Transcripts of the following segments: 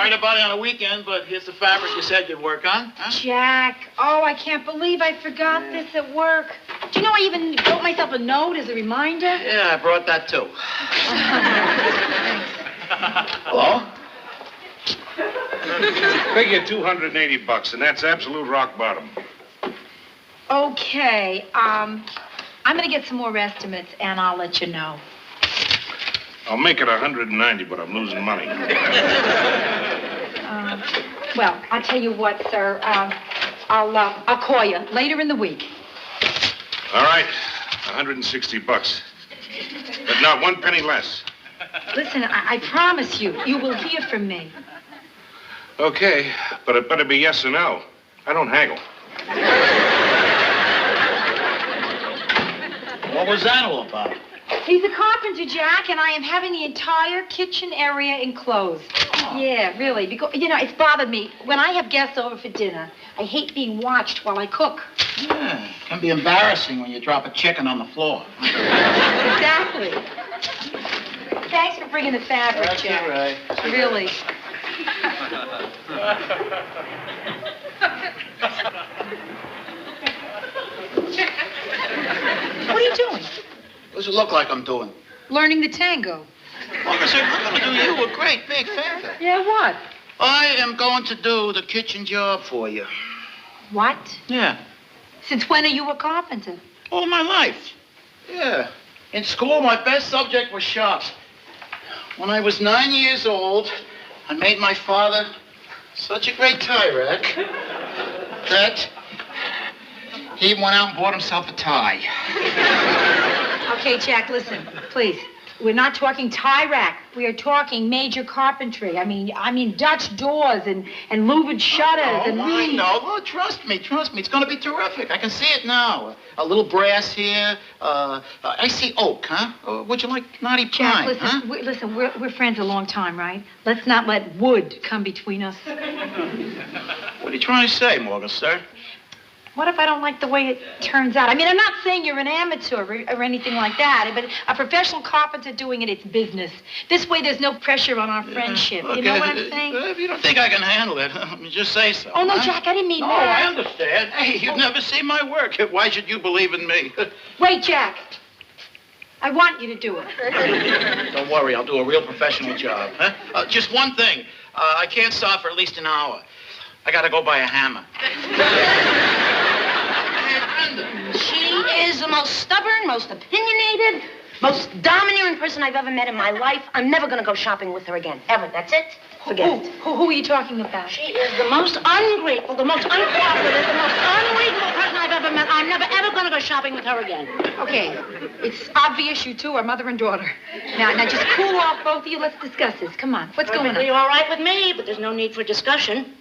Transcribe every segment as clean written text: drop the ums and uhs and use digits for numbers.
worried about it on a weekend, but here's the fabric you said you'd work on. Huh? Jack, I can't believe I forgot this at work. Do you know I even wrote myself a note as a reminder? Yeah, I brought that too. Hello? Figure $280, and that's absolute rock bottom. Okay, I'm gonna get some more estimates, and I'll let you know. I'll make it 190, but I'm losing money. Well, I'll tell you what, sir. I'll call you later in the week. All right, $160. But not one penny less. Listen, I promise you will hear from me. Okay, but it better be yes or no. I don't haggle. What was that all about? He's a carpenter, Jack, and I am having the entire kitchen area enclosed. Oh. Yeah, really, because, it's bothered me. When I have guests over for dinner, I hate being watched while I cook. Yeah, it can be embarrassing when you drop a chicken on the floor. Exactly. Thanks for bringing the fabric, That's Jack. all right. Really. What are you doing? What does it look like I'm doing? Learning the tango. Well, listen, I'm going to do you a great big favor. Yeah, what? I am going to do the kitchen job for you. What? Yeah. Since when are you a carpenter? All my life. Yeah. In school, my best subject was shop. When I was 9 years old, I made my father such a great tie rack that he went out and bought himself a tie. Okay, Jack, listen, please. We're not talking tie rack. We are talking major carpentry. I mean Dutch doors and louvered shutters and I know. Well, trust me. It's going to be terrific. I can see it now. A little brass here. I see oak, huh? Would you like knotty pine? Jack, listen, huh? we're friends a long time, right? Let's not let wood come between us. What are you trying to say, Morgan, sir? What if I don't like the way it turns out? I mean, I'm not saying you're an amateur or anything like that, but a professional carpenter doing it, it's business. This way, there's no pressure on our friendship. Okay. You know what I'm saying? If you don't think I can handle it, just say so. Oh, no, Jack, I didn't mean that. I understand. Hey, you've never seen my work. Why should you believe in me? Wait, Jack. I want you to do it. Don't worry, I'll do a real professional job. Huh? Just one thing. I can't stop for at least an hour. I gotta go buy a hammer. She is the most stubborn, most opinionated, most domineering person I've ever met in my life. I'm never going to go shopping with her again. Ever. That's it. Forget it. Who are you talking about? She is the most ungrateful, the most uncooperative, the most unreasonable person I've ever met. I'm never, ever going to go shopping with her again. Okay. It's obvious you two are mother and daughter. Now, just cool off, both of you. Let's discuss this. Come on. What's going on? You're all right with me, but there's no need for discussion.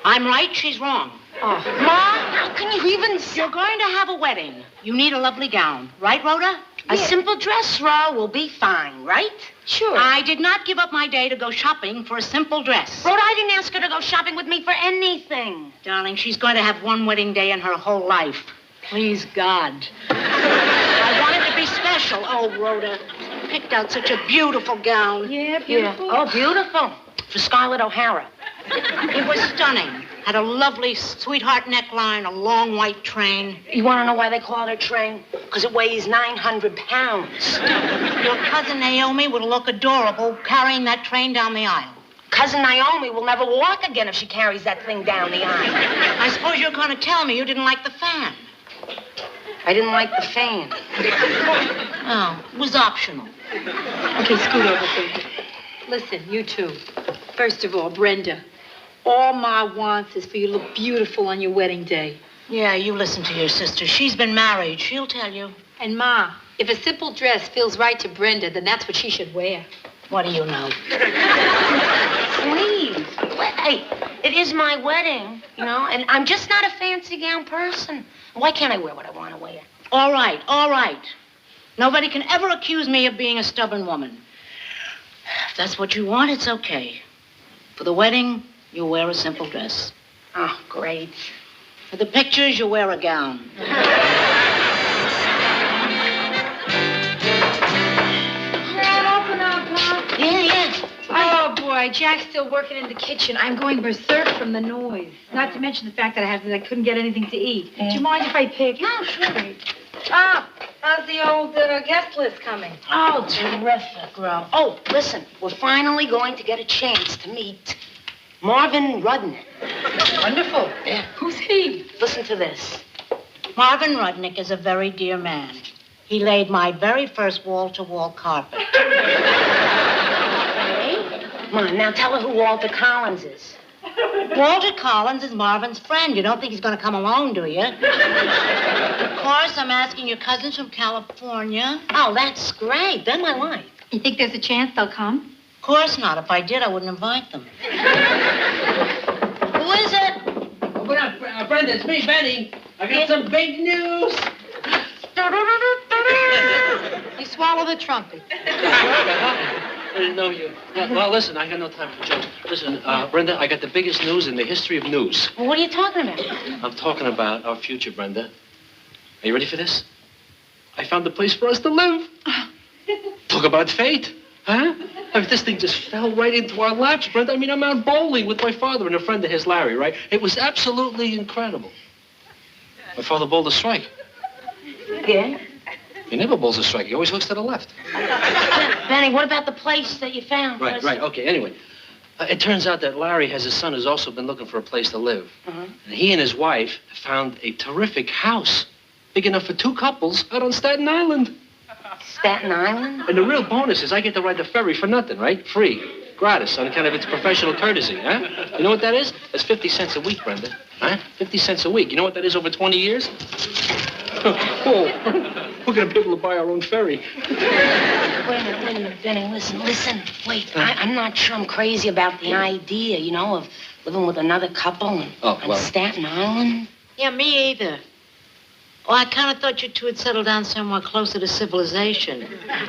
I'm right, she's wrong. Oh. Ma, how can you even... You're going to have a wedding. You need a lovely gown. Right, Rhoda? Yeah. A simple dress, Ro, will be fine, right? Sure. I did not give up my day to go shopping for a simple dress. Rhoda, I didn't ask her to go shopping with me for anything. Darling, she's going to have one wedding day in her whole life. Please, God. I want it to be special. Oh, Rhoda, you picked out such a beautiful gown. Yeah, beautiful. Yeah. Oh, beautiful. For Scarlett O'Hara. It was stunning. Had a lovely sweetheart neckline, a long white train. You want to know why they call it a train? Because it weighs 900 pounds. Your cousin Naomi would look adorable carrying that train down the aisle. Cousin Naomi will never walk again if she carries that thing down the aisle. I suppose you're going to tell me you didn't like the fan. I didn't like the fan. Oh, it was optional. Okay, scoot over, baby. Listen, you two. First of all, Brenda. All Ma wants is for you to look beautiful on your wedding day. Yeah, you listen to your sister. She's been married. She'll tell you. And Ma, if a simple dress feels right to Brenda, then that's what she should wear. What do you know? Please. Hey, it is my wedding, and I'm just not a fancy gown person. Why can't I wear what I want to wear? All right. Nobody can ever accuse me of being a stubborn woman. If that's what you want, it's okay. For the wedding, you'll wear a simple dress. Oh, great. For the pictures, you'll wear a gown. Open up, huh? Yeah. Oh, boy, Jack's still working in the kitchen. I'm going berserk from the noise. Not to mention the fact that I couldn't get anything to eat. Do you mind if I pick? No, sure. Ah, how's the old guest list coming? Oh, terrific, girl. Oh, listen, we're finally going to get a chance to meet Marvin Rudnick. Wonderful. Yeah. Who's he? Listen to this. Marvin Rudnick is a very dear man. He laid my very first wall-to-wall carpet. Hey? Come on, now tell her who Walter Collins is. Walter Collins is Marvin's friend. You don't think he's going to come alone, do you? Of course, I'm asking your cousins from California. Oh, that's great. They're my life. You think there's a chance they'll come? Of course not. If I did, I wouldn't invite them. Who is it? What up, Brenda? It's me, Benny. I got some big news. You swallow the trumpet. I didn't know you. Well, listen, I got no time for jokes. Listen, Brenda, I got the biggest news in the history of news. Well, what are you talking about? I'm talking about our future, Brenda. Are you ready for this? I found a place for us to live. Talk about fate, huh? I mean, this thing just fell right into our laps, Brenda. I mean, I'm out bowling with my father and a friend of his, Larry, right? It was absolutely incredible. My father bowled a strike. Yeah? He never bowls a strike. He always hooks to the left. Benny, what about the place that you found? Right. Okay, anyway. It turns out that Larry has a son who's also been looking for a place to live. Uh-huh. And he and his wife found a terrific house, big enough for 2 couples, out on Staten Island. Staten Island? And the real bonus is I get to ride the ferry for nothing, right? Free. Gratis, on account of its professional courtesy, huh? You know what that is? That's 50 cents a week, Brenda. Huh? 50 cents a week. You know what that is over 20 years? Oh, we're going to be able to buy our own ferry. Wait a minute, Benny, listen. Wait, I'm not sure I'm crazy about the idea, you know, of living with another couple on Staten Island. Yeah, me either. Well, I kind of thought you two had settled down somewhere closer to civilization.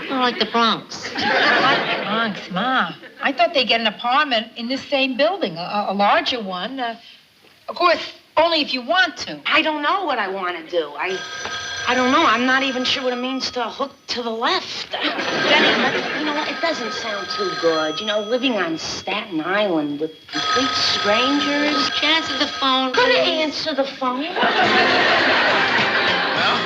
More like the Bronx. Like the Bronx, Ma. I thought they'd get an apartment in this same building, a larger one. Of course, only if you want to. I don't know what I want to do. I don't know. I'm not even sure what it means to hook to the left. Benny, you know what? It doesn't sound too good. You know, living on Staten Island with complete strangers. Just answer the phone, Gonna please. answer the phone. Well,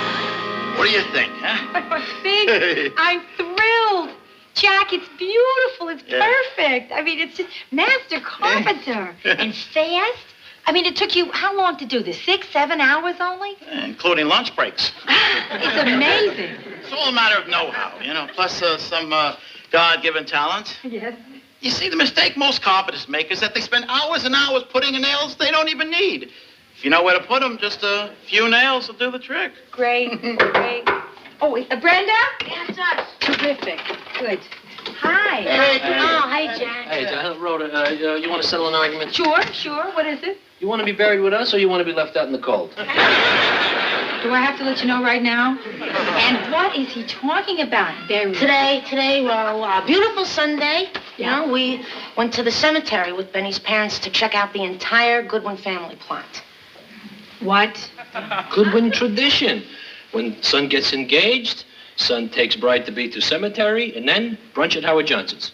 what do you think, huh? Big, I'm thrilled. Jack, it's beautiful. It's perfect. I mean, it's just master carpenter. And fast. I mean, it took you how long to do this? 6, 7 hours only? Including lunch breaks. It's amazing. It's all a matter of know-how, you know, plus some God-given talent. Yes. You see, the mistake most carpenters make is that they spend hours and hours putting in nails they don't even need. If you know where to put them, just a few nails will do the trick. Great. Oh, wait, Brenda? Yes, sir. Terrific. Good. Hi. Hi, Jack. Hey, Rhoda, you want to settle an argument? Sure. What is it? You want to be buried with us, or you want to be left out in the cold? Do I have to let you know right now? And what is he talking about? Today, well, beautiful Sunday. You know, we went to the cemetery with Benny's parents to check out the entire Goodwin family plot. What? Goodwin tradition. When son gets engaged, son takes bride to be to cemetery, and then brunch at Howard Johnson's.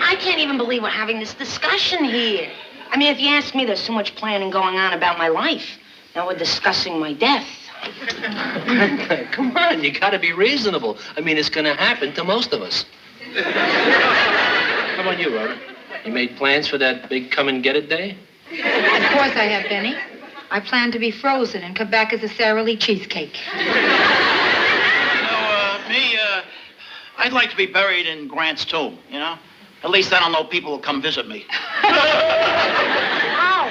I can't even believe we're having this discussion here. I mean, if you ask me, there's so much planning going on about my life. Now we're discussing my death. Come on, you gotta be reasonable. I mean, it's gonna happen to most of us. How about you, Rhoda? You made plans for that big come and get it day? Of course I have, Benny. I plan to be frozen and come back as a Sara Lee cheesecake. I'd like to be buried in Grant's tomb, you know? At least I don't know people will come visit me. Oh,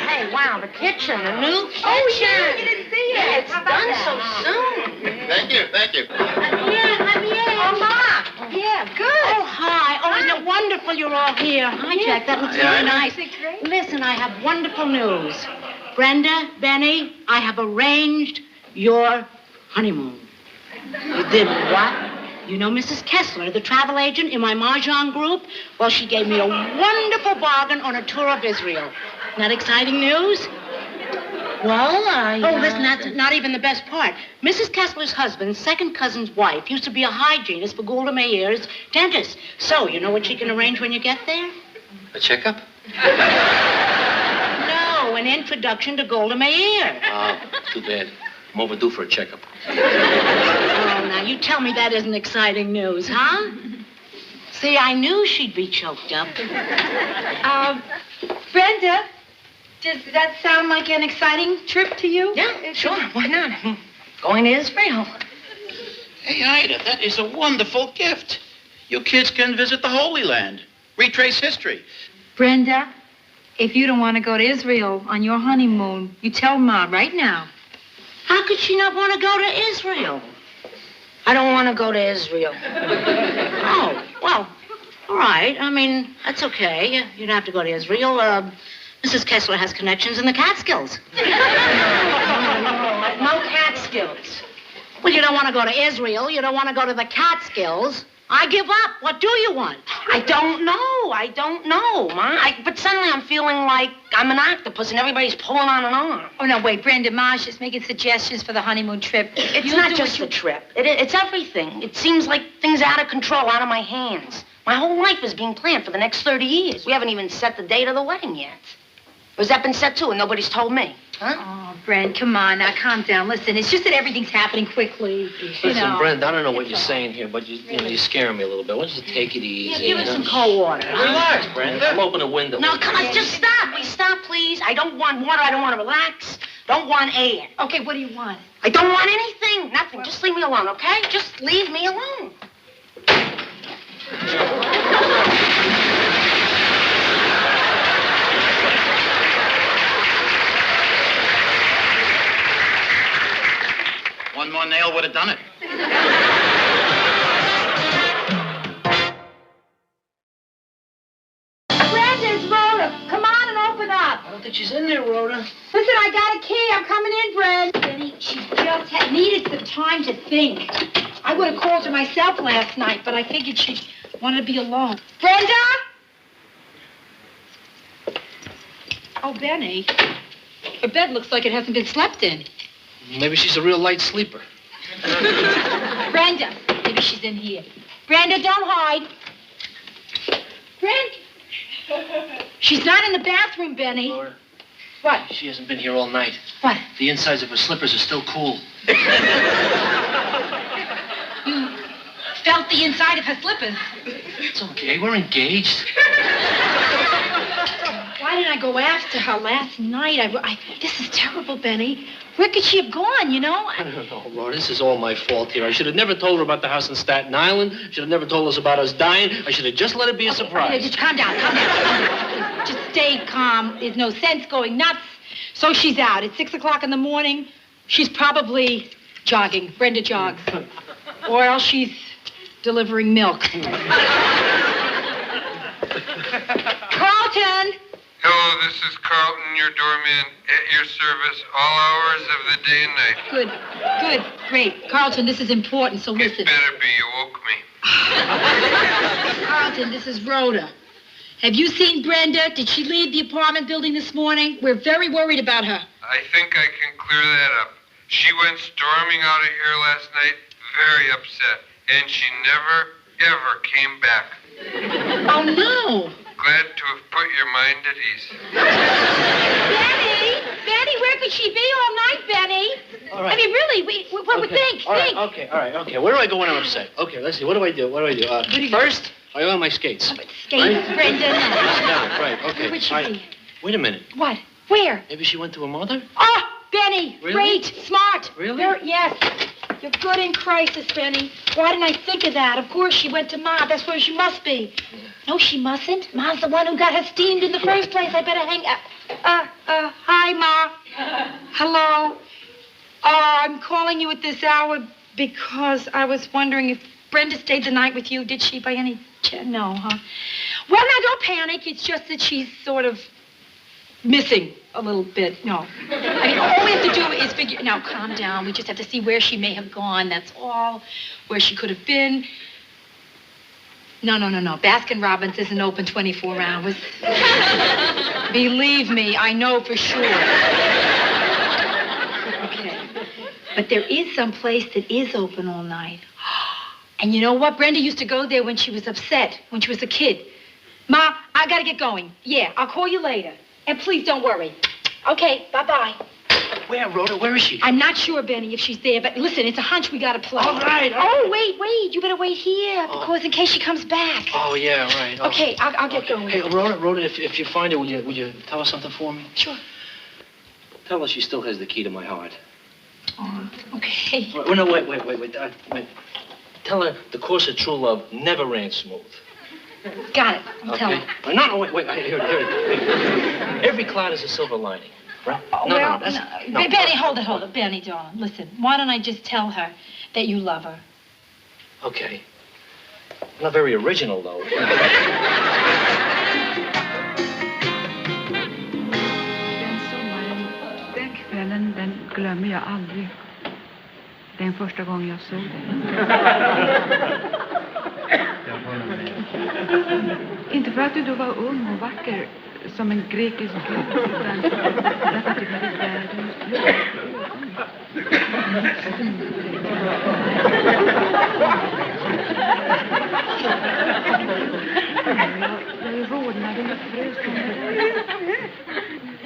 hey, wow, the kitchen, the new kitchen. Oh, yeah, you didn't see it. Yeah, it's done so soon. Thank you. Oh, Ma. Yeah, good. Oh, hi. Oh, isn't it wonderful you're all here? Hi, Jack. That looks really nice. Listen, I have wonderful news. Brenda, Benny, I have arranged your honeymoon. You did what? You know Mrs. Kessler, the travel agent in my Mahjong group? Well, she gave me a wonderful bargain on a tour of Israel. Isn't that exciting news? Oh, listen, that's not even the best part. Mrs. Kessler's husband's second cousin's wife used to be a hygienist for Golda Meir's dentist. So, you know what she can arrange when you get there? A checkup? No, an introduction to Golda Meir. Oh, too bad. I'm overdue for a checkup. Oh, now, you tell me that isn't exciting news, huh? See, I knew she'd be choked up. Brenda, does that sound like an exciting trip to you? Yeah, sure. Why not? Going to Israel. Hey, Ida, that is a wonderful gift. You kids can visit the Holy Land, retrace history. Brenda, if you don't want to go to Israel on your honeymoon, you tell Ma right now. How could she not want to go to Israel? I don't want to go to Israel. Oh, well, all right. I mean, that's okay. You don't have to go to Israel. Mrs. Kessler has connections in the Catskills. No Catskills. Well, you don't want to go to Israel. You don't want to go to the Catskills. I give up. What do you want? I don't know, Ma. But suddenly I'm feeling like I'm an octopus and everybody's pulling on and on. Oh, no, wait, Brenda, Ma's just making suggestions for the honeymoon trip. It's You not do just what the trip. It's everything. It seems like things are out of control, out of my hands. My whole life is being planned for the next 30 years. We haven't even set the date of the wedding yet. Or has that been set too and nobody's told me? Huh? Oh, Brent, come on, now calm down. Listen, it's just that everything's happening quickly. Listen, Brenda, I don't know what you're saying here, but you're scaring me a little bit. Why don't you take it easy? Yeah, give us some cold water. Huh? Relax, Brenda. I'll open a window. No, come on, just stop. Please stop, please. I don't want water. I don't want to relax. Don't want air. Okay, what do you want? I don't want anything. Nothing. Just leave me alone, okay? Just leave me alone. One more nail would have done it. Brenda, it's Rhoda. Come on and open up. I don't think she's in there, Rhoda. Listen, I got a key. I'm coming in, Brenda. Benny, she just needed some time to think. I would have called her myself last night, but I figured she'd want to be alone. Brenda? Oh, Benny. Her bed looks like it hasn't been slept in. Maybe she's a real light sleeper. Brenda. Maybe she's in here. Brenda, don't hide. Brenda. She's not in the bathroom, Benny. Laura, What? she hasn't been here all night. What? The insides of her slippers are still cool. You felt the inside of her slippers. It's okay. We're engaged. Why didn't I go after her last night? This is terrible, Benny. Where could she have gone, you know? I don't know, Rhoda. This is all my fault here. I should have never told her about the house in Staten Island. Should have never told us about us dying. I should have just let it be a surprise. Just calm down, calm down. Just stay calm. There's no sense going nuts. So she's out. It's 6 o'clock in the morning. She's probably jogging. Brenda jogs. Or else she's delivering milk. Carlton! Hello, this is Carlton, your doorman, at your service all hours of the day and night. Good, great. Carlton, this is important, so It listen. better be, you woke me. Carlton, this is Rhoda. Have you seen Brenda? Did she leave the apartment building this morning? We're very worried about her. I think I can clear that up. She went storming out of here last night, very upset, and she never, ever came back. Oh, no. Glad to have put your mind at ease. Benny, where could she be all night, Benny? All right. I mean, really, what would think? All right, okay. Where do I go when I'm upset? Okay, let's see. What do I do? First, I oil my skates. Skates, Right? Brenda. Never, right, okay. Where would she be? Wait a minute. What? Where? Maybe she went to her mother? Oh, Benny. Really? Great. Smart. Really? Yes. You're good in crisis, Benny. Why didn't I think of that? Of course, she went to Ma. That's where she must be. No, she mustn't. Ma's the one who got her steamed in the first place. I better hang up. Hi, Ma. Hello. I'm calling you at this hour because I was wondering if Brenda stayed the night with you. Did she by any chance? No, huh? Well, now, don't panic. It's just that she's sort of missing a little bit. No. I mean, all we have to do is figure... Now, calm down. We just have to see where she may have gone. That's all. Where she could have been. No. Baskin-Robbins isn't open 24 hours. Believe me, I know for sure. But there is some place that is open all night. And you know what? Brenda used to go there when she was upset, when she was a kid. Ma, I gotta get going. Yeah, I'll call you later. And please don't worry. Okay, bye-bye. Where, Rhoda? Where is she? I'm not sure, Benny, if she's there, but listen, it's a hunch we gotta play. All right. Oh, wait. You better wait here, because in case she comes back. Oh, yeah, right. Oh. Okay, I'll get going. Hey, Rhoda, if you find her, would you tell her something for me? Sure. Tell her she still has the key to my heart. Oh, okay. Wait. Wait. Tell her the course of true love never ran smooth. Got it. I'll tell her. No, wait. Here it. Every cloud is a silver lining, right? No. Benny, hold it. Benny, darling, listen. Why don't I just tell her that you love her? Okay. Not very original, though. Den kvällen, den glömmer jag aldrig. Den första gången jag såg dig. Inte för att du då var ung och vacker som en grekisk gud, utan därför att du hade världens Jag rodnade och frös.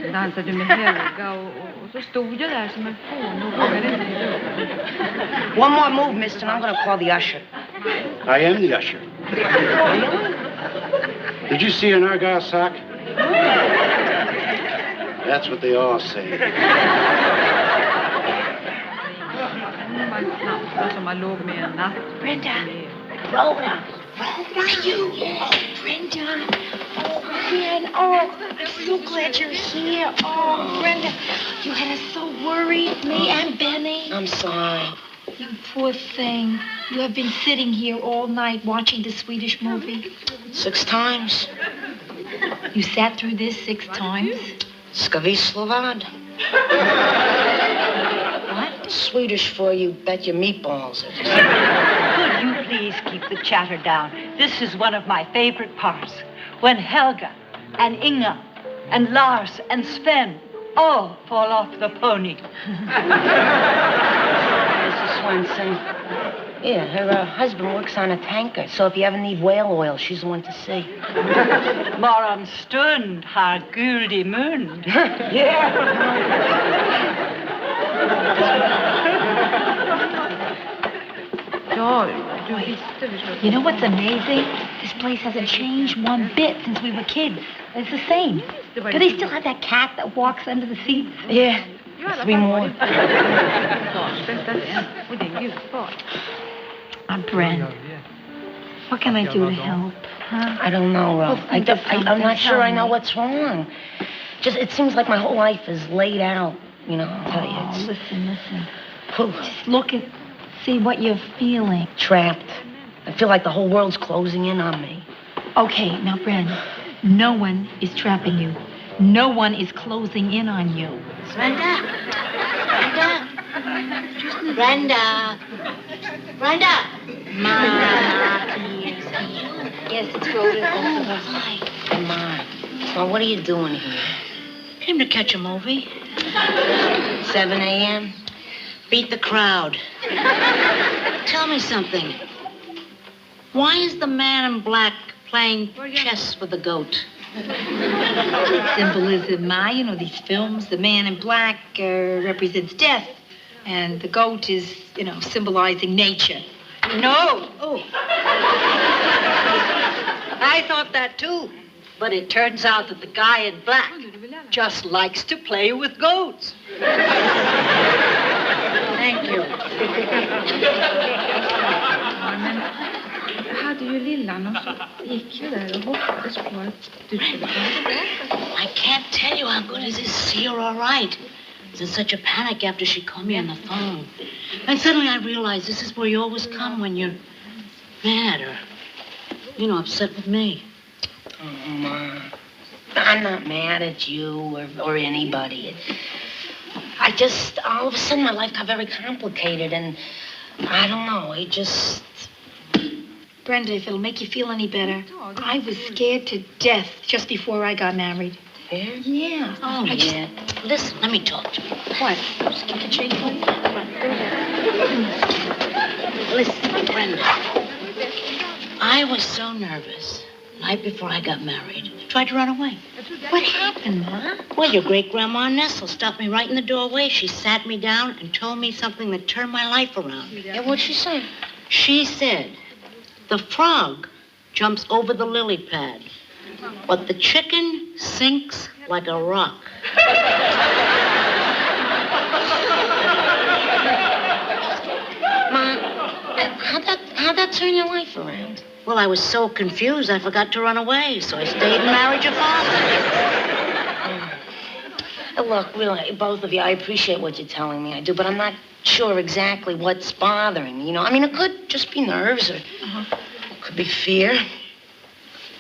Sen dansade du med Helga och så stod jag där som en fån och vågade inte ge upp. One more move, mister, and I'm gonna call the usher. I am the usher. Did you see an Argyle sock? That's what they all say. Brenda. Rhoda. It's you. Oh, Brenda. Oh, man. Oh, I'm so glad you're here. Oh, Brenda. You had us so worried, me and Benny. I'm sorry. You poor thing. You have been sitting here all night watching the Swedish movie. 6 times. You sat through this 6 times? Ska vi slå vad? What? Swedish for you bet your meatballs. Could you please keep the chatter down? This is one of my favorite parts. When Helga and Inga and Lars and Sven all fall off the pony. Mrs. Swenson. Yeah, her husband works on a tanker, so if you ever need whale oil, she's the one to see. Morgon stund har guld i mun. Yeah. You know what's amazing? This place hasn't changed one bit since we were kids. It's the same. Do they still have that cat that walks under the seats? Yeah. 3 more. Bren, what can I do to help? Huh? I don't know, Ralph. I'm not sure I know what's wrong. It seems like my whole life is laid out. You know, I'll tell you. Listen. Just look and see what you're feeling. Trapped. I feel like the whole world's closing in on me. Okay, now, Bren, no one is trapping you. No one is closing in on you. Brenda. Yes, it's Rhoda. Hi. Come on. Well, what are you doing here? Came to catch a movie. 7 a.m.? Beat the crowd. Tell me something. Why is the man in black playing chess with the goat? Symbolism, Ma. You know, these films, the man in black represents death, and the goat is, symbolizing nature. No. Oh. I thought that, too. But it turns out that the guy in black just likes to play with goats. Thank you. Hade ju lillan och så gick ju där och hoppades på att du skulle komma tillbaka. I can't tell you how good it is to see her all right. I was in such a panic after she called me on the phone. And suddenly I realized this is where you always come when you're mad or, upset with me. Oh, Ma. I'm not mad at you or anybody. All of a sudden my life got very complicated and I don't know, Brenda, if it'll make you feel any better, I was scared to death just before I got married. Yeah? Yeah. Oh, yeah. Listen, let me talk to you. What? Just give the chain for me. Come on, go ahead. Listen, Brenda. I was so nervous. Night before I got married. I tried to run away. What happened, Ma? Well, your great-grandma Nestle stopped me right in the doorway. She sat me down and told me something that turned my life around. And what'd she say? She said, the frog jumps over the lily pad, but the chicken sinks like a rock. Ma, how'd that turn your life around? Well, I was so confused, I forgot to run away, so I stayed and married your father. Look, really, both of you, I appreciate what you're telling me, I do, but I'm not sure exactly what's bothering me, you know? I mean, it could just be nerves, or it could be fear.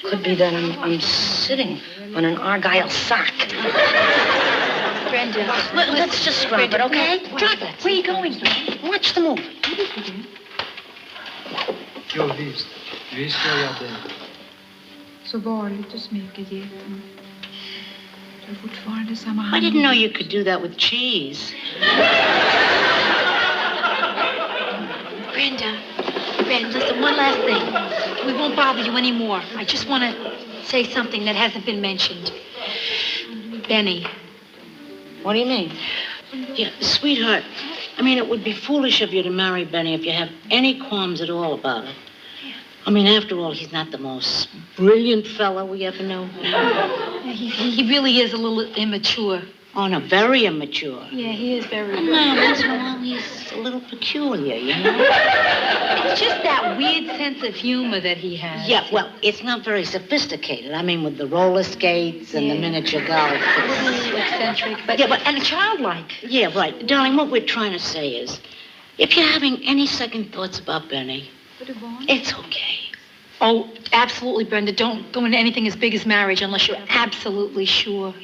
Could be that I'm sitting on an Argyle sock. Brenda, Let's just scrub it, okay? Drop it. Where are you going? Watch the movie. Så varligt och smeker geten. Du är fortfarande samma hand. I didn't know you could do that with cheese. Brenda, listen, one last thing. We won't bother you anymore. I just want to say something that hasn't been mentioned. Benny. What do you mean? Yeah, sweetheart, I mean, it would be foolish of you to marry Benny if you have any qualms at all about it. I mean, after all, he's not the most brilliant fellow we ever knew. He really is a little immature. Oh, no, very immature. Yeah, he is very... No, once in a while, he's a little peculiar, you know? It's just that weird sense of humor that he has. Yeah, well, it's not very sophisticated. I mean, with the roller skates and the miniature golf. It's eccentric, but... Yeah, but... And childlike. Yeah, right. Darling, what we're trying to say is, if you're having any second thoughts about Benny, it's okay. Oh, absolutely, Brenda. Don't go into anything as big as marriage unless you're absolutely sure.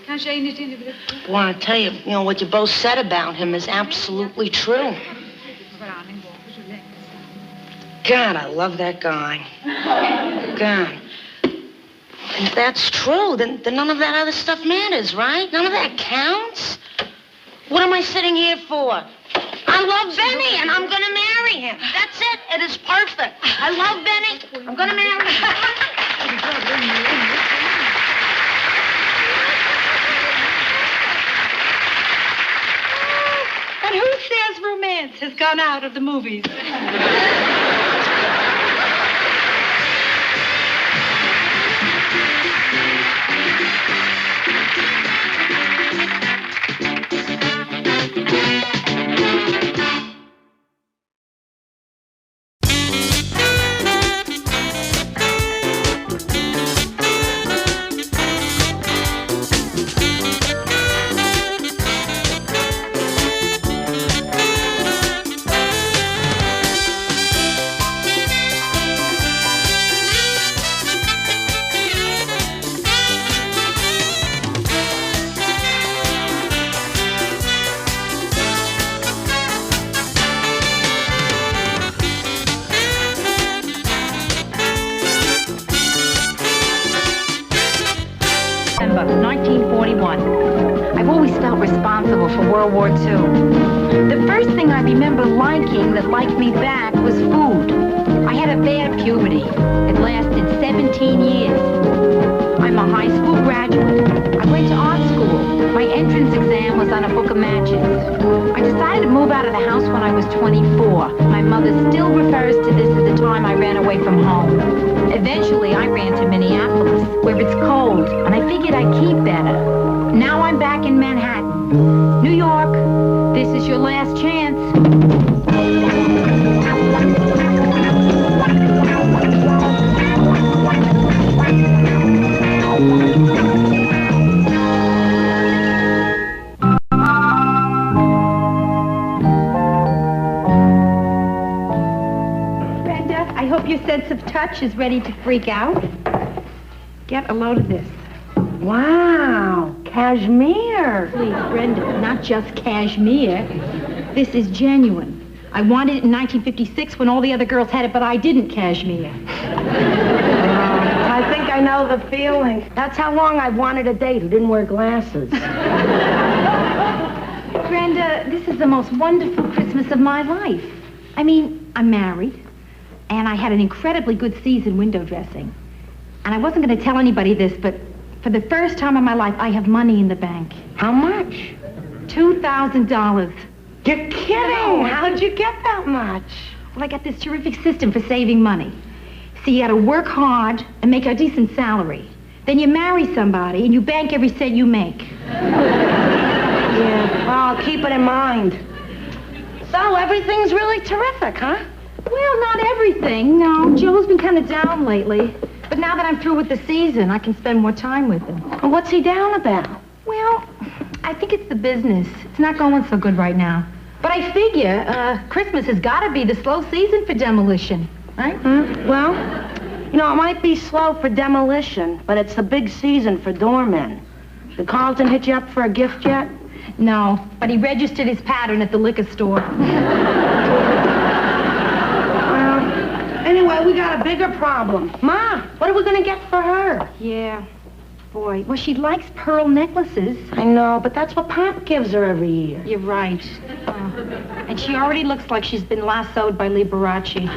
Kanske innerst inne vill I want to tell you, you know, what you both said about him is absolutely true. God, I love that guy. God. And if that's true, then none of that other stuff matters, right? None of that counts. What am I sitting here for? I love Benny, and I'm going to marry him. That's it. It is perfect. I love Benny. I'm going to marry him. And who says romance has gone out of the movies? December 1941. I've always felt responsible for World War II. The first thing I remember liking that liked me back was food. I had a bad puberty. It lasted 17 years. I'm a high school graduate. I went to art school. My entrance exam was on a book of matches. I decided to move out of the house when I was 24. My mother still refers to this as the time I ran away from home. Eventually, I ran to Minneapolis, where it's cold, and I figured I'd keep better. Now I'm back in Manhattan. New York, this is your last chance. Brenda, I hope your sense of touch is ready to freak out. Get a load of this. Wow, cashmere. Please, Brenda, not just cashmere. This is genuine. I wanted it in 1956 when all the other girls had it, but I didn't cashmere. I think I I know the feeling. That's how long I've wanted a date who didn't wear glasses. Branda, this is the most wonderful Christmas of my life. I mean, I'm married, and I had an incredibly good season window dressing. And I wasn't going to tell anybody this, but for the first time in my life, I have money in the bank. How much? $2,000. You're kidding. How'd you get that much? Well, I got this terrific system for saving money. See, you got to work hard and make a decent salary. Then you marry somebody and you bank every cent you make. Yeah, well, I'll keep it in mind. So everything's really terrific, huh? Well, not everything, no. Joe's been kind of down lately. But now that I'm through with the season, I can spend more time with him. And what's he down about? Well, I think it's the business. It's not going so good right now. But I figure Christmas has got to be the slow season for demolition, right? Well, you know, it might be slow for demolition, but it's the big season for doormen. Did Carlton hit you up for a gift yet? No, but he registered his pattern at the liquor store. Well, anyway, we got a bigger problem. Ma, what are we going to get for her? Yeah. Boy, well, she likes pearl necklaces. I know, but that's what Pop gives her every year. You're right. And she already looks like she's been lassoed by Liberace.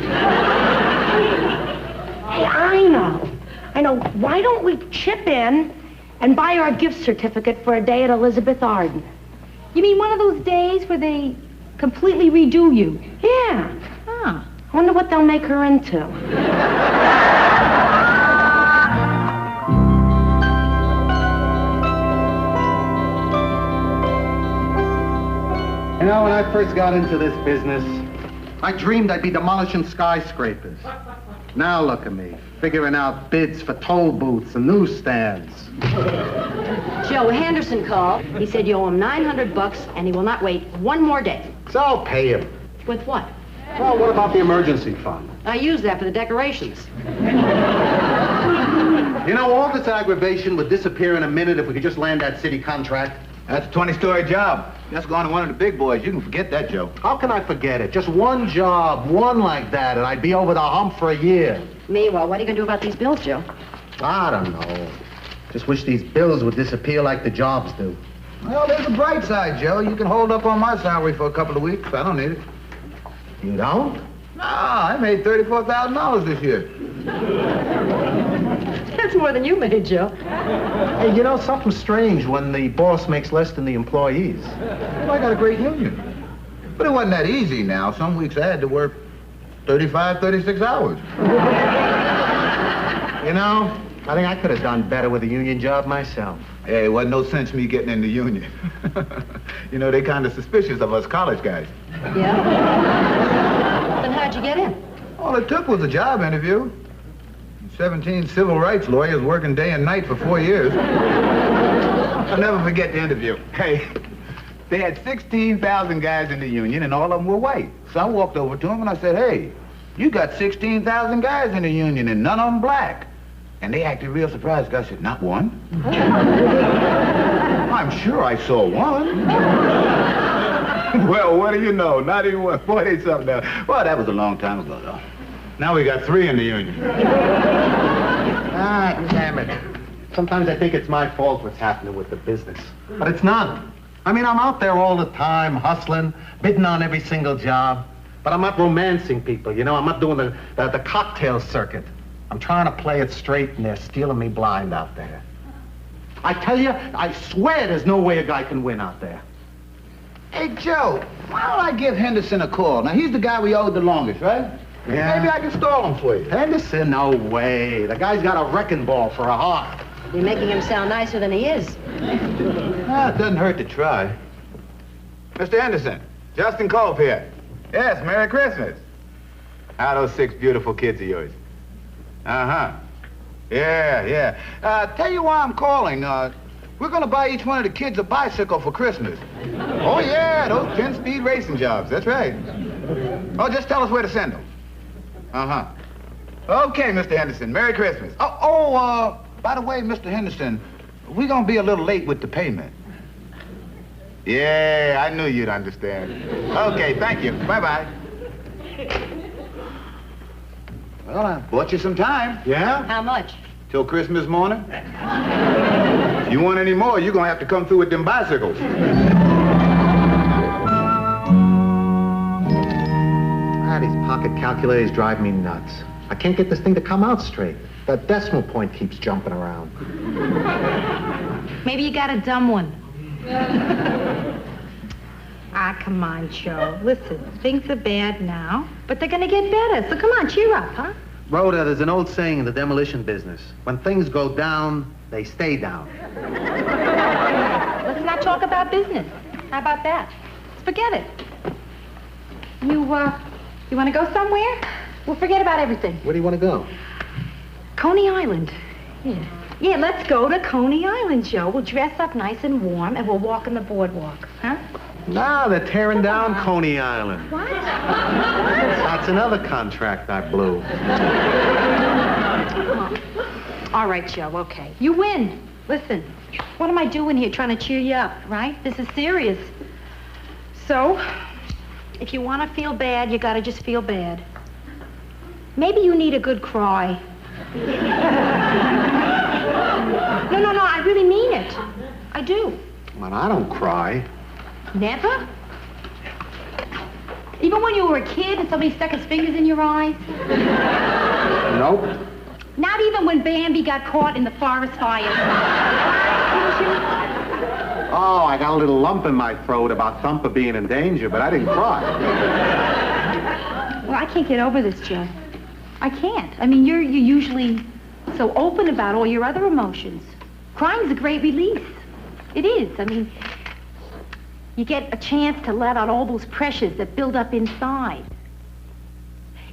Hey, I know. Why don't we chip in and buy her a gift certificate for a day at Elizabeth Arden? You mean one of those days where they completely redo you? Yeah. Huh. I wonder what they'll make her into. You know, when I first got into this business, I dreamed I'd be demolishing skyscrapers. Now look at me, figuring out bids for toll booths and newsstands. Joe Henderson called. He said you owe him $900 and he will not wait one more day. So I'll pay him. With what? Well, what about the emergency fund? I use that for the decorations. You know, all this aggravation would disappear in a minute if we could just land that city contract. That's a 20-story job. That's going to one of the big boys. You can forget that, Joe. How can I forget it? Just one job, one like that, and I'd be over the hump for a year. Meanwhile, what are you going to do about these bills, Joe? I don't know. Just wish these bills would disappear like the jobs do. Well, there's a bright side, Joe. You can hold up on my salary for a couple of weeks. I don't need it. You don't? Nah, I made $34,000 this year. That's more than you made, Joe. Hey, you know, something strange when the boss makes less than the employees. Well, I got a great union. But it wasn't that easy now. Some weeks I had to work 35, 36 hours. You know, I think I could have done better with a union job myself. Hey, it wasn't no sense me getting in the union. You know, they kind of suspicious of us college guys. Yeah? Then how'd you get in? All it took was a job interview. 17 civil rights lawyers working day and night for 4 years. I'll never forget the interview. Hey, they had 16,000 guys in the union, and all of them were white. So I walked over to them and I said, hey, you got 16,000 guys in the union, and none of them black. And they acted real surprised. I said, not one? I'm sure I saw one. Well, what do you know? Not even one. 40-something now. Well, that was a long time ago, though. Now we got 3 in the union. Ah, damn it. Sometimes I think it's my fault what's happening with the business. But it's not. I mean, I'm out there all the time, hustling, bidding on every single job. But I'm not romancing people, you know? I'm not doing the cocktail circuit. I'm trying to play it straight, and they're stealing me blind out there. I tell you, I swear there's no way a guy can win out there. Hey, Joe, why don't I give Henderson a call? Now, he's the guy we owed the longest, right? Yeah. Maybe I can stall him for you. Henderson, no way. The guy's got a wrecking ball for a heart. You're making him sound nicer than he is. Ah, it doesn't hurt to try. Mr. Henderson, Justin Culp here. Yes, Merry Christmas. How are those 6 beautiful kids of yours? Uh-huh. Yeah. Tell you why I'm calling. We're going to buy each one of the kids a bicycle for Christmas. Oh, yeah, those 10-speed racing jobs. That's right. Oh, just tell us where to send them. Uh-huh. Okay, Mr. Henderson. Merry Christmas. By the way, Mr. Henderson, we're going to be a little late with the payment. Yeah, I knew you'd understand. Okay, thank you. Bye-bye. Well, I bought you some time. Yeah? How much? Till Christmas morning? If you want any more, you're gonna have to come through with them bicycles. These pocket calculators drive me nuts. I can't get this thing to come out straight. The decimal point keeps jumping around. Maybe you got a dumb one. Come on, Joe. Listen, things are bad now, but they're gonna get better. So come on, cheer up, huh? Rhoda, there's an old saying in the demolition business. When things go down, they stay down. Let's not talk about business. How about that? Let's forget it. You want to go somewhere? We'll forget about everything. Where do you want to go? Coney Island. Yeah, let's go to Coney Island, Joe. We'll dress up nice and warm, and we'll walk on the boardwalk, huh? No, they're tearing down Coney Island. What? That's another contract I blew. All right, Joe, okay. You win. Listen, what am I doing here trying to cheer you up, right? This is serious. So, if you want to feel bad, you got to just feel bad. Maybe you need a good cry. No, I really mean it. I do. Man, I don't cry. Never? Even when you were a kid and somebody stuck his fingers in your eyes? Nope. Not even when Bambi got caught in the forest fire. Oh, I got a little lump in my throat about Thumper being in danger, but I didn't cry. Well, I can't get over this, Joe. I can't. I mean, you're usually so open about all your other emotions. Crying's a great release. It is. I mean, you get a chance to let out all those pressures that build up inside.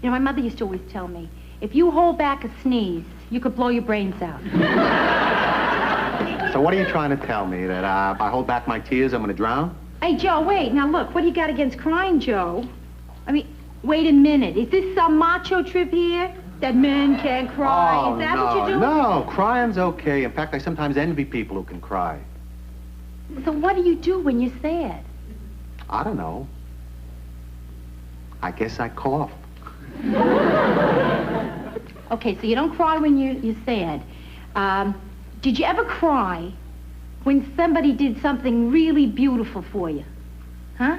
You know, my mother used to always tell me, if you hold back a sneeze, you could blow your brains out. So what are you trying to tell me? That if I hold back my tears, I'm going to drown? Hey, Joe, wait. Now, look, what do you got against crying, Joe? I mean, wait a minute. Is this some macho trip here? That men can't cry? Oh, Is that no, what you're doing? No, crying's okay. In fact, I sometimes envy people who can cry. So what do you do when you're sad? I don't know. I guess I cough. Okay, so you don't cry when you're sad. Did you ever cry when somebody did something really beautiful for you? Huh?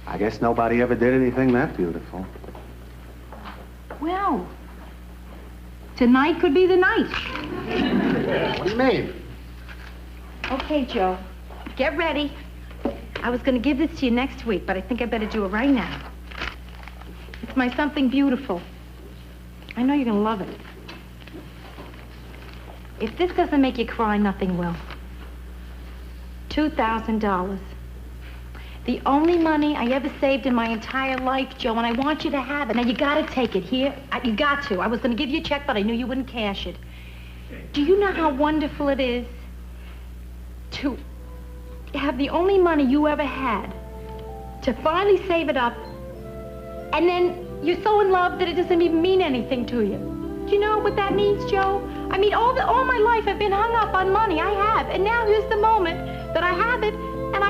I guess nobody ever did anything that beautiful. Well, tonight could be the night. What do you mean? Okay, Joe, get ready. I was going to give this to you next week, but I think I better do it right now. It's my something beautiful. I know you're going to love it. If this doesn't make you cry, nothing will. $2,000. The only money I ever saved in my entire life, Joe, and I want you to have it. Now, you got to take it. Here, you got to. I was going to give you a check, but I knew you wouldn't cash it. Do you know how wonderful it is to have the only money you ever had, to finally save it up, and then you're so in love that it doesn't even mean anything to you? Do you know what that means, Joe? I mean, all my life I've been hung up on money. I have. And now here's the moment that I have it, and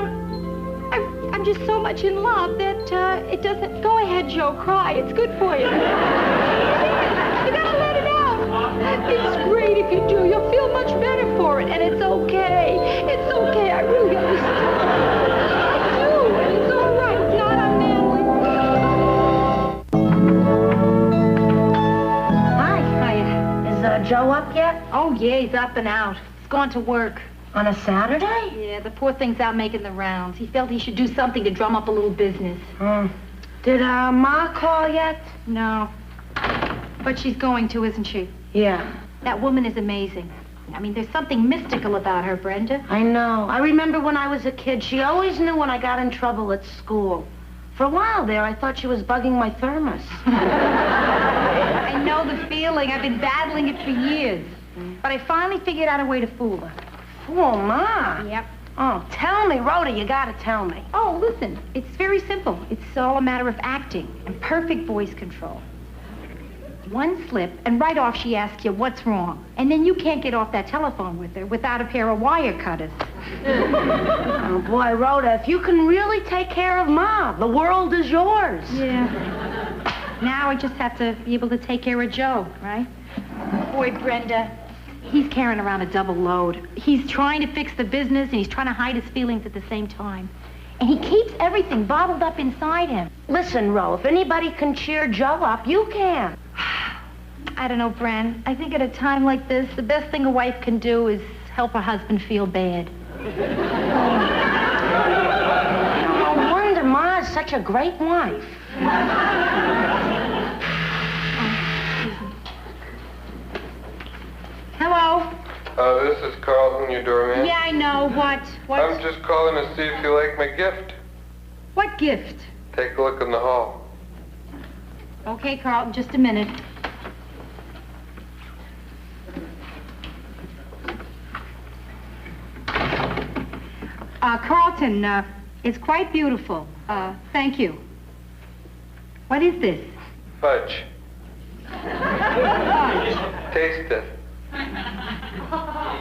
I'm just so much in love that it doesn't... Go ahead, Joe, cry. It's good for you. You gotta let it out. It's great if you do. You'll feel much better for it, and it's okay. It's okay. I really understand. I do, and it's all right. It's not unmanly. Hi. Is Joe up yet? Oh, yeah, he's up and out. He's gone to work. On a Saturday? Yeah, the poor thing's out making the rounds. He felt he should do something to drum up a little business. Did Ma call yet? No. But she's going to, isn't she? Yeah. That woman is amazing. I mean, there's something mystical about her, Brenda. I know. I remember when I was a kid, she always knew when I got in trouble at school. For a while there, I thought she was bugging my thermos. I know the feeling. I've been battling it for years. But I finally figured out a way to fool her. Fool Ma? Yep. Oh, tell me, Rhoda, you gotta tell me. Oh, listen, it's very simple. It's all a matter of acting and perfect voice control. One slip, and right off she asks you what's wrong. And then you can't get off that telephone with her without a pair of wire cutters. Oh, boy, Rhoda, if you can really take care of Ma, the world is yours. Yeah. Now I just have to be able to take care of Joe, right? boy, Brenda. He's carrying around a double load. He's trying to fix the business, and he's trying to hide his feelings at the same time. And he keeps everything bottled up inside him. Listen, Ro, if anybody can cheer Joe up, you can. I don't know, Bran. I think at a time like this, the best thing a wife can do is help her husband feel bad. No wonder Ma's such a great wife. Hello? This is Carlton, your doorman. Yeah, I know. What? I'm just calling to see if you like my gift. What gift? Take a look in the hall. Okay, Carlton, just a minute. Carlton, it's quite beautiful. Thank you. What is this? Fudge. Fudge. Taste it.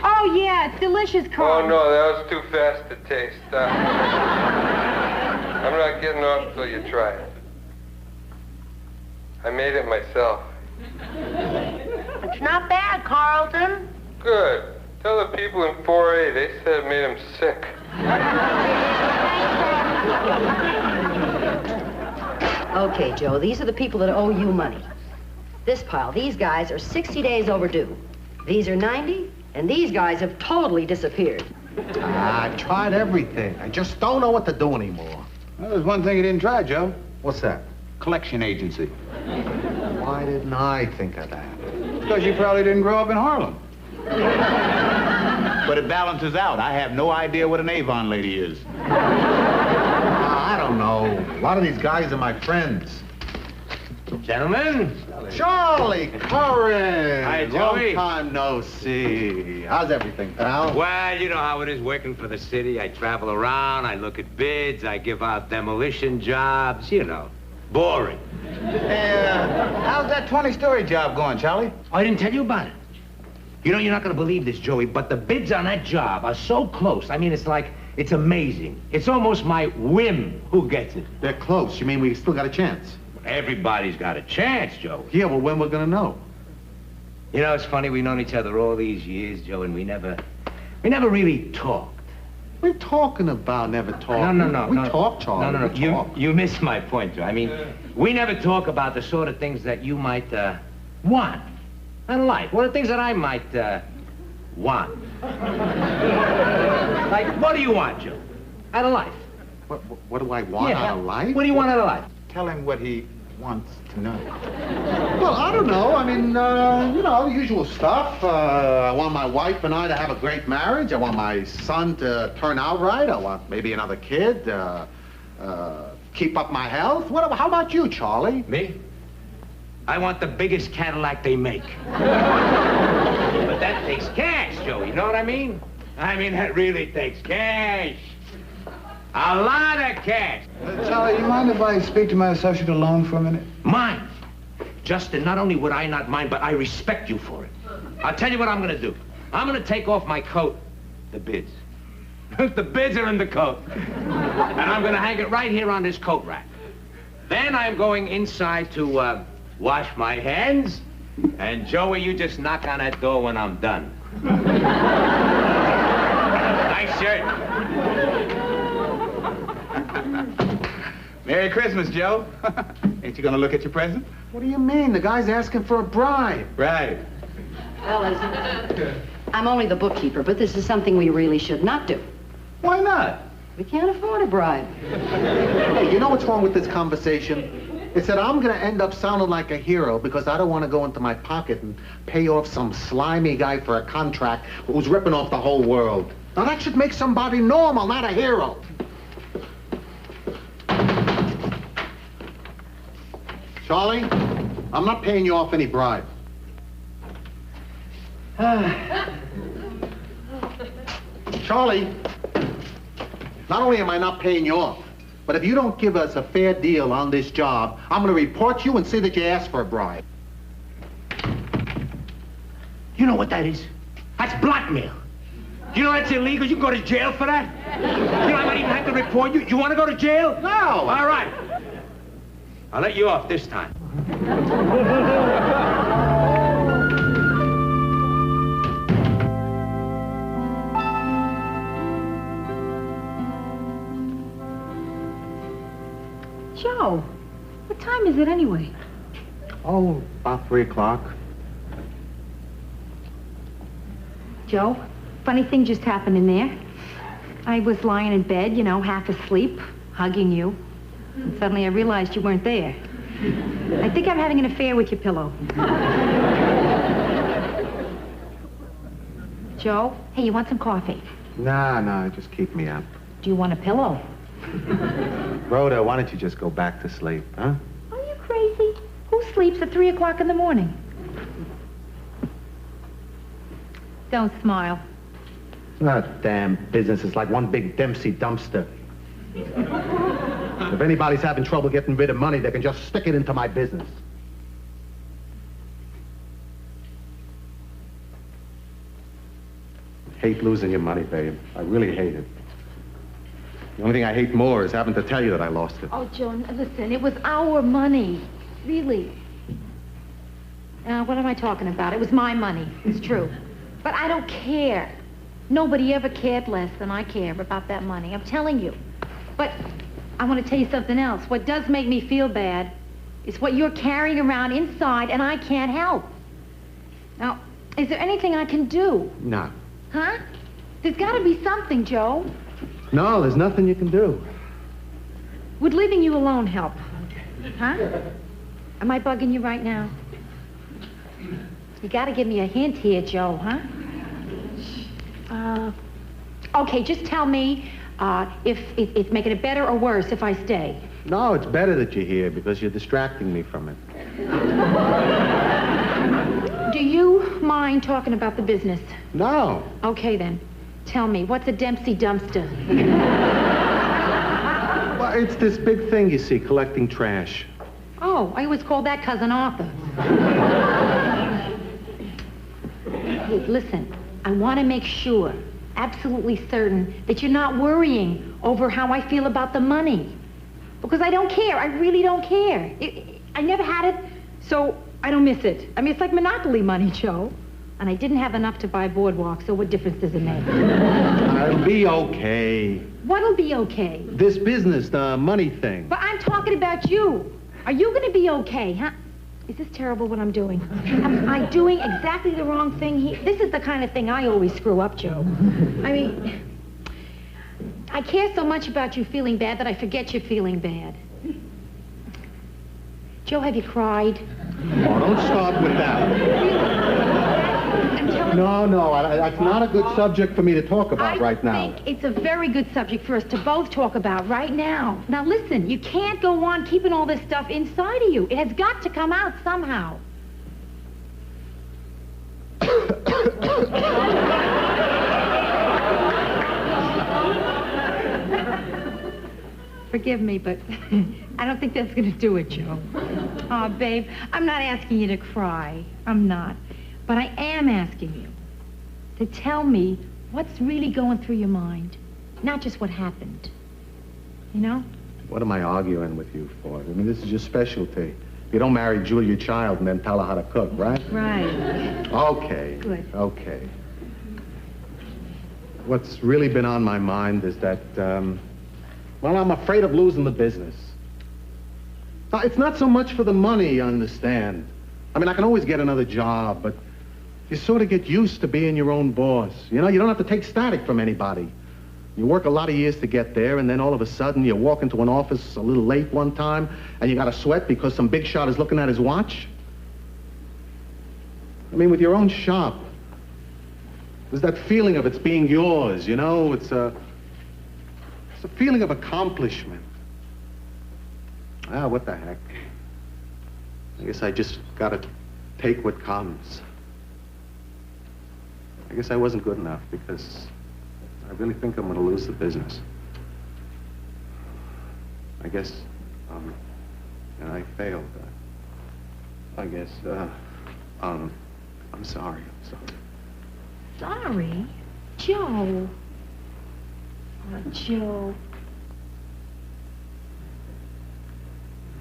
Oh, yeah, it's delicious, Carlton. Oh, no, that was too fast to taste. I'm not getting off till you try it. I made it myself. It's not bad, Carlton. Good. Tell the people in 4A they said it made them sick. Okay, Joe, these are the people that owe you money. This pile, these guys are 60 days overdue. These are 90, and these guys have totally disappeared. I've tried everything. I just don't know what to do anymore. Well, there's one thing you didn't try, Joe. What's that? Collection agency. Why didn't I think of that? Because you probably didn't grow up in Harlem. But it balances out. I have no idea what an Avon lady is. I don't know. A lot of these guys are my friends. Gentlemen. Charlie Curran. Hi, Joey. Long time no see. How's everything, pal? Well, you know how it is working for the city. I travel around, I look at bids, I give out demolition jobs, you know. Boring. How's that 20-story job going, Charlie? Oh, I didn't tell you about it. You know, you're not going to believe this, Joey, but the bids on that job are so close. I mean, it's amazing. It's almost my whim who gets it. They're close. You mean we still got a chance? Everybody's got a chance, Joe. Yeah, well, when we're going to know? You know, it's funny, we've known each other all these years, Joe, and we never really talked. What are you talking about, never talk? No. We talk, Charlie. No. We talk. You missed my point, Joe. I mean, we never talk about the sort of things that you might, want. And like, what are things that I might, want? Like, what do you want, Joe? Out of life. What do I want out of life? What do you want out of life? Tell him what he wants to know. Well, I don't know. I mean, you know, usual stuff. I want my wife and I to have a great marriage. I want my son to turn out right. I want maybe another kid. Keep up my health. How about you, Charlie? Me? I want the biggest Cadillac they make. But that takes cash, Joe. You know what I mean? I mean, that really takes cash. A lot of cash. Charlie, you mind if I speak to my associate alone for a minute? Mind? Justin, not only would I not mind, but I respect you for it. I'll tell you what I'm going to do. I'm going to take off my coat. The bids. The bids are in the coat. And I'm going to hang it right here on this coat rack. Then I'm going inside to wash my hands. And Joey, you just knock on that door when I'm done. Nice shirt. Merry Christmas, Joe. Ain't you gonna look at your present? What do you mean? The guy's asking for a bribe. Right. Fellas, I'm only the bookkeeper, but this is something we really should not do. Why not? We can't afford a bribe. Hey, you know what's wrong with this conversation? It's that I'm going to end up sounding like a hero because I don't want to go into my pocket and pay off some slimy guy for a contract who's ripping off the whole world. Now, that should make somebody normal, not a hero. Charlie, I'm not paying you off any bribe. Charlie, not only am I not paying you off, but if you don't give us a fair deal on this job, I'm going to report you and say that you asked for a bribe. You know what that is? That's blackmail. You know that's illegal? You can go to jail for that? You know I might even have to report you. You want to go to jail? No. All right. I'll let you off this time. Joe, what time is it anyway? Oh, about 3 o'clock. Joe, funny thing just happened in there. I was lying in bed, you know, half asleep, hugging you. And suddenly I realized you weren't there. I think I'm having an affair with your pillow. Joe, hey, you want some coffee? Nah, just keep me up. Do you want a pillow? Rhoda, why don't you just go back to sleep, huh? Are you crazy? Who sleeps at 3 o'clock in the morning? Don't smile. That damn business is like one big Dempsey dumpster. If anybody's having trouble getting rid of money, they can just stick it into my business. I hate losing your money, babe. I really hate it. The only thing I hate more is having to tell you that I lost it. Oh, Joe, listen, it was our money. Really. What am I talking about? It was my money. It's true. But I don't care. Nobody ever cared less than I care about that money. I'm telling you. But I want to tell you something else. What does make me feel bad is what you're carrying around inside, and I can't help. Now, is there anything I can do? No. Huh? There's got to be something, Joe. No, there's nothing you can do. Would leaving you alone help? Huh? Am I bugging you right now? You got to give me a hint here, Joe, huh? Okay, just tell me if it's making it better or worse if I stay. No, it's better that you're here because you're distracting me from it. Do you mind talking about the business? No. Okay, then. Tell me, what's a Dempsey dumpster? Well, it's this big thing, you see, collecting trash. Oh, I always called that Cousin Arthur. Hey, listen, I want to make sure, absolutely certain, that you're not worrying over how I feel about the money. Because I don't care. I really don't care. I never had it, so I don't miss it. I mean, it's like Monopoly money, Joe. And I didn't have enough to buy Boardwalk, so what difference does it make? I'll be okay. What'll be okay? This business, the money thing. But I'm talking about you. Are you going to be okay, huh? Is this terrible what I'm doing? Am I doing exactly the wrong thing here? This is the kind of thing I always screw up, Joe. I mean, I care so much about you feeling bad that I forget you're feeling bad. Joe, have you cried? Oh, don't start with that. No, that's not a good subject for me to talk about right now. I think it's a very good subject for us to both talk about right now. Now, listen, you can't go on keeping all this stuff inside of you. It has got to come out somehow. Forgive me, but I don't think that's going to do it, Joe. Oh, babe, I'm not asking you to cry. I'm not. But I am asking you to tell me what's really going through your mind, not just what happened. You know? What am I arguing with you for? I mean, this is your specialty. You don't marry Julia Child and then tell her how to cook, right? Right. Okay. Good. Okay. What's really been on my mind is that, well, I'm afraid of losing the business. Now, it's not so much for the money, you understand. I mean, I can always get another job, but you sort of get used to being your own boss. You know, you don't have to take static from anybody. You work a lot of years to get there, and then all of a sudden you walk into an office a little late one time, and you got to sweat because some big shot is looking at his watch. I mean, with your own shop, there's that feeling of it's being yours, you know? It's a feeling of accomplishment. Ah, what the heck. I guess I just got to take what comes. I guess I wasn't good enough because I really think I'm going to lose the business. I guess, and I failed. I guess, I'm sorry. Sorry? Joe. Oh, Joe.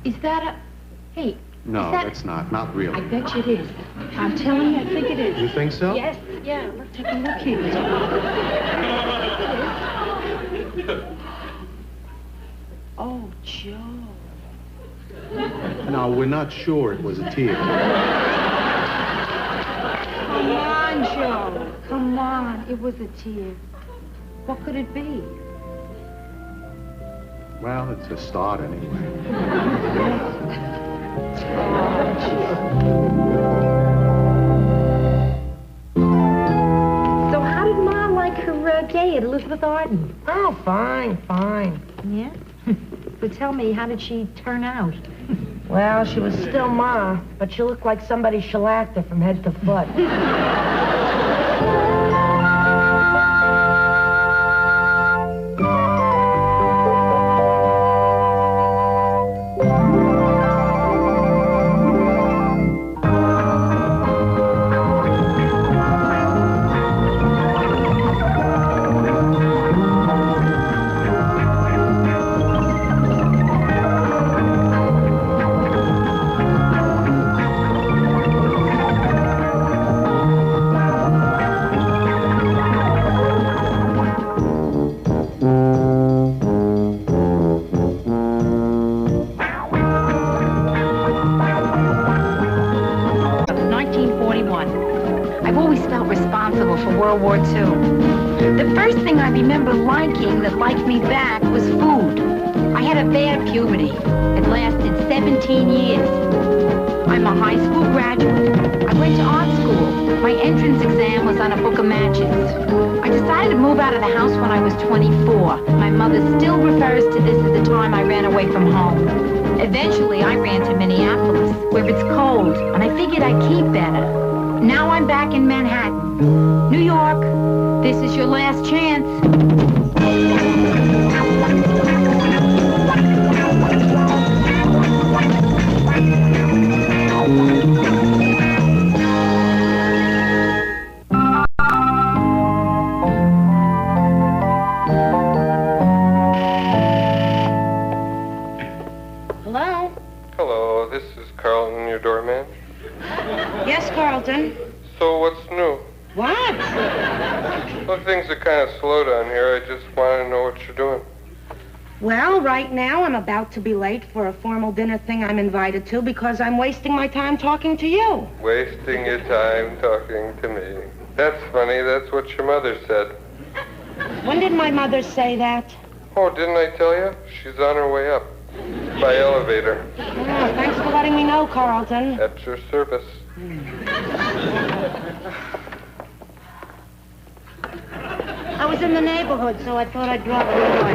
Is that a... Hey. No, that's not really. I bet you it is. I'm telling you, I think it is. You think so? Yes, yeah. Let's take a look here. Oh, Joe. No, we're not sure it was a tear. Come on, Joe. Come on. It was a tear. What could it be? Well, it's a start anyway. So how did Ma like her gay at Elizabeth Arden? Oh, fine. Yeah? But tell me, how did she turn out? Well, she was still Ma, but she looked like somebody shellacked her from head to foot. That liked me back was food. I had a bad puberty. It lasted 17 years. I'm a high school graduate. I went to art school. My entrance exam was on a book of matches. I decided to move out of the house when I was 24. My mother still refers to this as the time I ran away from home. Eventually, I ran to Minneapolis, where it's cold, and I figured I'd keep better. Now I'm back in Manhattan. New York, this is your last chance. Hello? Hello, this is Carlton, your doorman. Yes, Carlton. So what's new? What? Well, things are kind of slow down here. I just want to know what you're doing. Well, right now I'm about to be late for a formal dinner thing I'm invited to because I'm wasting my time talking to you. Wasting your time talking to me. That's funny. That's what your mother said. When did my mother say that? Oh, didn't I tell you? She's on her way up. By elevator. Oh, thanks for letting me know, Carlton. At your service. I was in the neighborhood, so I thought I'd drop by.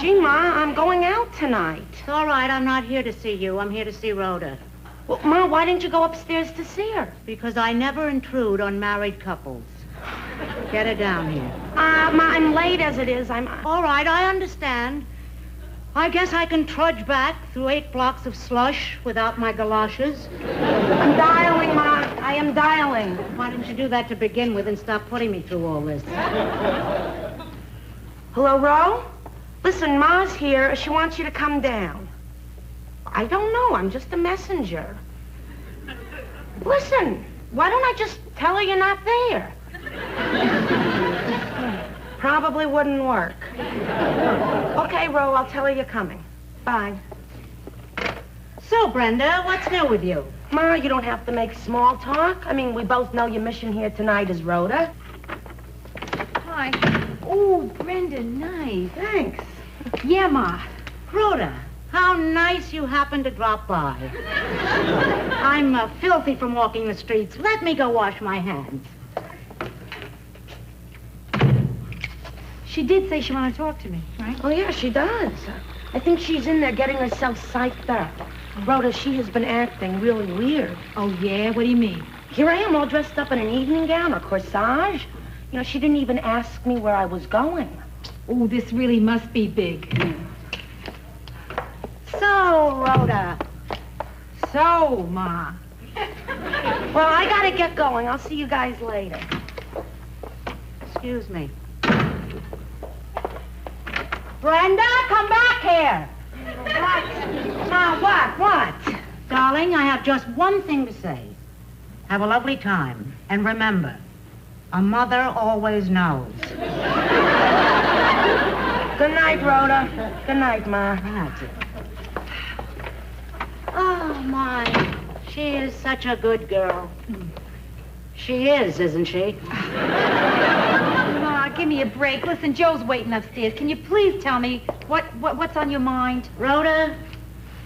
Gee, Ma, I'm going out tonight. It's all right. I'm not here to see you. I'm here to see Rhoda. Well, Ma, why didn't you go upstairs to see her? Because I never intrude on married couples. Get her down here. Ma, I'm late as it is. All right, I understand. I guess I can trudge back through 8 blocks of slush without my galoshes. I'm dialing, Ma. I am dialing. Why didn't you do that to begin with and stop putting me through all this? Hello, Ro? Listen, Ma's here. She wants you to come down. I don't know. I'm just a messenger. Listen, why don't I just tell her you're not there? Probably wouldn't work. Okay, Ro, I'll tell her you're coming. Bye. So, Brenda, what's new with you? Ma, you don't have to make small talk. I mean, we both know your mission here tonight is Rhoda. Hi. Oh, Brenda, nice. Thanks. Yeah, Ma. Rhoda, how nice you happened to drop by. I'm filthy from walking the streets. Let me go wash my hands. She did say she wanted to talk to me, right? Oh, yeah, she does. I think she's in there getting herself psyched up. Rhoda, she has been acting really weird. Oh, yeah? What do you mean? Here I am all dressed up in an evening gown or corsage. You know, she didn't even ask me where I was going. Oh, this really must be big. So, Rhoda. So, Ma. Well, I gotta get going. I'll see you guys later. Excuse me. Brenda, come back here. What? Ma, what? Darling, I have just one thing to say. Have a lovely time. And remember, a mother always knows. Good night, Rhoda. Good night, Ma. That's it. Oh, my. She is such a good girl. She is, isn't she? Ma, give me a break. Listen, Joe's waiting upstairs. Can you please tell me what's on your mind? Rhoda,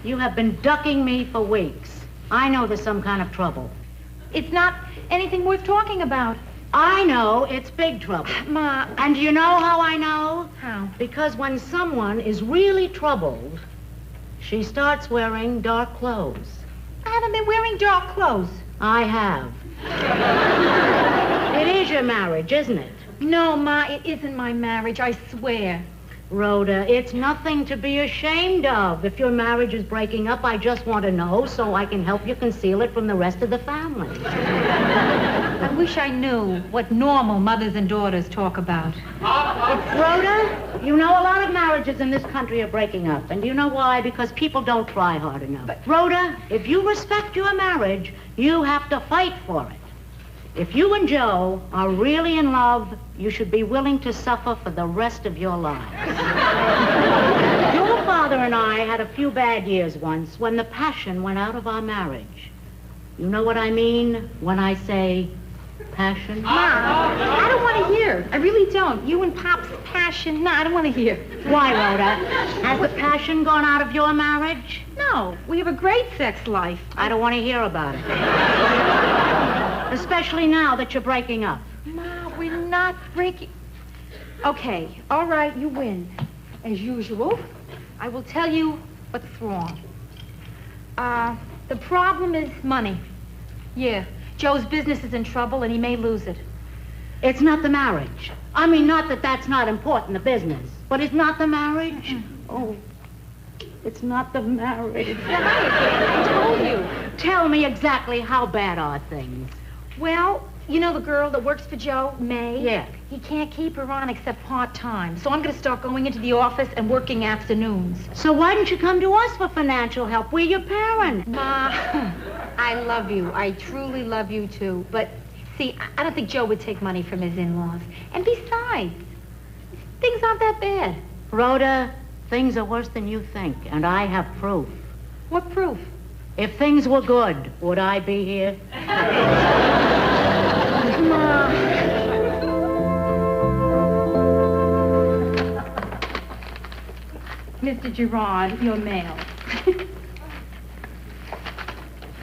you have been ducking me for weeks. I know there's some kind of trouble. It's not anything worth talking about. I know it's big trouble. Ma. And do you know how I know? How? Because when someone is really troubled, she starts wearing dark clothes. I haven't been wearing dark clothes. I have. It is your marriage, isn't it? No, Ma, it isn't my marriage, I swear. Rhoda, it's nothing to be ashamed of. If your marriage is breaking up, I just want to know so I can help you conceal it from the rest of the family. I wish I knew what normal mothers and daughters talk about. Rhoda, you know a lot of marriages in this country are breaking up. And do you know why? Because people don't try hard enough. But Rhoda, if you respect your marriage, you have to fight for it. If you and Joe are really in love, you should be willing to suffer for the rest of your lives. Your father and I had a few bad years once when the passion went out of our marriage. You know what I mean when I say passion? Ma, I don't want to hear. I really don't. You and Pop's passion, no, I don't want to hear. Why, Rhoda? Has the passion gone out of your marriage? No, we have a great sex life. I don't want to hear about it. Especially now that you're breaking up. Ma, we're not breaking... Okay, all right, you win. As usual, I will tell you what's wrong. The problem is money. Yeah, Joe's business is in trouble and he may lose it. It's not the marriage. I mean, not that that's not important, the business. But it's not the marriage? Oh, it's not the marriage. I told you. Tell me exactly how bad are things. Well, you know the girl that works for Joe, May? Yeah. He can't keep her on except part-time. So I'm going to start going into the office and working afternoons. So why don't you come to us for financial help? We're your parents. Ma, I love you. I truly love you, too. But, see, I don't think Joe would take money from his in-laws. And besides, things aren't that bad. Rhoda, things are worse than you think, and I have proof. What proof? If things were good, would I be here? Ma. Mr. Gerard, your mail.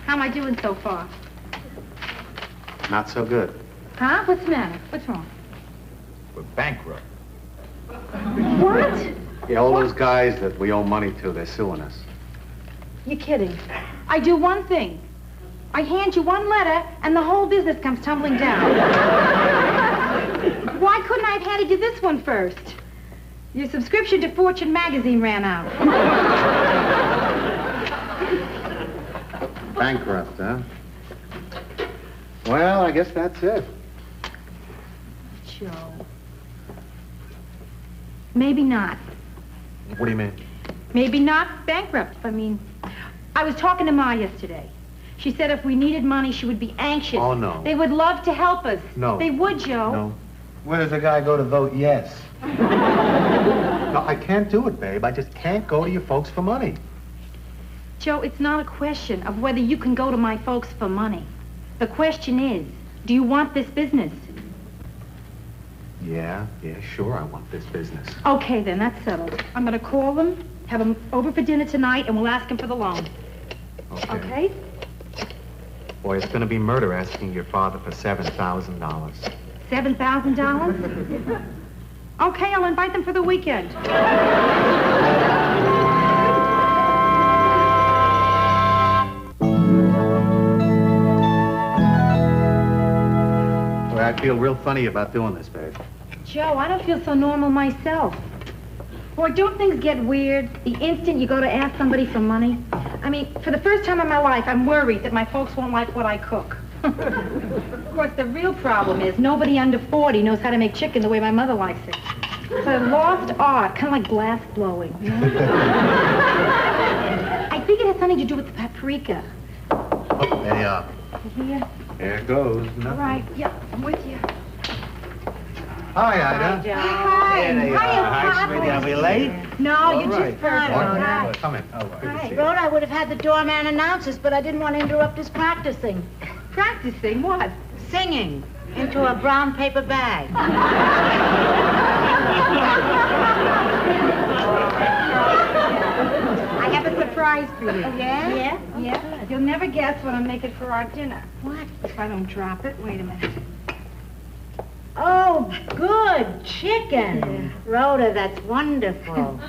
How am I doing so far? Not so good. Huh? What's the matter? What's wrong? We're bankrupt. What? Yeah, all those guys that we owe money to, they're suing us. You're kidding. I do one thing. I hand you one letter, and the whole business comes tumbling down. Why couldn't I have handed you this one first? Your subscription to Fortune magazine ran out. Bankrupt, huh? Well, I guess that's it. Joe. Maybe not. What do you mean? Maybe not bankrupt. I mean, I was talking to Ma yesterday. She said if we needed money, she would be anxious. Oh, no. They would love to help us. No. They would, Joe. No. Where does the guy go to vote yes? No, I can't do it, babe. I just can't go to your folks for money. Joe, it's not a question of whether you can go to my folks for money. The question is, do you want this business? Yeah, sure, I want this business. Okay, then, that's settled. I'm going to call them, have them over for dinner tonight, and we'll ask them for the loan. Okay? Boy, it's gonna be murder asking your father for $7,000. $7,000? Okay, I'll invite them for the weekend. Boy, I feel real funny about doing this, babe. Joe, I don't feel so normal myself. Boy, don't things get weird the instant you go to ask somebody for money? I mean, for the first time in my life, I'm worried that my folks won't like what I cook. Of course, the real problem is nobody under 40 knows how to make chicken the way my mother likes it. It's a lost art, kind of like glass blowing. You know? I think it has something to do with the paprika. Oh, there you are. Here. There it goes. All right, yeah, I'm with you. Hi, Ida. Hi, Joe. Hi. There they Hi, are. Hi, sweetie. Are we late? No, you All right. just heard. Hi. Come in. Oh, good to see you. Rhoda, I would have had the doorman announce us, but I didn't want to interrupt his practicing. Practicing what? Singing into a brown paper bag. I have a surprise for you. Yeah? Yeah? Yeah. You'll never guess what I'm making for our dinner. What? If I don't drop it, wait a minute. Oh, good. Chicken. Rhoda, that's wonderful.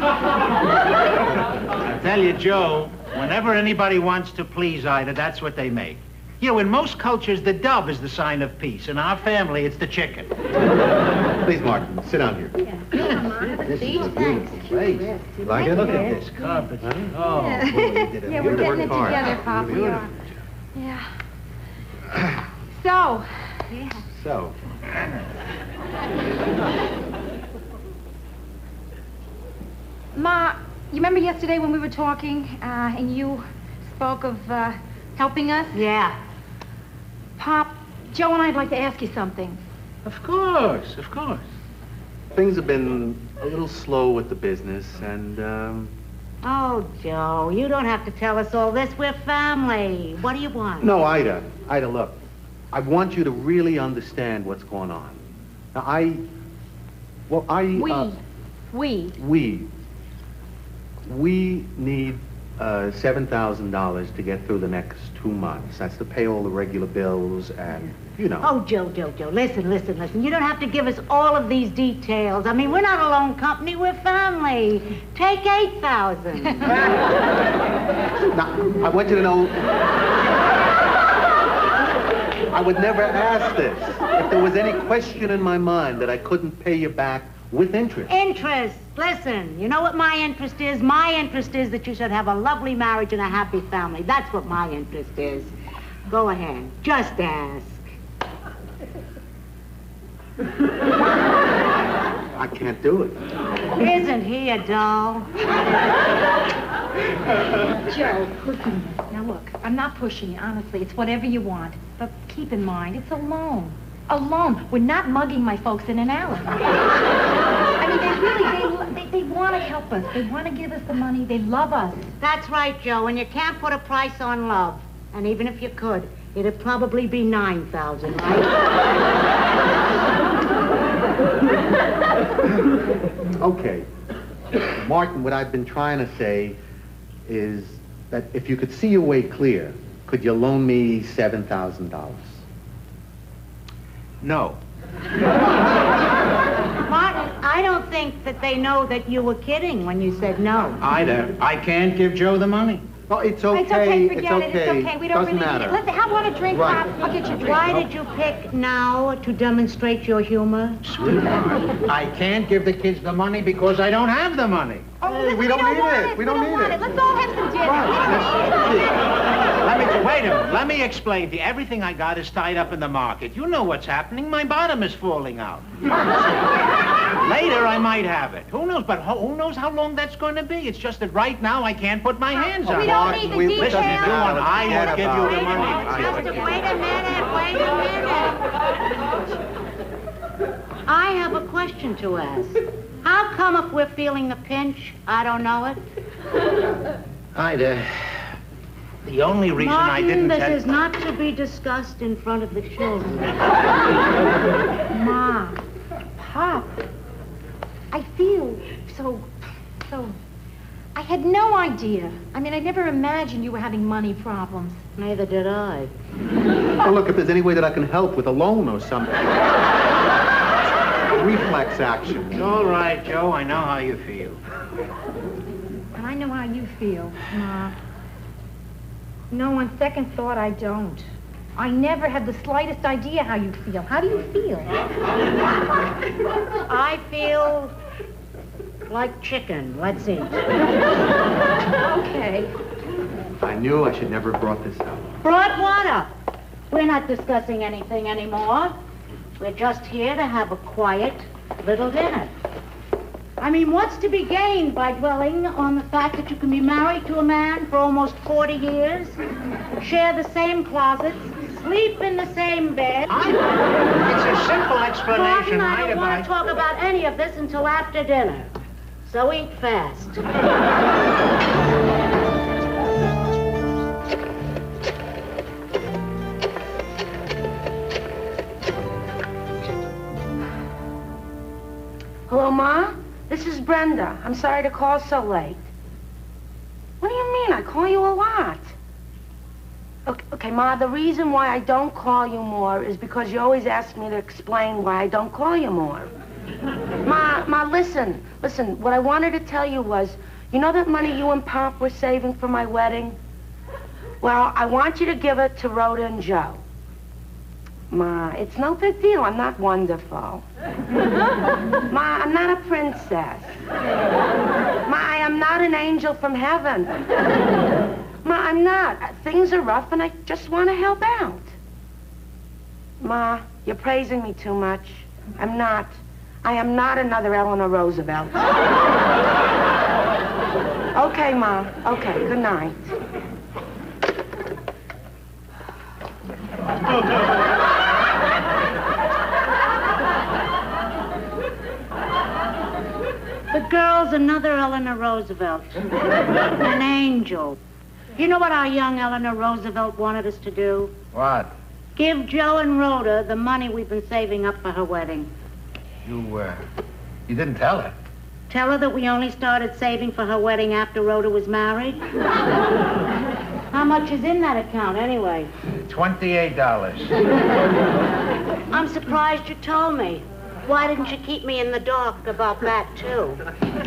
I tell you, Joe, whenever anybody wants to please Ida, that's what they make. You know, in most cultures, the dove is the sign of peace. In our family, it's the chicken. Please, Martin, sit down here. This is a beautiful place. Like it? Look at this carpet. Oh, boy, you did a Yeah, we're getting it hard. together, Pop. We are. Yeah. So. Yeah. So, Ma, you remember yesterday when we were talking, and you spoke of helping us? Yeah. Pop, Joe and I'd like to ask you something. Of course, of course. things have been a little slow with the business, and, Oh, Joe, you don't have to tell us all this. We're family. What do you want? No, Ida, look. I want you to really understand what's going on. Now, we need $7,000 to get through the next 2 months. That's to pay all the regular bills and, you know. Oh, Joe, listen. You don't have to give us all of these details. I mean, we're not a loan company, we're family. Take $8,000. Now, I want you to know, I would never ask this if there was any question in my mind that I couldn't pay you back with interest. Interest. Listen, you know what my interest is? My interest is that you should have a lovely marriage and a happy family. That's what my interest is. Go ahead. Just ask. I can't do it. Isn't he a doll? Joe, listen. Now look, I'm not pushing you, honestly. It's whatever you want. But keep in mind, it's a loan. A loan. We're not mugging my folks in an alley. I mean, they want to help us. They want to give us the money. They love us. That's right, Joe, and you can't put a price on love. And even if you could, it'd probably be $9,000, right? Okay. Martin, what I've been trying to say is that if you could see your way clear, could you loan me $7,000? No. Martin, I don't think that they know that you were kidding when you said no. Ida, I can't give Joe the money. Oh, it's okay. It's okay, forget it. It's okay. We don't Doesn't really matter. need it. Listen, have one a drink, Right. Pop. I'll get you a drink. Why did you pick now to demonstrate your humor? Sweetheart, I can't give the kids the money because I don't have the money. Oh, listen, we don't need want it. We don't need want it. Let's all have some dinner. Wait a minute. Let me explain to you. Everything I got is tied up in the market. You know what's happening. My bottom is falling out. Later, I might have it. Who knows? But who knows how long that's going to be? It's just that right now I can't put my hands on it. We don't need the details. Listen, if you want, I will give you the money. Wait a minute. I have a question to ask. How come if we're feeling the pinch, I don't know it? Ida, the only reason Martin, I didn't this tell... is not to be discussed in front of the children. Ma, Pop, I feel so... I had no idea. I mean, I never imagined you were having money problems. Neither did I. Well, look, if there's any way that I can help with a loan or something. A reflex action. It's all right, Joe. I know how you feel. And I know how you feel, Ma. No, on second thought, I don't. I never had the slightest idea how you feel. How do you feel? I feel like chicken. Let's eat. Okay. I knew I should never have brought this up. Brought what up? We're not discussing anything anymore. We're just here to have a quiet little dinner. I mean, what's to be gained by dwelling on the fact that you can be married to a man for almost 40 years, share the same closets, sleep in the same bed. It's a simple Martin, explanation. I don't want to talk about any of this until after dinner. So eat fast. Hello, Ma? This is Brenda. I'm sorry to call so late. What do you mean? I call you a lot. Okay, Ma, the reason why I don't call you more is because you always ask me to explain why I don't call you more. Ma, listen, what I wanted to tell you was, you know that money you and Pop were saving for my wedding? Well, I want you to give it to Rhoda and Joe. Ma, it's no big deal. I'm not wonderful. Ma, I'm not a princess. Ma, I am not an angel from heaven. Ma, I'm not. Things are rough and I just want to help out. Ma, you're praising me too much. I'm not. I am not another Eleanor Roosevelt. Okay, Ma. Okay, good night. The girl's another Eleanor Roosevelt. An angel. You know what our young Eleanor Roosevelt wanted us to do? What? Give Joe and Rhoda the money we've been saving up for her wedding. You didn't tell her. Tell her that we only started saving for her wedding after Rhoda was married. How much is in that account, anyway? $28. I'm surprised you told me. Why didn't you keep me in the dark about that, too?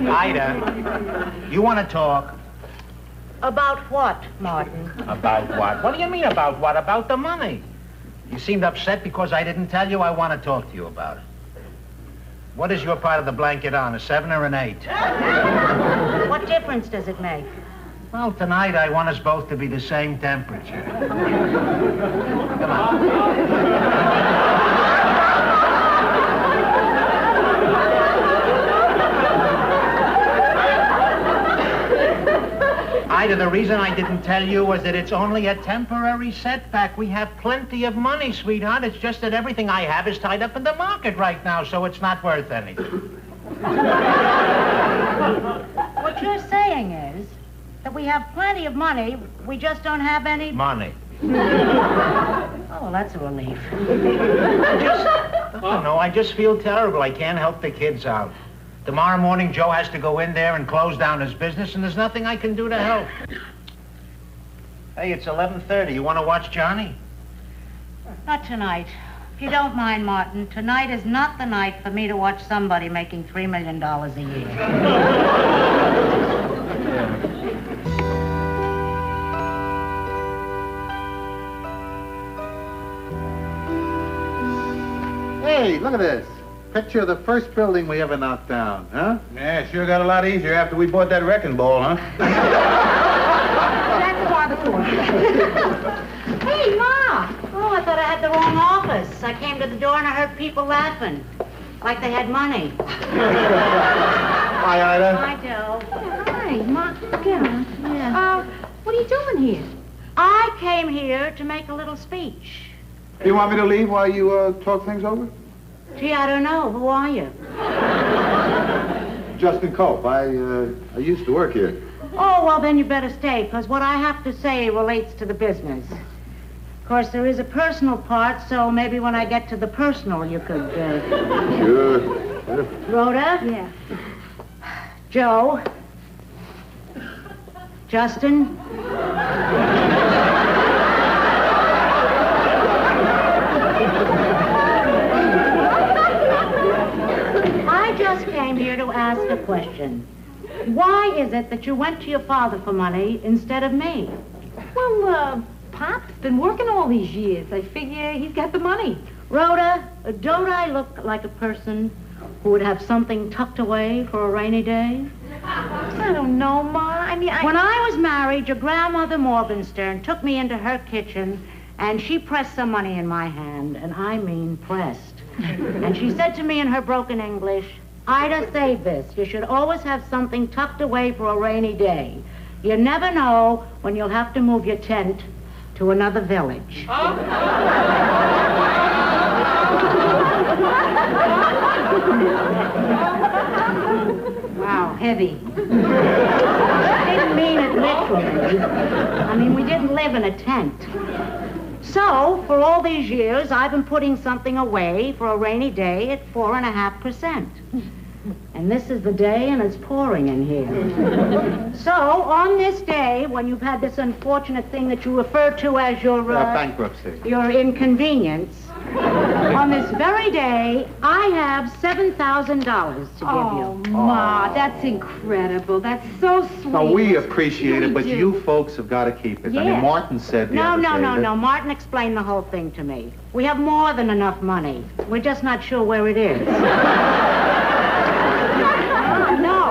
Ida, you want to talk? About what, Martin? About what? What do you mean about what? About the money. You seemed upset because I didn't tell you. I want to talk to you about it. What is your part of the blanket on, a 7 or an 8? What difference does it make? Well, tonight I want us both to be the same temperature. Come on. Ida, the reason I didn't tell you was that it's only a temporary setback. We have plenty of money, sweetheart. It's just that everything I have is tied up in the market right now, so it's not worth anything. What you're saying is that we have plenty of money, we just don't have any... Money. Oh, that's a relief. I just feel terrible. I can't help the kids out. Tomorrow morning, Joe has to go in there and close down his business, and there's nothing I can do to help. Hey, it's 11:30. You want to watch Johnny? Not tonight. If you don't mind, Martin, tonight is not the night for me to watch somebody making $3 million a year. Hey, look at this. Picture of the first building we ever knocked down, huh? Yeah, sure got a lot easier after we bought that wrecking ball, huh? That's wonderful. Hey, Ma! Oh, I thought I had the wrong office. I came to the door and I heard people laughing. Like they had money. Hi, Ida. Hi, Joe. Hi, Ma. Yeah. Yeah. What are you doing here? I came here to make a little speech. You want me to leave while you talk things over? Gee, I don't know. Who are you? Justin Cope. I used to work here. Oh, well, then you better stay, because what I have to say relates to the business. Of course, there is a personal part, so maybe when I get to the personal, you could... Sure. Rhoda? Yeah. Joe? Justin? I just came here to ask a question. Why is it that you went to your father for money instead of me? Well, Pop's been working all these years. I figure he's got the money. Rhoda, don't I look like a person who would have something tucked away for a rainy day? I don't know, Ma. When I was married, your grandmother Morgenstern took me into her kitchen and she pressed some money in my hand, and I mean pressed. And she said to me in her broken English, Ida, save this. You should always have something tucked away for a rainy day. You never know when you'll have to move your tent to another village. Wow, heavy. I didn't mean it literally. I mean, we didn't live in a tent. So, for all these years, I've been putting something away for a rainy day at 4.5%. And this is the day, and it's pouring in here. So, on this day, when you've had this unfortunate thing that you refer to as your... bankruptcy. Your inconvenience, on this very day, I have $7,000 to give you. Oh, Ma, that's incredible. That's so sweet. No, we appreciate it, but do. you folks have got to keep it. I mean, Yes. Martin said the other day that- No. Martin explained the whole thing to me. We have more than enough money. We're just not sure where it is. No,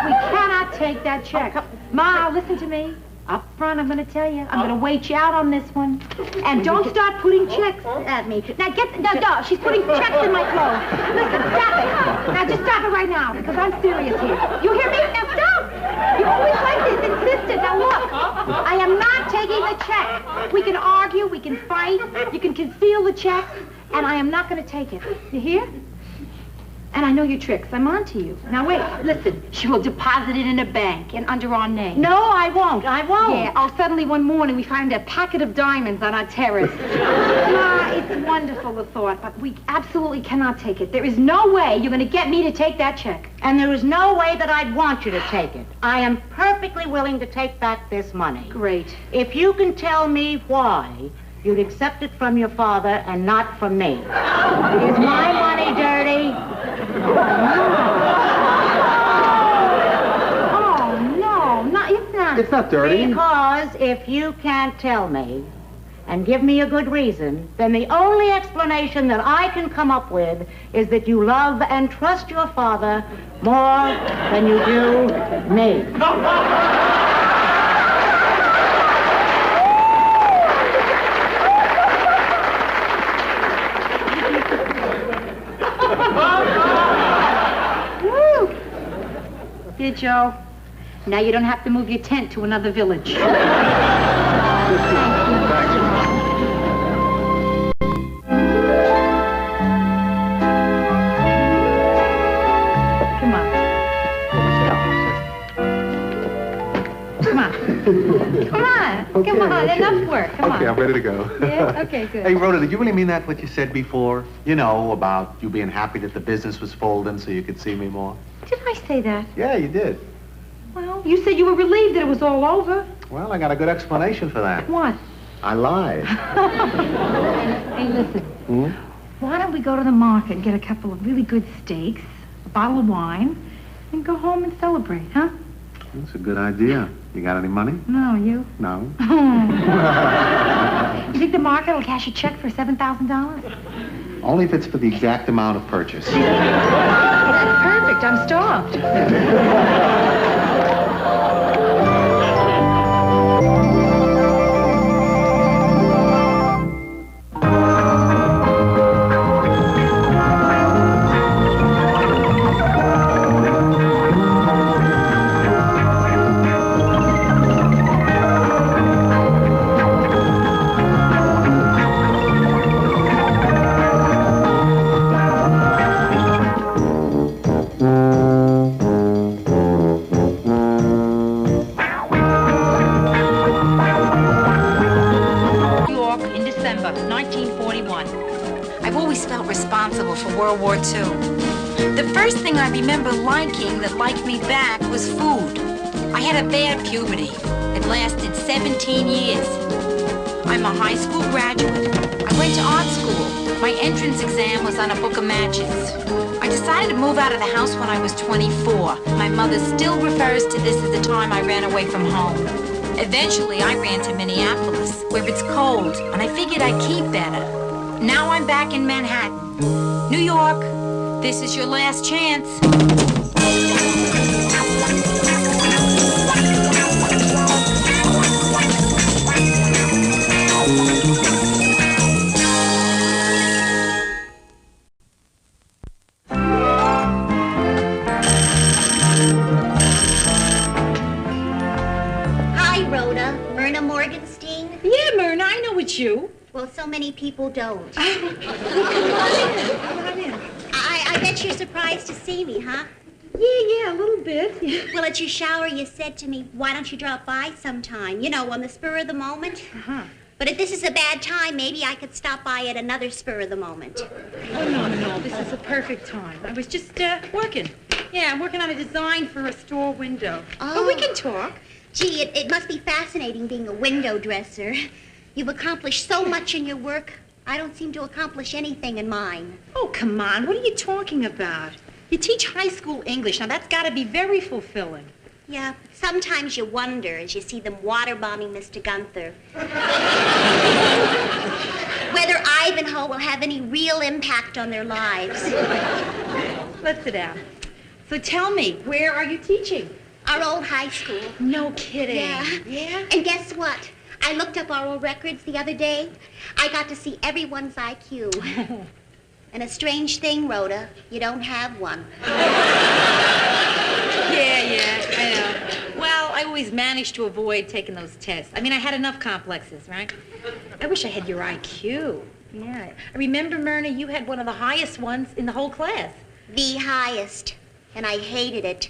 we cannot take that check. Ma, listen to me. Up front, I'm going to tell you. I'm going to wait you out on this one. And don't start putting checks at me. Now, no, she's putting checks in my clothes. Listen, stop it. Now, just stop it right now, because I'm serious here. You hear me? Now, stop. You always like this, insistent. Now, look. I am not taking the check. We can argue, we can fight, you can conceal the check, and I am not going to take it. You hear? And I know your tricks. I'm on to you. Now, wait. Listen. She will deposit it in a bank and under our name. No, I won't. Yeah. Oh, suddenly one morning we find a packet of diamonds on our terrace. Ma, it's wonderful, the thought, but we absolutely cannot take it. There is no way you're going to get me to take that check. And there is no way that I'd want you to take it. I am perfectly willing to take back this money. Great. If you can tell me why you'd accept it from your father and not from me. Is my money dirty? Oh, no, it's not. It's not dirty. Because if you can't tell me and give me a good reason, then the only explanation that I can come up with is that you love and trust your father more than you do me. Here, Joe. Now you don't have to move your tent to another village. Come on. Come on. Okay, Come on. okay. Enough work. Come on. Okay, I'm ready to go. Yeah? Okay, good. Hey, Rhoda, did you really mean that, what you said before? You know, about you being happy that the business was folding so you could see me more? Did I say that? Yeah, you did. Well, you said you were relieved that it was all over. Well, I got a good explanation for that. What? I lied. Hey, listen. Why don't we go to the market and get a couple of really good steaks, a bottle of wine, and go home and celebrate, huh? That's a good idea. You got any money? No, you? No. You think the market will cash a check for $7,000? Only if it's for the exact amount of purchase. That's perfect. I'm starved. World War II. The first thing I remember liking that liked me back was food. I had a bad puberty. It lasted 17 years. I'm a high school graduate. I went to art school. My entrance exam was on a book of matches. I decided to move out of the house when I was 24. My mother still refers to this as the time I ran away from home. Eventually, I ran to Minneapolis, where it's cold, and I figured I'd keep better. Now I'm back in Manhattan. New York, this is your last chance. Hi, Rhoda. Myrna Morgenstein? Yeah, Myrna. it's you. Well, so many people don't. Come on in. I bet you're surprised to see me, huh? Yeah, a little bit. Yeah. Well, at your shower, you said to me, why don't you drop by sometime? You know, on the spur of the moment. Uh-huh. But if this is a bad time, maybe I could stop by at another spur of the moment. Oh, no. This is a perfect time. I was just working. Yeah, I'm working on a design for a store window. Oh. But we can talk. Gee, it must be fascinating being a window dresser. You've accomplished so much in your work. I don't seem to accomplish anything in mine. Oh, come on. What are you talking about? You teach high school English. Now, that's got to be very fulfilling. Yeah, sometimes you wonder as you see them water bombing Mr. Gunther. Whether Ivanhoe will have any real impact on their lives. Let's sit down. So tell me, where are you teaching? Our old high school. No kidding. Yeah? And guess what? I looked up our old records the other day. I got to see everyone's IQ. And a strange thing, Rhoda, you don't have one. Yeah, I know. Well, I always managed to avoid taking those tests. I mean, I had enough complexes, right? I wish I had your IQ. Yeah. I remember, Myrna, you had one of the highest ones in the whole class. The highest. And I hated it.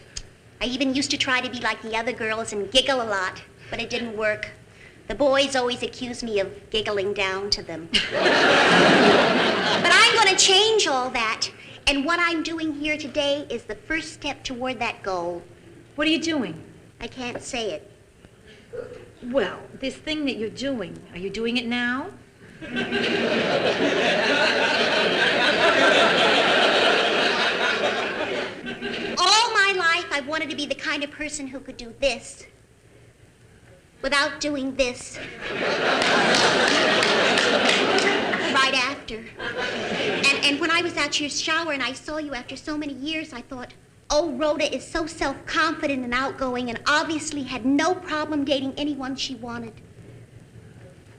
I even used to try to be like the other girls and giggle a lot, but it didn't work. The boys always accuse me of giggling down to them. But I'm going to change all that. And what I'm doing here today is the first step toward that goal. What are you doing? I can't say it. Well, this thing that you're doing, are you doing it now? All my life, I've wanted to be the kind of person who could do this without doing this right after. And when I was at your shower and I saw you after so many years, I thought, oh, Rhoda is so self-confident and outgoing and obviously had no problem dating anyone she wanted.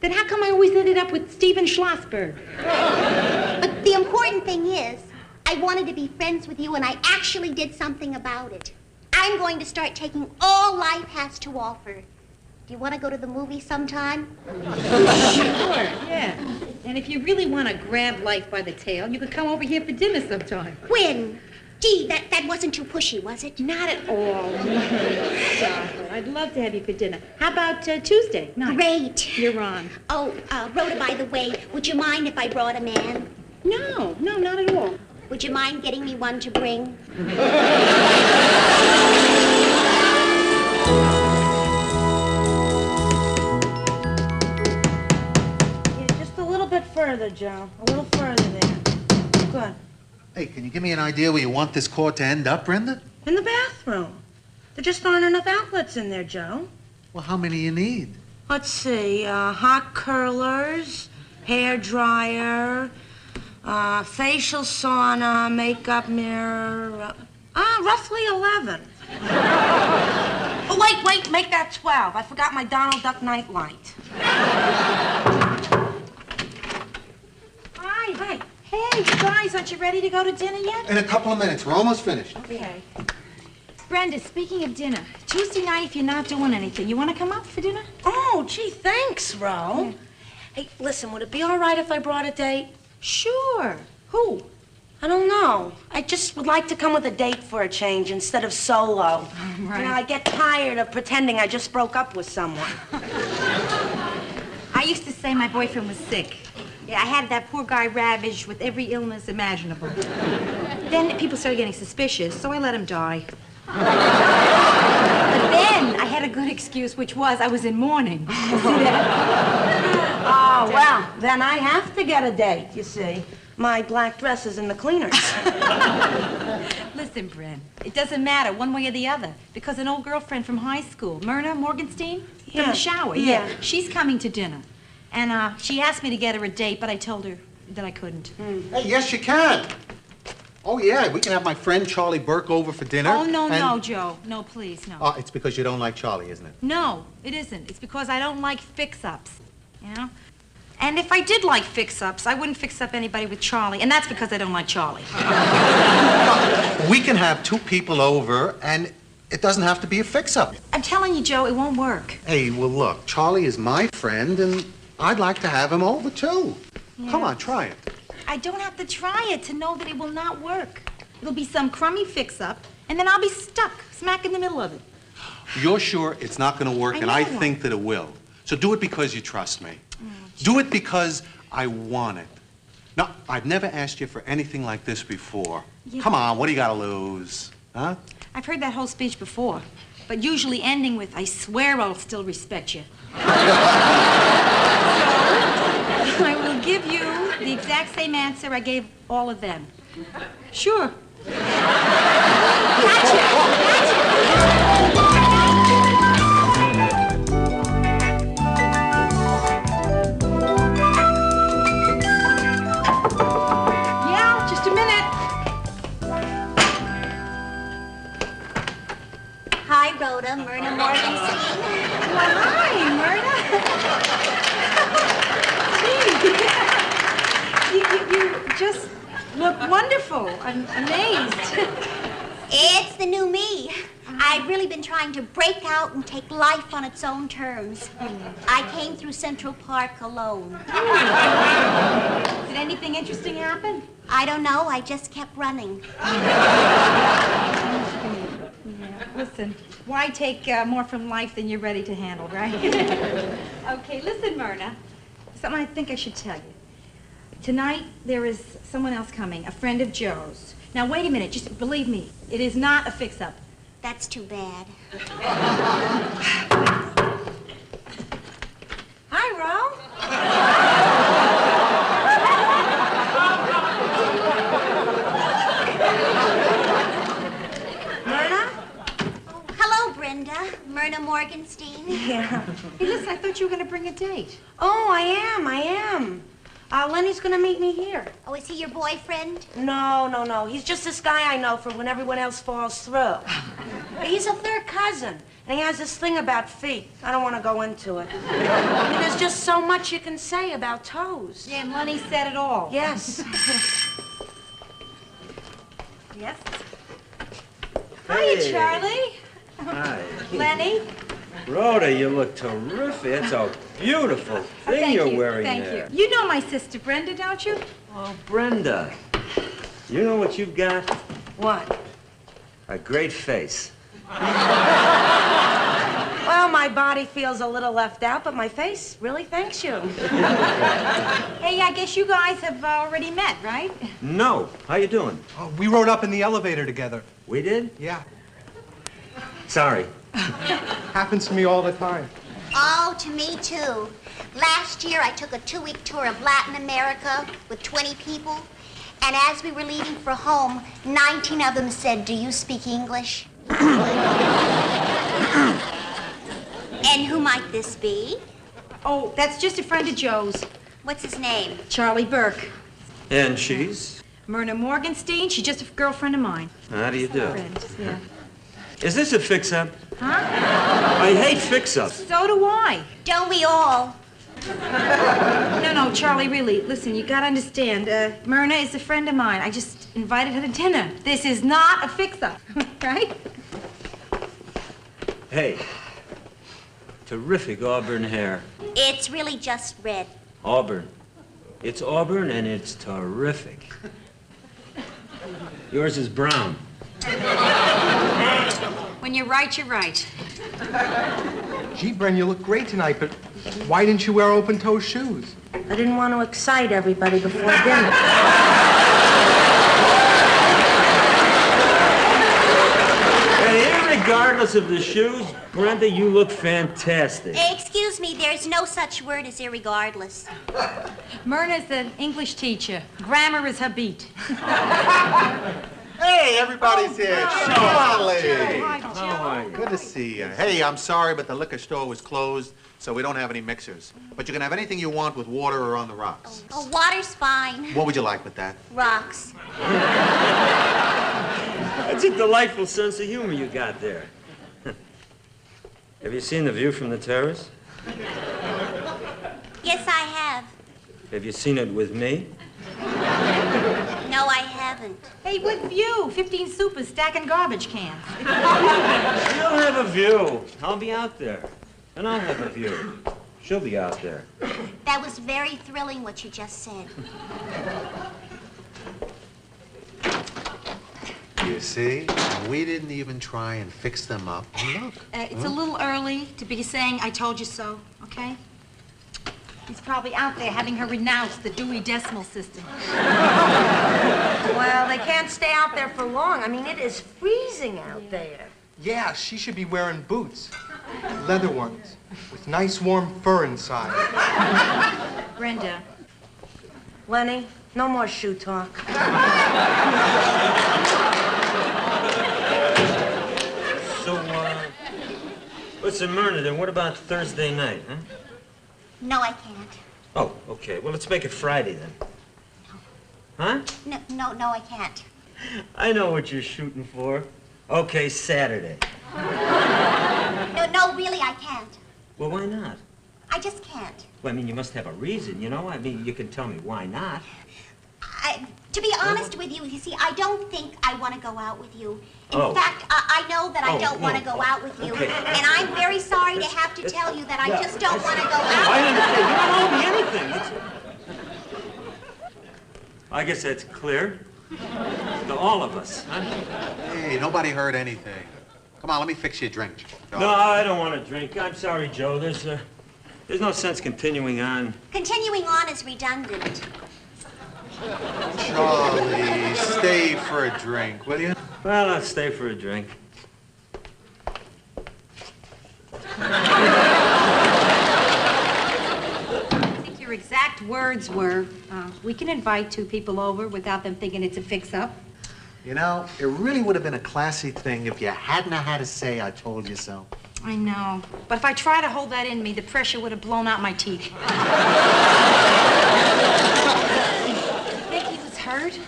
Then how come I always ended up with Steven Schlossberg? But the important thing is, I wanted to be friends with you and I actually did something about it. I'm going to start taking all life has to offer. Do you want to go to the movie sometime? Sure, yeah. And if you really want to grab life by the tail, you could come over here for dinner sometime. When? Gee, that wasn't too pushy, was it? Not at all. Stop. I'd love to have you for dinner. How about Tuesday night? Great. You're on. Oh, Rhoda, by the way, would you mind if I brought a man? No, not at all. Would you mind getting me one to bring? Just a little bit further, Joe. A little further there. Good. Hey, can you give me an idea where you want this cord to end up, Brenda? In the bathroom. There just aren't enough outlets in there, Joe. Well, how many you need? Let's see. Hot curlers, hair dryer, facial sauna, makeup mirror. Roughly 11. Oh, wait. Make that 12. I forgot my Donald Duck night light. Hi. Hey, guys, aren't you ready to go to dinner yet? In a couple of minutes. We're almost finished. Okay. Brenda, speaking of dinner, Tuesday night, if you're not doing anything, you want to come up for dinner? Oh, gee, thanks, Ro. Yeah. Hey, listen, would it be all right if I brought a date? Sure. Who? I don't know. I just would like to come with a date for a change instead of solo. Right. You know, I get tired of pretending I just broke up with someone. I used to say my boyfriend was sick. Yeah, I had that poor guy ravaged with every illness imaginable. Then people started getting suspicious, so I let him die. But then I had a good excuse, which was I was in mourning. Oh, well, then I have to get a date, you see. My black dress is in the cleaners. Listen, Bryn, it doesn't matter one way or the other, because an old girlfriend from high school, Myrna Morgenstein, from the shower, she's coming to dinner. And she asked me to get her a date, but I told her that I couldn't. Hey, yes, you can. Oh, yeah, we can have my friend Charlie Burke over for dinner. Oh, no, Joe. No, please, no. Oh, it's because you don't like Charlie, isn't it? No, it isn't. It's because I don't like fix-ups, you know? And if I did like fix-ups, I wouldn't fix up anybody with Charlie, and that's because I don't like Charlie. We can have two people over, and it doesn't have to be a fix-up. I'm telling you, Joe, it won't work. Hey, well, look, Charlie is my friend, and I'd like to have him over, too. Yeah. Come on, try it. I don't have to try it to know that it will not work. It'll be some crummy fix-up, and then I'll be stuck smack in the middle of it. You're sure it's not going to work, and I think that it will. So do it because you trust me. Do it because I want it. Now, I've never asked you for anything like this before. Yeah. Come on, what do you got to lose? Huh? I've heard that whole speech before, but usually ending with, I swear I'll still respect you. So, I will give you the exact same answer I gave all of them. Sure. Yeah, just a minute. Hi, Rhoda. Myrna Morgenstein. Well, hi, Myrna. Gee, you just look wonderful. I'm amazed. It's the new me. I've really been trying to break out and take life on its own terms. I came through Central Park alone. Did anything interesting happen? I don't know. I just kept running. Listen, why take more from life than you're ready to handle, right? Okay, listen, Myrna. Something I think I should tell you. Tonight, there is someone else coming, a friend of Joe's. Now, wait a minute. Just believe me. It is not a fix-up. That's too bad. Hi, Ro. Myrna? Hello, Brenda. Myrna Morgenstein. Yeah. Hey, listen, I thought you were going to bring a date. Oh, I am. Lenny's gonna meet me here. Oh, is he your boyfriend? No. He's just this guy I know from when everyone else falls through. He's a third cousin, and he has this thing about feet. I don't want to go into it. I mean, there's just so much you can say about toes. Yeah, and Lenny said it all. Yes. Yes? Hey. Hiya, Charlie. Hi. Lenny. Rhoda, you look terrific. It's a beautiful thing Thank you're you. wearing Thank there. you. You know my sister Brenda, don't you? Oh, Brenda. You know what you've got? What? A great face. Well, my body feels a little left out, but my face really thanks you. Hey, I guess you guys have already met, right? No. How you doing? Oh, we rode up in the elevator together. We did? Yeah. Sorry. Happens to me all the time. Oh, to me, too. Last year, I took a 2-week tour of Latin America with 20 people. And as we were leaving for home, 19 of them said, "Do you speak English?" And who might this be? Oh, that's just a friend of Joe's. What's his name? Charlie Burke. And she's? Myrna Morgenstein. She's just a girlfriend of mine. How do you do? Friend, yeah. Is this a fix-up? Huh? I hate fix-ups. So do I. Don't we all? No, Charlie, really. Listen, you gotta understand. Myrna is a friend of mine. I just invited her to dinner. This is not a fix-up, right? Hey. Terrific auburn hair. It's really just red. Auburn. It's auburn and it's terrific. Yours is brown. When you're right, you're right. Gee, Bren, you look great tonight, but why didn't you wear open-toe shoes? I didn't want to excite everybody before dinner. Hey, irregardless of the shoes, Brenda, you look fantastic. Excuse me, there's no such word as irregardless. Myrna's an English teacher. Grammar is her beat. Hey, everybody's here. Charlie. How are you? Good to see you. Hey, I'm sorry, but the liquor store was closed, so we don't have any mixers. But you can have anything you want with water or on the rocks. Oh, water's fine. What would you like with that? Rocks. That's a delightful sense of humor you got there. Have you seen the view from the terrace? Yes, I have. Have you seen it with me? No, I haven't. Hey, what view? 15 supers stacking garbage cans. You'll have a view. I'll be out there, and I'll have a view. She'll be out there. That was very thrilling what you just said. You see? We didn't even try and fix them up. And look. It's a little early to be saying I told you so, okay? He's probably out there having her renounce the Dewey Decimal System. Well, they can't stay out there for long. I mean, it is freezing out there. Yeah, she should be wearing boots. Leather ones. With nice warm fur inside. Brenda. Lenny, no more shoe talk. So, listen, Myrna, then what about Thursday night, huh? No, I can't. Oh, okay. Well, let's make it Friday then. Huh? No, I can't. I know what you're shooting for. Okay, Saturday. No, really, I can't. Well, why not? I just can't. Well, I mean, you must have a reason, you know? I mean, you can tell me why not. To be honest with you, see, I don't think I want to go out with you. In Oh. fact, I know that I don't no. want to go out with you. Okay. And I'm very sorry to have to tell you that I Yeah. just don't want to go out. I understand. You don't owe me anything. I guess that's clear. To all of us, huh? Hey, nobody heard anything. Come on, let me fix you a drink. No, I don't want to drink. I'm sorry, Joe. There's no sense continuing on. Continuing on is redundant. Charlie, stay for a drink, will you? Well, I'll stay for a drink. I think your exact words were, we can invite two people over without them thinking it's a fix-up. You know, it really would have been a classy thing if you hadn't had to say I told you so. I know. But if I try to hold that in me, the pressure would have blown out my teeth. You think he was hurt?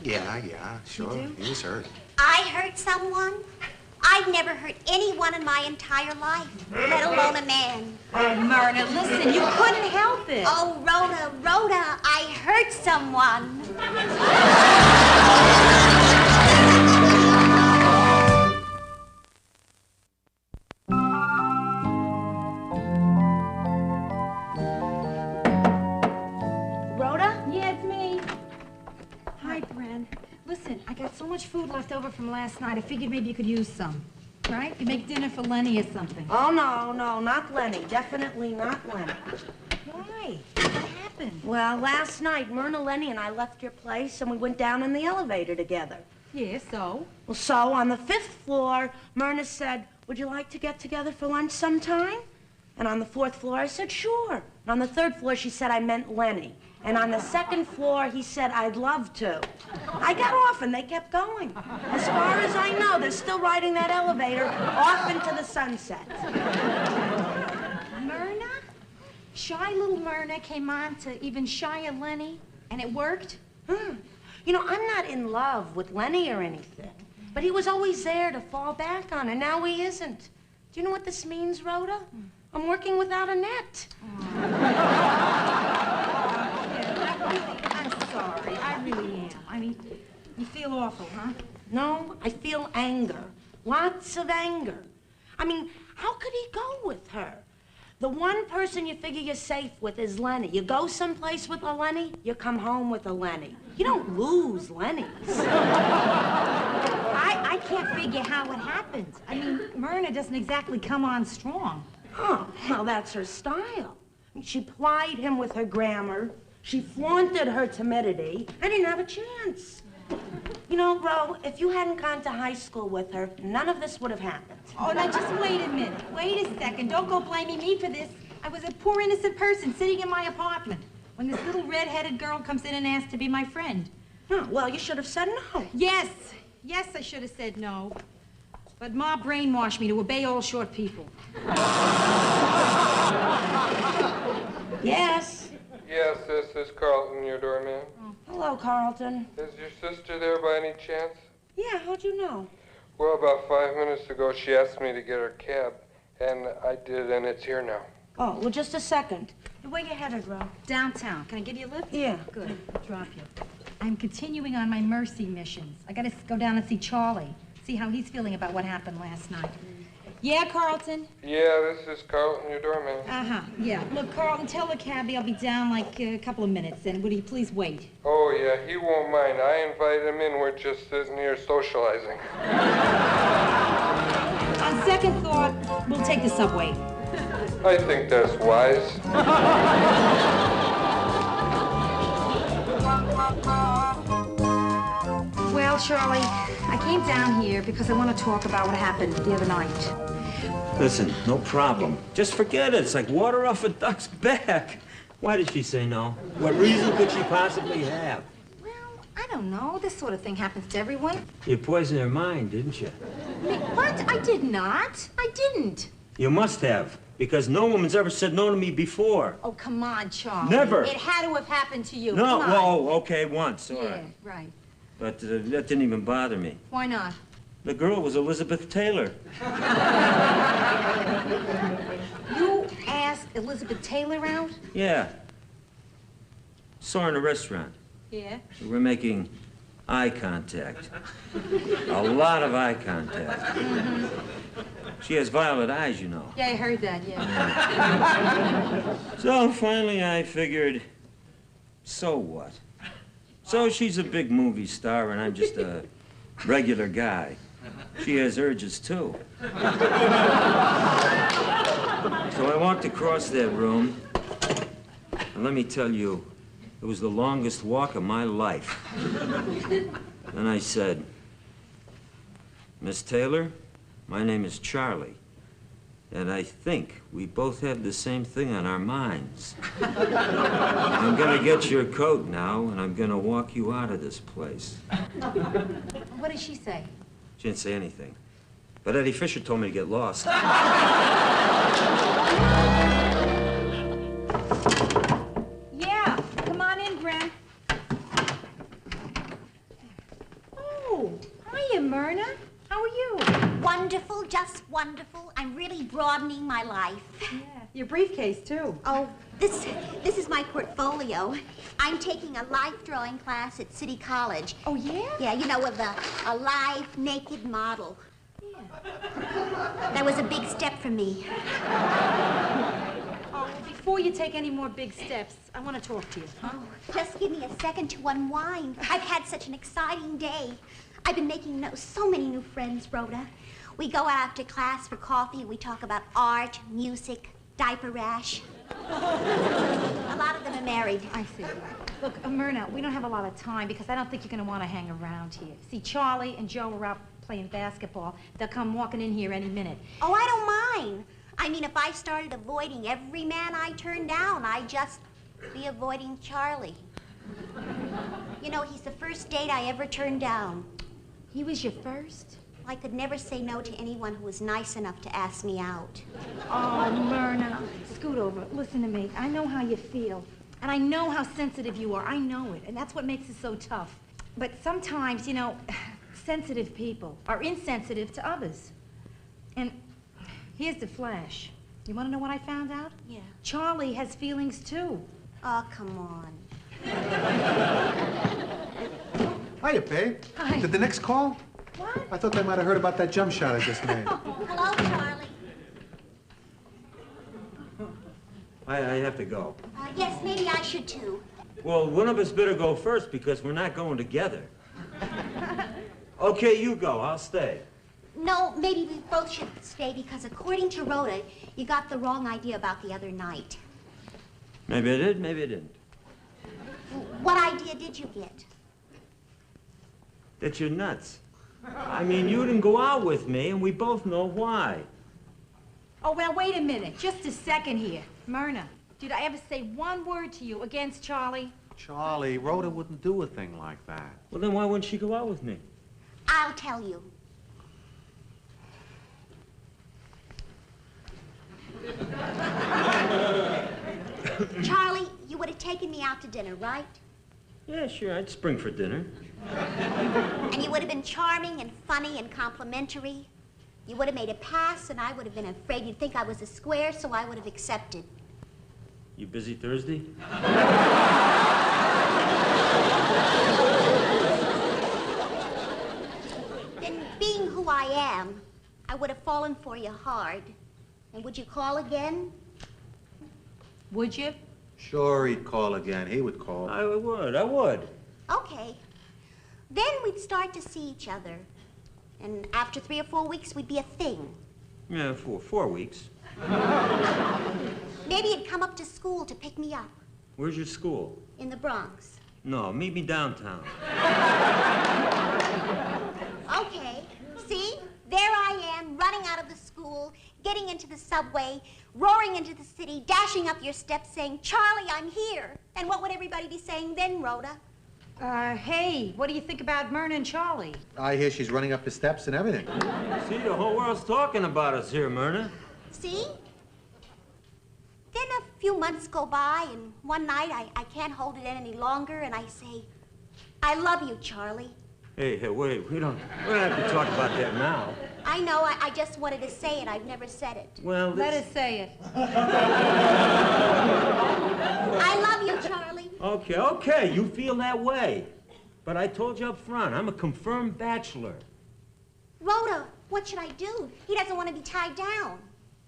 Yeah, sure. You do? He was hurt. I hurt someone? I've never hurt anyone in my entire life, let alone a man. Oh, Myrna, listen, you couldn't help it. Oh, Rhoda, I hurt someone. Rhoda? Yeah, it's me. Hi, Bren. Listen, I got so much food left over from last night, I figured maybe you could use some. Right? You make dinner for Lenny or something. Oh, no, not Lenny. Definitely not Lenny. Why? What happened? Well, last night, Myrna, Lenny, and I left your place, and we went down in the elevator together. Yeah, so? Well, so on the 5th floor, Myrna said, would you like to get together for lunch sometime? And on the 4th floor, I said, sure. And on the 3rd floor, she said I meant Lenny. And on the 2nd floor, he said, I'd love to. I got off, and they kept going. As far as I know, they're still riding that elevator off into the sunset. Myrna? Shy little Myrna came on to even shyer Lenny, and it worked? You know, I'm not in love with Lenny or anything, but he was always there to fall back on, and now he isn't. Do you know what this means, Rhoda? I'm working without a net. I'm sorry. I really am. I mean, you feel awful, huh? No, I feel anger. Lots of anger. I mean, how could he go with her? The one person you figure you're safe with is Lenny. You go someplace with a Lenny, you come home with a Lenny. You don't lose Lenny's. I can't figure how it happens. I mean, Myrna doesn't exactly come on strong. Oh, well, that's her style. She plied him with her grammar. She flaunted her timidity. I didn't have a chance. You know, Ro, if you hadn't gone to high school with her, none of this would have happened. Oh, now just wait a minute. Wait a second. Don't go blaming me for this. I was a poor innocent person sitting in my apartment when this little red-headed girl comes in and asks to be my friend. Oh, well, you should have said no. Yes, I should have said no. But Ma brainwashed me to obey all short people. Yes. Yes, this is Carlton, your doorman. Hello, Carlton. Is your sister there by any chance? Yeah, how'd you know? Well, about 5 minutes ago, she asked me to get her cab, and I did, and it's here now. Oh, well, just a second. Where you headed, Ro? Downtown. Can I give you a lift? Yeah. Good. I'll drop you. I'm continuing on my mercy missions. I gotta go down and see Charlie, see how he's feeling about what happened last night. Yeah, Carlton? Yeah, this is Carlton, your doorman. Uh-huh, yeah. Look, Carlton, tell the cabbie I'll be down like a couple of minutes, and would you please wait? Oh, yeah, he won't mind. I invited him in. We're just sitting here socializing. On second thought, we'll take the subway. I think that's wise. Well, Charlie, I came down here because I want to talk about what happened the other night. Listen, no problem. Just forget it. It's like water off a duck's back. Why did she say no? What reason could she possibly have? I don't know. This sort of thing happens to everyone. You poisoned her mind, didn't you? What? I did not. I didn't. You must have, because no woman's ever said no to me before. Oh, come on, Charlie. Never. It had to have happened to you. No, Come on. well, okay, once, all right. Yeah, right. But that didn't even bother me. Why not? The girl was Elizabeth Taylor. You asked Elizabeth Taylor out? Yeah. Saw her in a restaurant. Yeah. We were making eye contact. A lot of eye contact. Mm-hmm. She has violet eyes, you know. Yeah, I heard that, yeah. So finally I figured, so what? So she's a big movie star and I'm just a regular guy. She has urges too. So I walked across that room, and let me tell you, it was the longest walk of my life. Then I said, Miss Taylor, my name is Charlie, and I think we both have the same thing on our minds. I'm gonna get your coat now, and I'm gonna walk you out of this place. What did she say? She didn't say anything. But Eddie Fisher told me to get lost. Yeah, come on in, Gren. Oh, hiya, Myrna. How are you? Wonderful, just wonderful. I'm really broadening my life. Yeah, your briefcase, too. Oh, this is my portfolio. I'm taking a life drawing class at City College. Oh, yeah? Yeah, you know, with a live naked model. Yeah. That was a big step for me. Oh, before you take any more big steps, I want to talk to you. Huh? Oh, just give me a second to unwind. I've had such an exciting day. I've been making so many new friends, Rhoda. We go out after class for coffee. We talk about art, music, diaper rash. A lot of them are married. I see. Look, Myrna, we don't have a lot of time because I don't think you're going to want to hang around here. See, Charlie and Joe are out playing basketball. They'll come walking in here any minute. Oh, I don't mind. I mean, if I started avoiding every man I turned down, I'd just be avoiding Charlie. You know, he's the first date I ever turned down. He was your first? I could never say no to anyone who was nice enough to ask me out. Oh, Myrna, scoot over. Listen to me. I know how you feel. And I know how sensitive you are. I know it. And that's what makes it so tough. But sometimes, you know, sensitive people are insensitive to others. And here's the flash. You want to know what I found out? Yeah. Charlie has feelings, too. Oh, come on. Hiya, babe. Hi. Did the Knicks call? What? I thought they might have heard about that jump shot I just made. Hello, Charlie. I have to go. Yes, maybe I should too. Well, one of us better go first because we're not going together. Okay, you go. I'll stay. No, maybe we both should stay because according to Rhoda, you got the wrong idea about the other night. Maybe I did, maybe I didn't. What idea did you get? That you're nuts. I mean, you didn't go out with me, and we both know why. Oh, well, wait a minute. Just a second here. Myrna, did I ever say one word to you against Charlie? Charlie, Rhoda wouldn't do a thing like that. Well, then why wouldn't she go out with me? I'll tell you. Charlie, you would have taken me out to dinner, right? Yeah, sure, I'd spring for dinner. And you would have been charming and funny and complimentary. You would have made a pass, and I would have been afraid you'd think I was a square, so I would have accepted. You busy Thursday? Then, being who I am, I would have fallen for you hard. And would you call again? Would you? Sure, he'd call again. He would call. I would. Okay. Then we'd start to see each other. And after 3 or 4 weeks, we'd be a thing. Yeah, for 4 weeks. Maybe you'd come up to school to pick me up Where's your school? in the Bronx. No, meet me downtown. Okay. See? There I am, running out of the school, getting into the subway, roaring into the city, dashing up your steps, saying, Charlie, I'm here. And what would everybody be saying then, Rhoda? Hey, what do you think about Myrna and Charlie? I hear she's running up the steps and everything. See, the whole world's talking about us here, Myrna. See? Then a few months go by, and one night I can't hold it in any longer, and I say, I love you, Charlie. Hey, wait, we don't have to talk about that now. I know, I just wanted to say it. I've never said it. Well, Let us say it. I love you, Charlie. Okay, you feel that way. But I told you up front, I'm a confirmed bachelor. Rhoda, what should I do? He doesn't want to be tied down.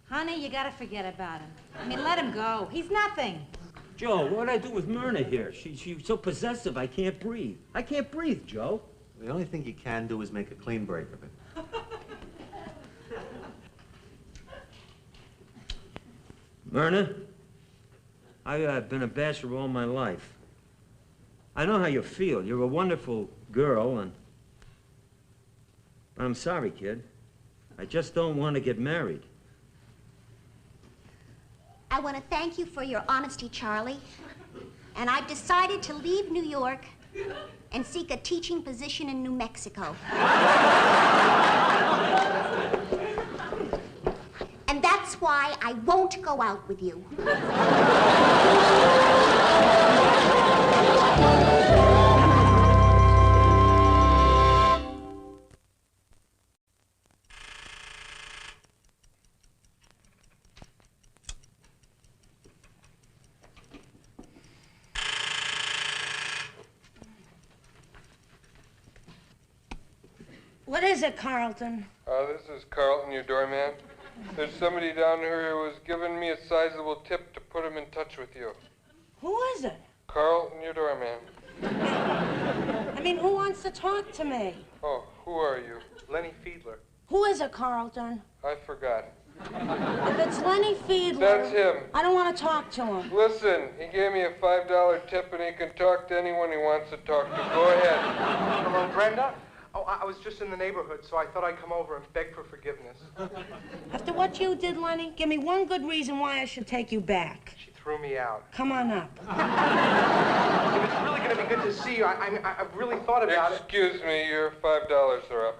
Honey, you gotta forget about him. I mean, let him go. He's nothing. Joe, what'd I do with Myrna here? She's so possessive, I can't breathe. I can't breathe, Joe. The only thing you can do is make a clean break of it. Myrna, I've been a bachelor all my life. I know how you feel. You're a wonderful girl, but I'm sorry, kid. I just don't want to get married. I want to thank you for your honesty, Charlie. And I've decided to leave New York and seek a teaching position in New Mexico. And that's why I won't go out with you. What is it, Carlton? This is Carlton, your doorman. There's somebody down here who was giving me a sizable tip to put him in touch with you. Who is it? Carlton, your doorman. I mean, who wants to talk to me? Oh, who are you? Lenny Fiedler. Who is it, Carlton? I forgot. If it's Lenny Fiedler... That's him. I don't want to talk to him. Listen, he gave me a $5 tip and he can talk to anyone he wants to talk to. Go ahead. Hello, Brenda? Oh, I was just in the neighborhood, so I thought I'd come over and beg for forgiveness. After what you did, Lenny, give me one good reason why I should take you back. She threw me out. Come on up. If it's really going to be good to see you, I've really thought about it. Excuse me, your $5 are up.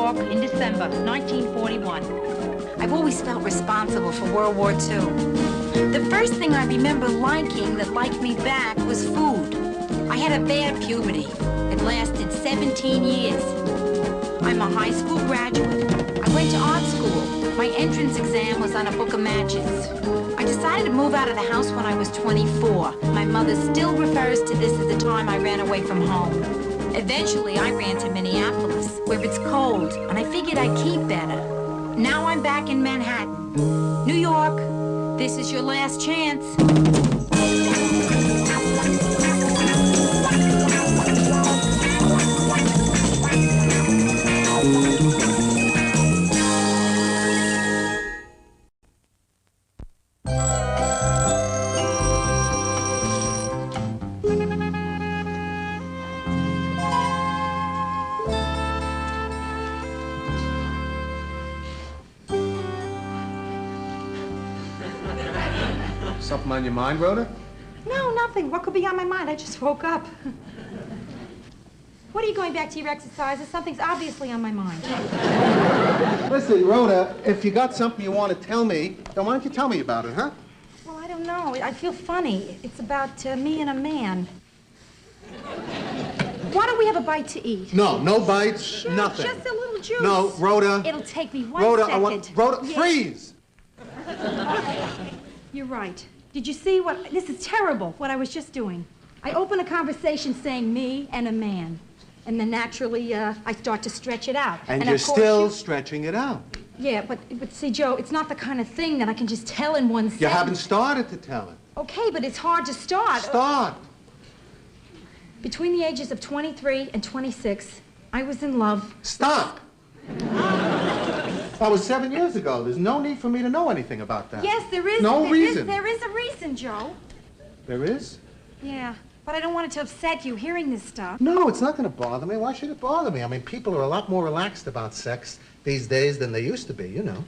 In December 1941. I've always felt responsible for World War II. The first thing I remember liking that liked me back was food. I had a bad puberty. It lasted 17 years. I'm a high school graduate. I went to art school. My entrance exam was on a book of matches. I decided to move out of the house when I was 24. My mother still refers to this as the time I ran away from home. Eventually, I ran to Minneapolis, where it's cold, and I figured I'd keep better. Now I'm back in Manhattan. New York, this is your last chance. Something on your mind, Rhoda? No, nothing. What could be on my mind? I just woke up. What are you going back to your exercises? Something's obviously on my mind. Listen, Rhoda, if you got something you want to tell me, then why don't you tell me about it, huh? Well, I don't know. I feel funny. It's about me and a man. Why don't we have a bite to eat? No, no bites, Sure, nothing. just a little juice. No, Rhoda. It'll take me one Rhoda, second. Rhoda, Yeah. freeze! You're right. Did you see what... This is terrible, what I was just doing. I open a conversation saying me and a man. And then naturally, I start to stretch it out. And of you're course still stretching it out. Yeah, but see, Joe, it's not the kind of thing that I can just tell in one sentence. You haven't started to tell it. Okay, but it's hard to start. Start. Between the ages of 23 and 26, I was in love. Stop! That was 7 years ago. There's no need for me to know anything about that. Yes, there is. No reason. There is a reason, Joe. There is? Yeah, but I don't want it to upset you hearing this stuff. No, it's not going to bother me. Why should it bother me? I mean, people are a lot more relaxed about sex these days than they used to be, you know.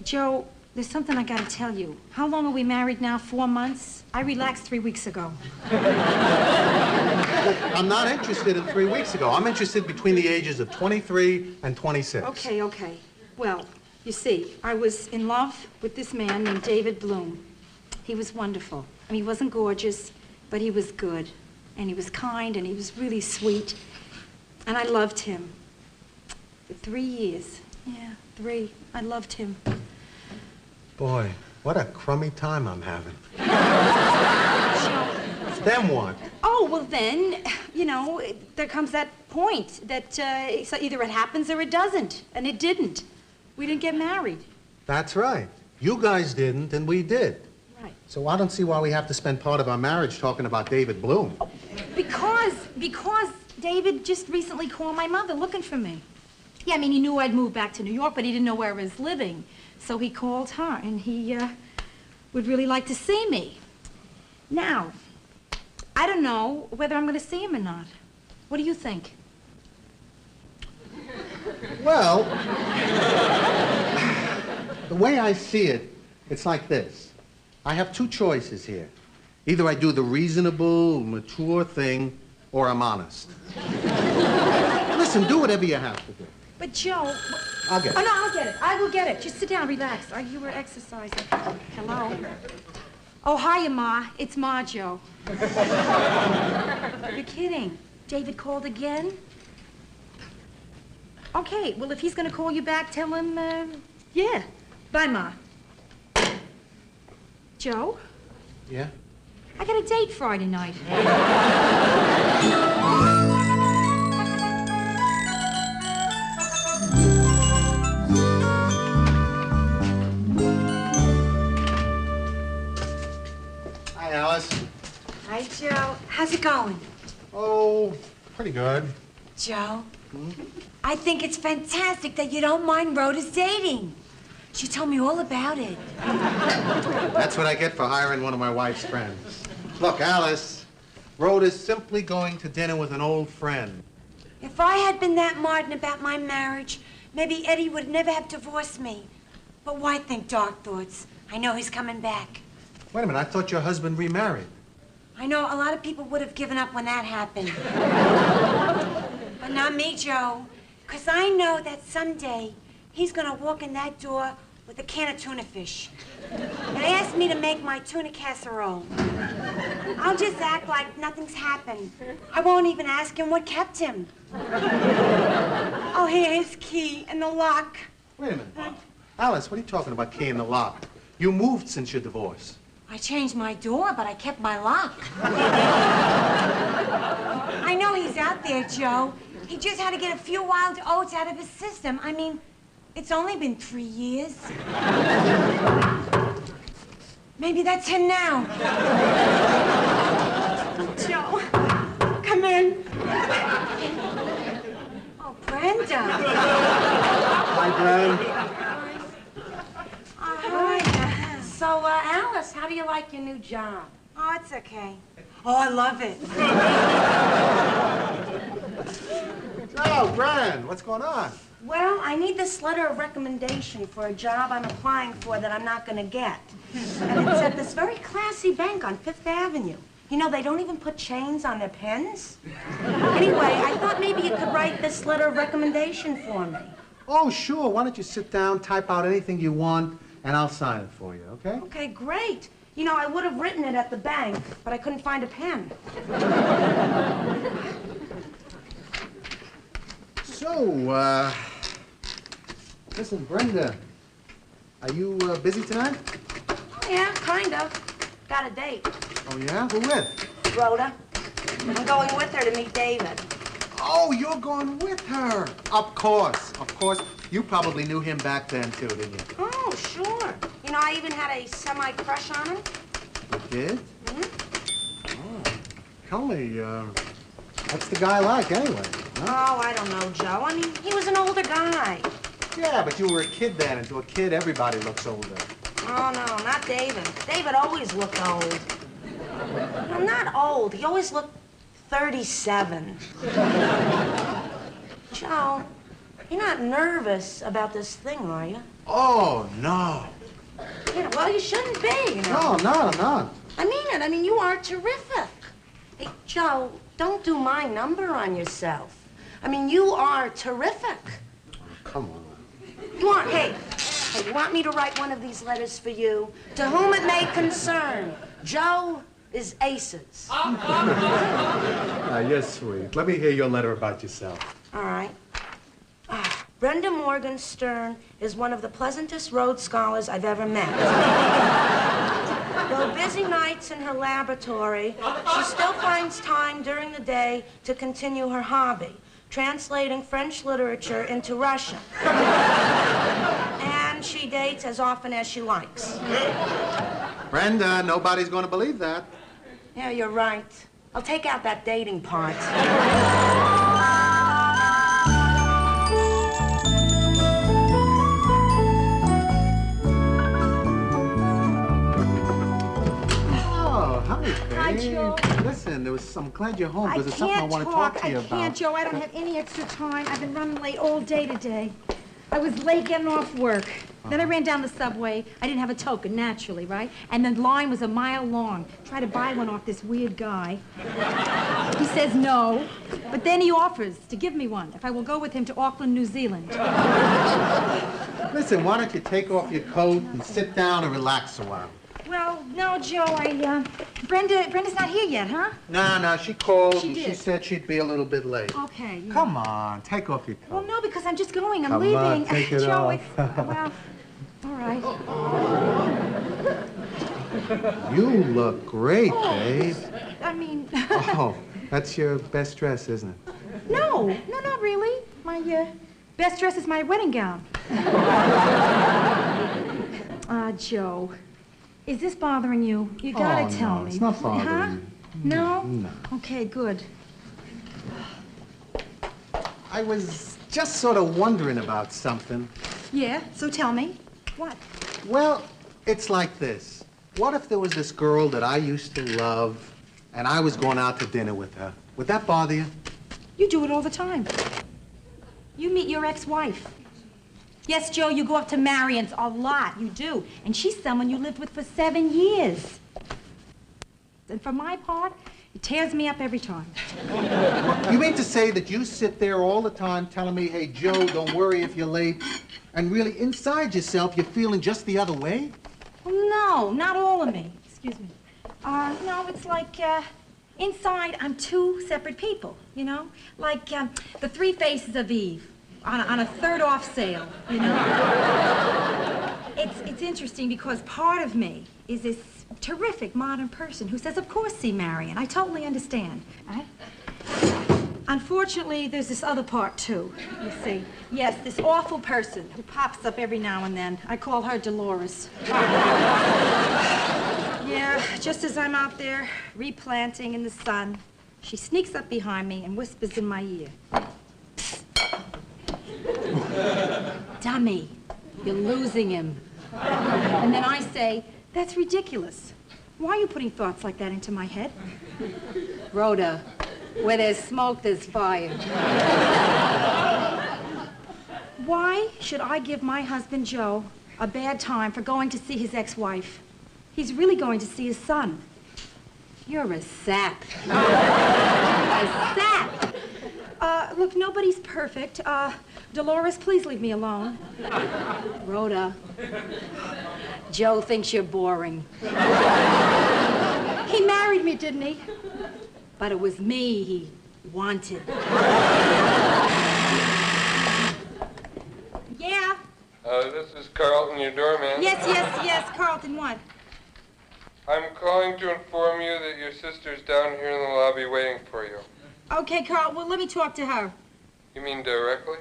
Joe, there's something I gotta tell you. How long are we married now? 4 months? I relaxed 3 weeks ago. I'm not interested in 3 weeks ago. I'm interested between the ages of 23 and 26. Okay. Well, you see, I was in love with this man named David Bloom. He was wonderful. I mean, he wasn't gorgeous, but he was good. And he was kind, and he was really sweet. And I loved him. For 3 years. Yeah, 3. I loved him. Boy, what a crummy time I'm having. Then what? Oh, well then, you know, there comes that point that so either it happens or it doesn't. And it didn't. We didn't get married. That's right. You guys didn't, and we did. Right. So I don't see why we have to spend part of our marriage talking about David Bloom. Because David just recently called my mother looking for me. Yeah, I mean, he knew I'd moved back to New York, but he didn't know where I was living. So he called her, and he would really like to see me. Now, I don't know whether I'm going to see him or not. What do you think? Well, the way I see it, it's like this. I have two choices here. Either I do the reasonable, mature thing, or I'm honest. Listen, do whatever you have to do. But, Joe... I'll get it. Oh, no, I'll get it. I will get it. Just sit down, relax. You were exercising. Hello? Oh, hiya, Ma. It's Ma, Joe. You're kidding. David called again? Okay, well, if he's going to call you back, tell him, yeah. Bye, Ma. Joe? Yeah? I got a date Friday night. Hi, Alice. Hi, Joe. How's it going? Oh, pretty good. Joe, I think it's fantastic that you don't mind Rhoda's dating. She told me all about it. That's what I get for hiring one of my wife's friends. Look, Alice, Rhoda's simply going to dinner with an old friend. If I had been that Martin about my marriage, maybe Eddie would never have divorced me. But why think dark thoughts? I know he's coming back. Wait a minute, I thought your husband remarried. I know a lot of people would have given up when that happened. But not me, Joe. Because I know that someday he's going to walk in that door with a can of tuna fish and ask me to make my tuna casserole. I'll just act like nothing's happened. I won't even ask him what kept him. I'll hand his key and the lock. Wait a minute. Alice, what are you talking about, key in the lock? You moved since your divorce. I changed my door, but I kept my lock. I know he's out there, Joe. He just had to get a few wild oats out of his system. I mean, it's only been 3 years. Maybe that's him now. Joe, come in. Oh, Branda. Hi, Brand. Hi. So, Alice, how do you like your new job? Oh, it's okay. Oh, I love it. Oh, Brand, what's going on? Well, I need this letter of recommendation for a job I'm applying for that I'm not going to get. And it's at this very classy bank on Fifth Avenue. You know, they don't even put chains on their pens. Anyway, I thought maybe you could write this letter of recommendation for me. Oh, sure. Why don't you sit down, type out anything you want, and I'll sign it for you, okay? Okay, great. You know, I would have written it at the bank, but I couldn't find a pen. So, listen, Brenda, are you busy tonight? Yeah, kind of. Got a date. Oh, yeah? Who with? Rhoda. I'm going with her to meet David. Oh, you're going with her. Of course, of course. You probably knew him back then, too, didn't you? Oh, sure. You know, I even had a semi-crush on him. You did? Mm-hmm. Oh. Tell me, what's the guy like, anyway? Huh? Oh, I don't know, Joe. I mean, he was an older guy. Yeah, but you were a kid then, and to a kid, everybody looks older. Oh, no, not David. David always looked old. No, not old. He always looked 37. Joe, you're not nervous about this thing, are you? Oh, no. Yeah, well, you shouldn't be, you know. No, I'm not. I mean it. I mean, you are terrific. Hey, Joe, don't do my number on yourself. I mean, you are terrific. Come on. You want, hey, you want me to write one of these letters for you? To whom it may concern, Joe is aces. You're sweet. Let me hear your letter about yourself. All right. Brenda Morgan Stern is one of the pleasantest Rhodes Scholars I've ever met. Though busy nights in her laboratory, she still finds time during the day to continue her hobby, translating French literature into Russian. And she dates as often as she likes. Brenda, nobody's going to believe that. Yeah, you're right. I'll take out that dating part. Hi, Joe. Listen, I'm glad you're home because there's something I want to talk to you about. I can't, Joe. I don't have any extra time. I've been running late all day today. I was late getting off work. Then I ran down the subway. I didn't have a token, naturally, right? And the line was a mile long. Tried to buy one off this weird guy. He says no, but then he offers to give me one if I will go with him to Auckland, New Zealand. Listen, why don't you take off your coat and sit down and relax a while? Well, no, Joe, Brenda's not here yet, huh? No, she called She and did. she said she'd be a little bit late. Okay. Yeah. Come on, take off your coat. Well, no, because I'm just going. I'm Come leaving. on, take it Joe, off. Well, all right. You look great, babe. I mean... Oh, that's your best dress, isn't it? No, not really. My best dress is my wedding gown. Joe, is this bothering you? You gotta tell me. It's not bothering huh? you. No? No. Okay, good. I was just sort of wondering about something. Yeah, so tell me. What? Well, it's like this. What if there was this girl that I used to love, and I was going out to dinner with her? Would that bother you? You do it all the time. You meet your ex-wife. Yes, Joe, you go up to Marion's a lot. You do. And she's someone you lived with for 7 years. And for my part, it tears me up every time. You mean to say that you sit there all the time telling me, hey, Joe, don't worry if you're late, and really inside yourself you're feeling just the other way? No, not all of me. Excuse me. No, it's like, inside I'm two separate people, you know? Like, the 3 Faces of Eve on a third-off sale, you know? It's interesting because part of me is this terrific modern person who says, of course, see Marion. I totally understand. Right? Unfortunately, there's this other part, too, you see. Yes, this awful person who pops up every now and then. I call her Dolores. Yeah, just as I'm out there replanting in the sun, she sneaks up behind me and whispers in my ear. Dummy, you're losing him. And then I say, that's ridiculous. Why are you putting thoughts like that into my head? Rhoda, where there's smoke, there's fire. Why should I give my husband, Joe, a bad time for going to see his ex-wife? He's really going to see his son. You're a sap. A sap. Look, nobody's perfect. Dolores, please leave me alone. Rhoda, Joe thinks you're boring. He married me, didn't he? But it was me he wanted. Yeah? This is Carlton, your doorman. Yes, Carlton, what? I'm calling to inform you that your sister's down here in the lobby waiting for you. Okay, Carl, well, let me talk to her. You mean directly?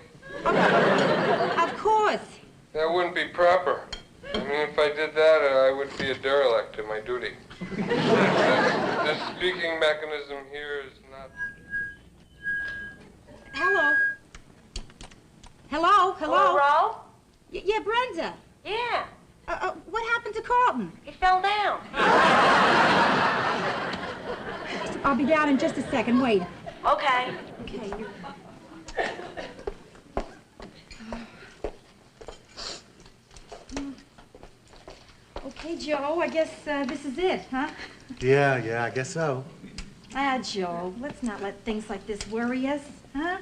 Of course. That wouldn't be proper. I mean, if I did that, I would be a derelict in my duty. This speaking mechanism here is not... Hello? Hello? Hello? Yeah, Brenda. Yeah. What happened to Carlton? He fell down. I'll be down in just a second. Wait. Okay. Okay. Okay, Joe, I guess this is it, huh? Yeah, I guess so. Joe, let's not let things like this worry us, huh?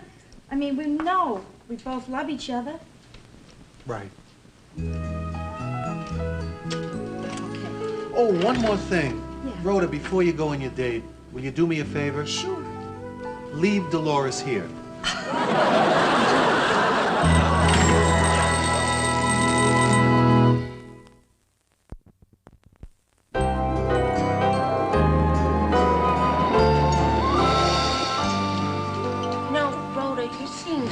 I mean, we know we both love each other. Right. Oh, one more thing. Yeah. Rhoda, before you go on your date, will you do me a favor? Sure. Leave Dolores here.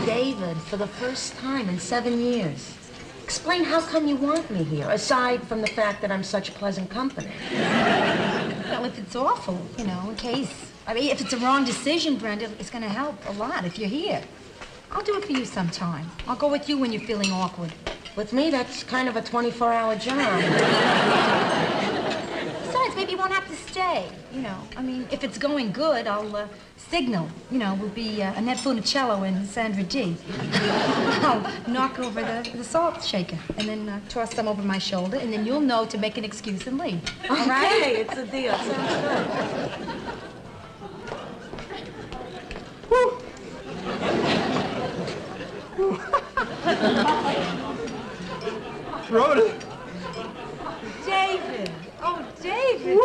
David for the first time in 7 years. Explain how come you want me here, aside from the fact that I'm such pleasant company. Well, if it's awful, you know, in case... I mean, if it's a wrong decision, Brenda, it's going to help a lot if you're here. I'll do it for you sometime. I'll go with you when you're feeling awkward. With me, that's kind of a 24-hour job. Besides, maybe you won't have to stay, you know. I mean, if it's going good, I'll signal. You know, we'll be Annette Funicello and Sandra Dee. I'll knock over the salt shaker and then toss some over my shoulder, and then you'll know to make an excuse and leave. All right? Okay, it's a deal. Sounds good. Woo. Rhoda. David. Oh, David.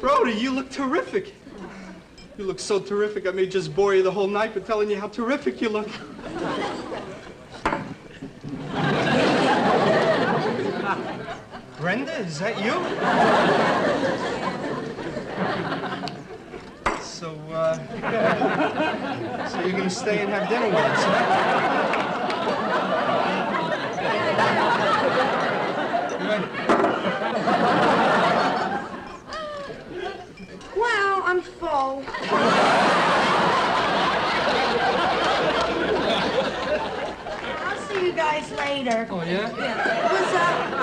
Rhoda, you look terrific. You look so terrific, I may just bore you the whole night by telling you how terrific you look. Brenda, is that you? So you're gonna stay and have dinner with us, huh? Well, I'm full. I'll see you guys later. Oh, yeah? Yeah. It was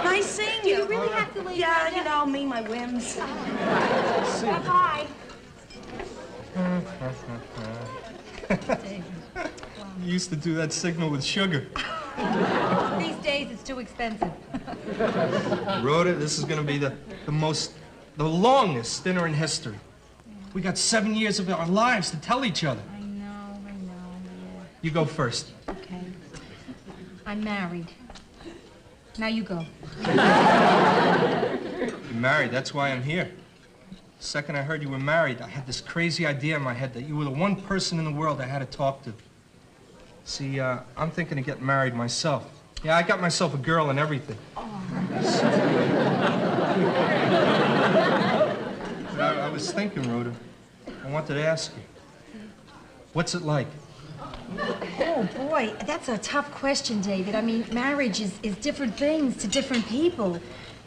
nice seeing you. Do you really have to leave? Yeah, you know, me, my whims. Bye-bye. You used to do that signal with sugar. These days, it's too expensive. Rhoda, this is gonna be the longest dinner in history. We got 7 years of our lives to tell each other. I know, yeah. You go first. Okay. I'm married. Now you go. You're married, that's why I'm here. The second I heard you were married, I had this crazy idea in my head that you were the one person in the world I had to talk to. See, I'm thinking of getting married myself. Yeah, I got myself a girl and everything. But I was thinking, Rhoda, I wanted to ask you, what's it like? Oh, boy, that's a tough question, David. I mean, marriage is different things to different people.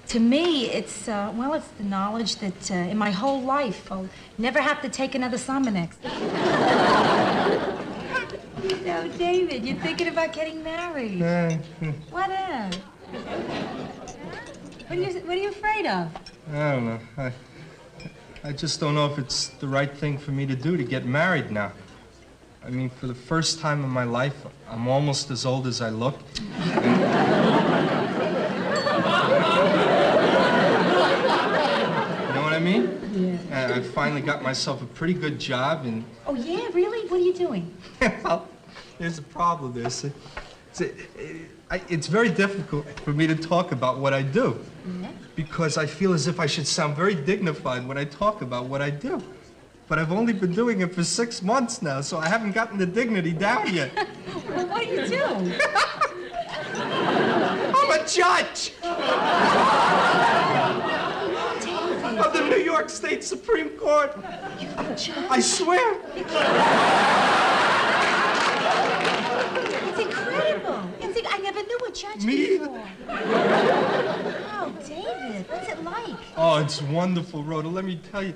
To me, it's the knowledge that in my whole life, I'll never have to take another Sominex. No, David, you're thinking about getting married. What else? What are you afraid of? I don't know. I just don't know if it's the right thing for me to do to get married now. I mean, for the first time in my life, I'm almost as old as I look. You know what I mean? Yeah. And I finally got myself a pretty good job and... Oh, yeah? Really? What are you doing? Well, there's a problem there. See, it's very difficult for me to talk about what I do. Yeah? Because I feel as if I should sound very dignified when I talk about what I do. But I've only been doing it for 6 months now, so I haven't gotten the dignity down yet. Well, what do you do? I'm a judge! Of the New York State Supreme Court. You're a judge? I swear. It's incredible. I never knew a judge Me either. before. Oh, David, what's it like? Oh, it's wonderful, Rhoda. Let me tell you,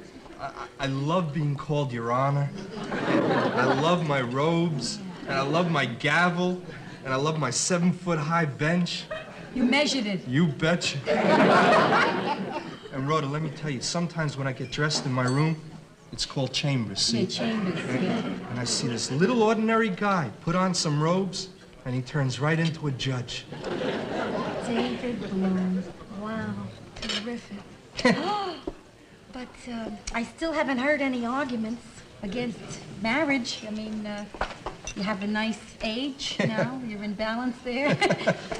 I love being called Your Honor. I love my robes, and I love my gavel, and I love my 7-foot-high bench. You measured it. You betcha. And Rhoda, let me tell you, sometimes when I get dressed in my room, it's called chambers, see? Yeah, chambers, yeah. And I see this little ordinary guy put on some robes, and he turns right into a judge. David Bloom. Wow, terrific. But I still haven't heard any arguments against marriage. I mean, you have a nice age now. You're in balance there.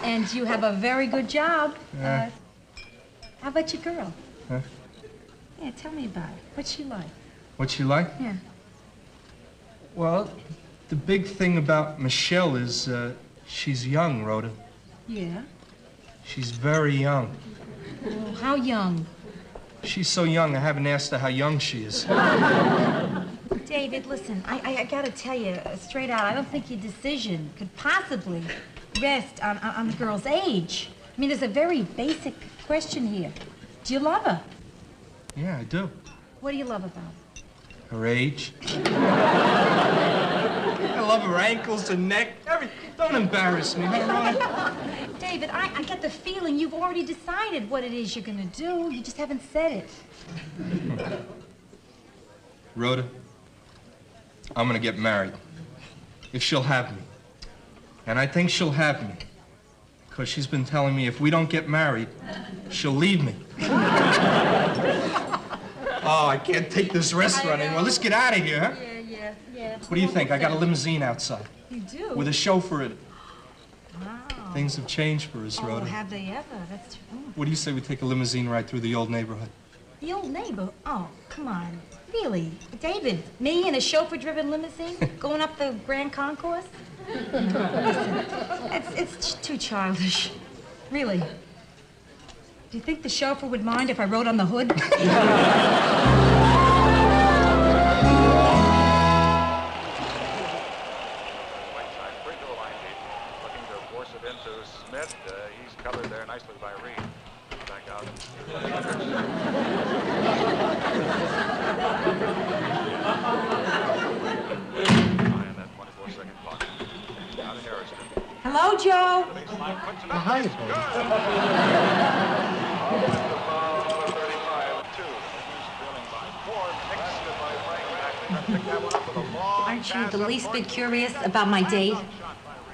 And you have a very good job. How about your girl? Huh? Yeah, tell me about it. What's she like? What's she like? Yeah. Well, the big thing about Michelle is she's young, Rhoda. Yeah? She's very young. Oh, how young? She's so young, I haven't asked her how young she is. David, listen, I gotta tell you straight out, I don't think your decision could possibly rest on the girl's age. I mean, there's a very basic question here. Do you love her? Yeah, I do. What do you love about her? Her age. I love her ankles, her neck, everything. Don't embarrass me, huh, Rhoda? David, I get the feeling you've already decided what it is you're gonna do. You just haven't said it. Rhoda, I'm gonna get married. If she'll have me. And I think she'll have me. Because she's been telling me if we don't get married, she'll leave me. Oh, I can't take this restaurant anymore. Let's get out of here, huh? Yeah. What do you think? I got a limousine outside. You do? With a chauffeur in it. Wow. Things have changed for us, Oh, Rhoda. have they ever? That's true. What do you say we take a limousine ride through the old neighborhood? The old neighbor? Oh, come on. Really? David, me in a chauffeur-driven limousine going up the Grand Concourse? Listen, it's too childish. Really. Do you think the chauffeur would mind if I rode on the hood? He's covered there nicely by Reed. Back out. And that 24-second clock. Out of Harrison. Hello, Joe. Hi, Aren't you the least bit curious about my date?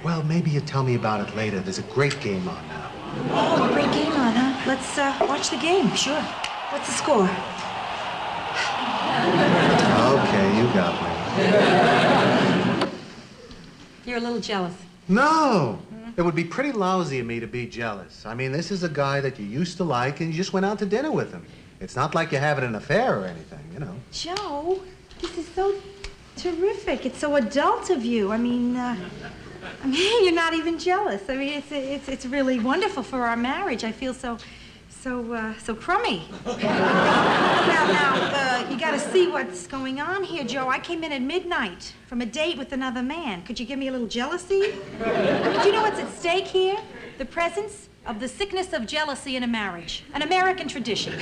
Well, maybe you tell me about it later. There's a great game on now. Oh, great game on, huh? Let's watch the game, sure. What's the score? Okay, you got me. You're a little jealous. No! It would be pretty lousy of me to be jealous. I mean, this is a guy that you used to like, and you just went out to dinner with him. It's not like you're having an affair or anything, you know. Joe, this is so terrific. It's so adult of you. I mean, you're not even jealous. I mean, it's really wonderful for our marriage. I feel so crummy. Now, you got to see what's going on here, Joe. I came in at midnight from a date with another man. Could you give me a little jealousy? Do you know what's at stake here? The presence of the sickness of jealousy in a marriage, an American tradition.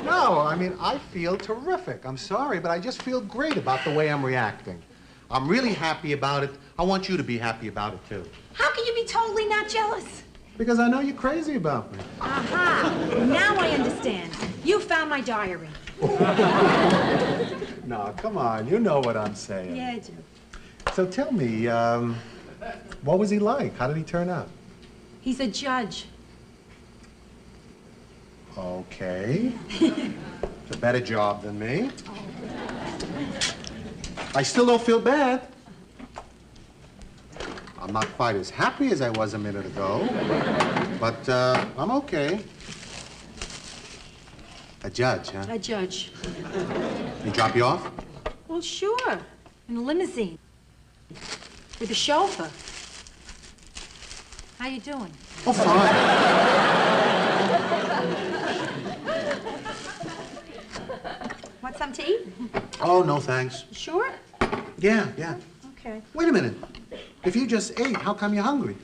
No, I mean, I feel terrific. I'm sorry, but I just feel great about the way I'm reacting. I'm really happy about it. I want you to be happy about it, too. How can you be totally not jealous? Because I know you're crazy about me. Aha! Now I understand. You found my diary. No, come on. You know what I'm saying. Yeah, I do. So tell me, what was he like? How did he turn out? He's a judge. Okay. It's a better job than me. I still don't feel bad. I'm not quite as happy as I was a minute ago, but I'm okay. A judge, huh? A judge. He drop you off? Well, sure. In a limousine. With a chauffeur. How you doing? Oh, fine. Want something to eat? Oh, no, thanks. Sure? Yeah. Okay. Wait a minute. If you just ate, how come you're hungry?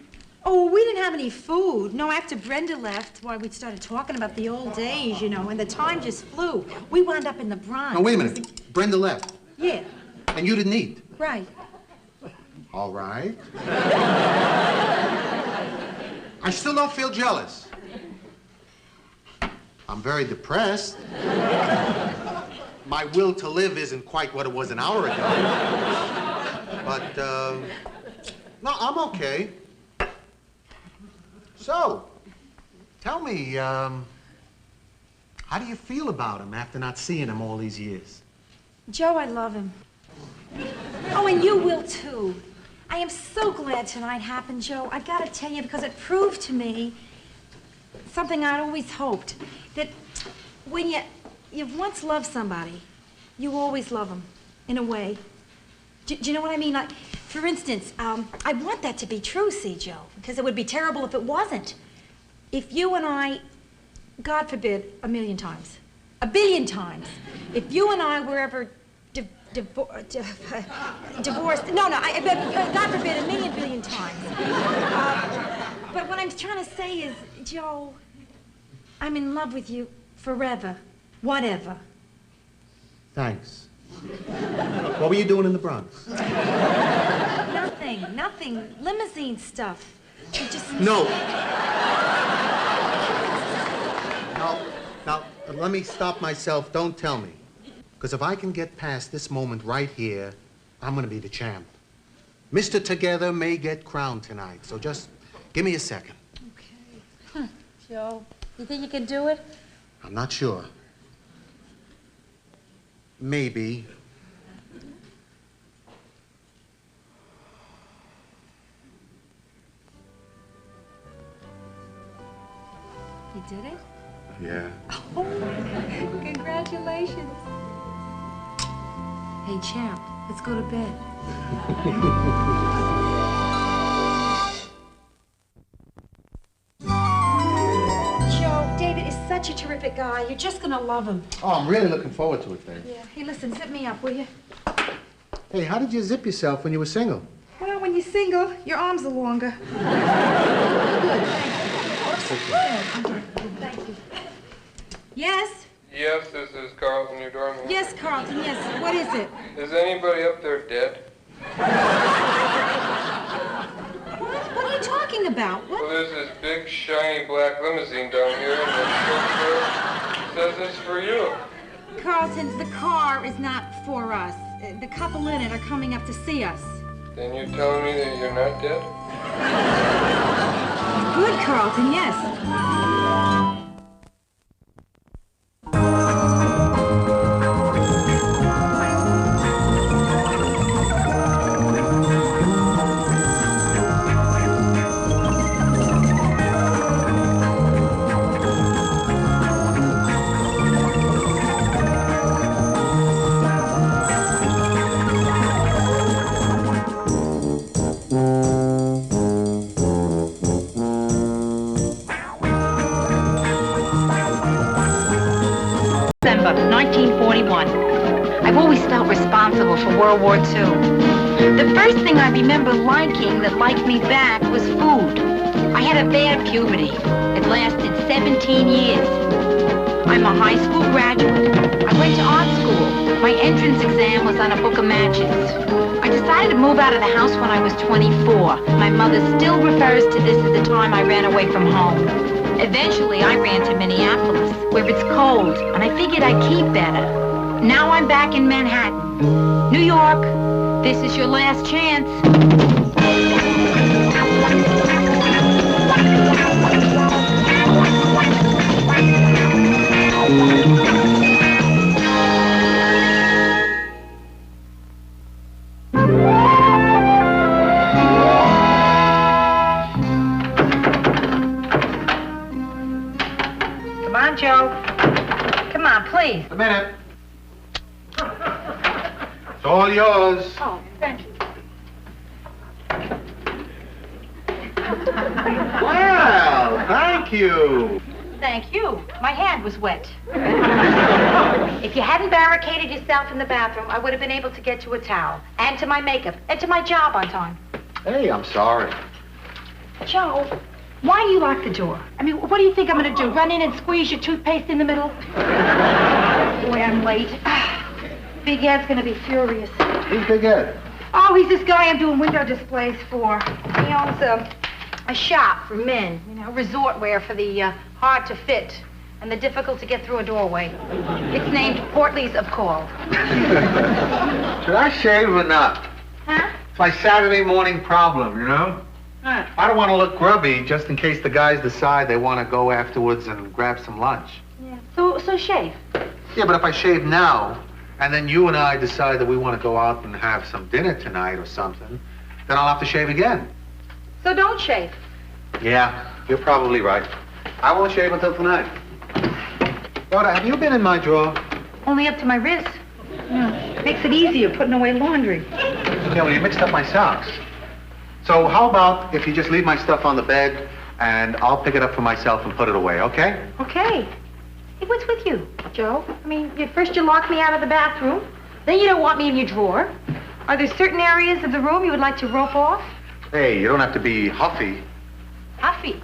Oh, we didn't have any food. No, after Brenda left, why, we started talking about the old days, you know, and the time just flew. We wound up in the Bronx. No, wait a minute. Brenda left. Yeah, And you didn't eat. right. All right. I still don't feel jealous. I'm very depressed. My will to live isn't quite what it was an hour ago. But, no, I'm okay. So, tell me, how do you feel about him after not seeing him all these years? Joe, I love him. Oh, and you will, too. I am so glad tonight happened, Joe. I gotta tell you, because it proved to me something I'd always hoped, that when you've once loved somebody, you always love them, in a way. Do you know what I mean? Like, for instance, I want that to be true, see, Joe, because it would be terrible if it wasn't. If you and I, God forbid, 1,000,000 times, 1,000,000,000 times, if you and I were ever divorced, no, God forbid, 1,000,000,000,000 times. But what I'm trying to say is, Joe, I'm in love with you forever, whatever. Thanks. What were you doing in the Bronx? Nothing. Limousine stuff. You just... No. Now, let me stop myself. Don't tell me. Because if I can get past this moment right here, I'm going to be the champ. Mr. Together may get crowned tonight, so just give me a second. Okay. Joe, you think you can do it? I'm not sure. Maybe. You did it? Yeah. Oh, congratulations. Hey, champ, let's go to bed. Joe, David is such a terrific guy. You're just gonna love him. Oh, I'm really looking forward to it, then. Yeah. Hey, listen, zip me up, will you? Hey, how did you zip yourself when you were single? Well, when you're single, your arms are longer. Thank you. Yes? Yes, this is Carlton, your doorman. Yes, Carlton, yes. What is it? Is anybody up there dead? What are you talking about? What? Well, there's this big, shiny black limousine down here, and the chauffeur says it's for you. Carlton, the car is not for us. The couple in it are coming up to see us. Then you're telling me that you're not dead? Good, Carlton, yes. December 1941. I've always felt responsible for World War II. The first thing I remember liking that liked me back was food. I had a bad puberty. It lasted 17 years. I'm a high school graduate. I went to art school. My entrance exam was on a book of matches. I decided to move out of the house when I was 24. My mother still refers to this as the time I ran away from home. Eventually, I ran to Minneapolis, where it's cold, and I figured I'd keep better. Now I'm back in Manhattan. New York, this is your last chance. Come on, Joe. Come on, please. A minute. It's all yours. Oh, thank you. Well, thank you. Thank you. My hand was wet. If you hadn't barricaded yourself in the bathroom, I would have been able to get to a towel, and to my makeup, and to my job on time. Hey, I'm sorry. Joe, why do you lock the door? I mean, what do you think I'm going to do? Run in and squeeze your toothpaste in the middle? Boy, I'm late. Big Ed's going to be furious. Who's Big Ed? Oh, he's this guy I'm doing window displays for. He owns a shop for men, you know, resort wear for the hard to fit and the difficult to get through a doorway. It's named Portleys of Call. Should I shave or not? Huh? It's my Saturday morning problem, you know? I don't want to look grubby just in case the guys decide they want to go afterwards and grab some lunch. Yeah. So shave. Yeah, but if I shave now, and then you and I decide that we want to go out and have some dinner tonight or something, then I'll have to shave again. So don't shave. Yeah, you're probably right. I won't shave until tonight. Rhoda, have you been in my drawer? Only up to my wrist. Yeah. Makes it easier putting away laundry. Yeah, well, you mixed up my socks. So how about if you just leave my stuff on the bed, and I'll pick it up for myself and put it away, okay? Okay. Hey, what's with you, Joe? I mean, first you lock me out of the bathroom, then you don't want me in your drawer. Are there certain areas of the room you would like to rope off? Hey, you don't have to be huffy. Huffy.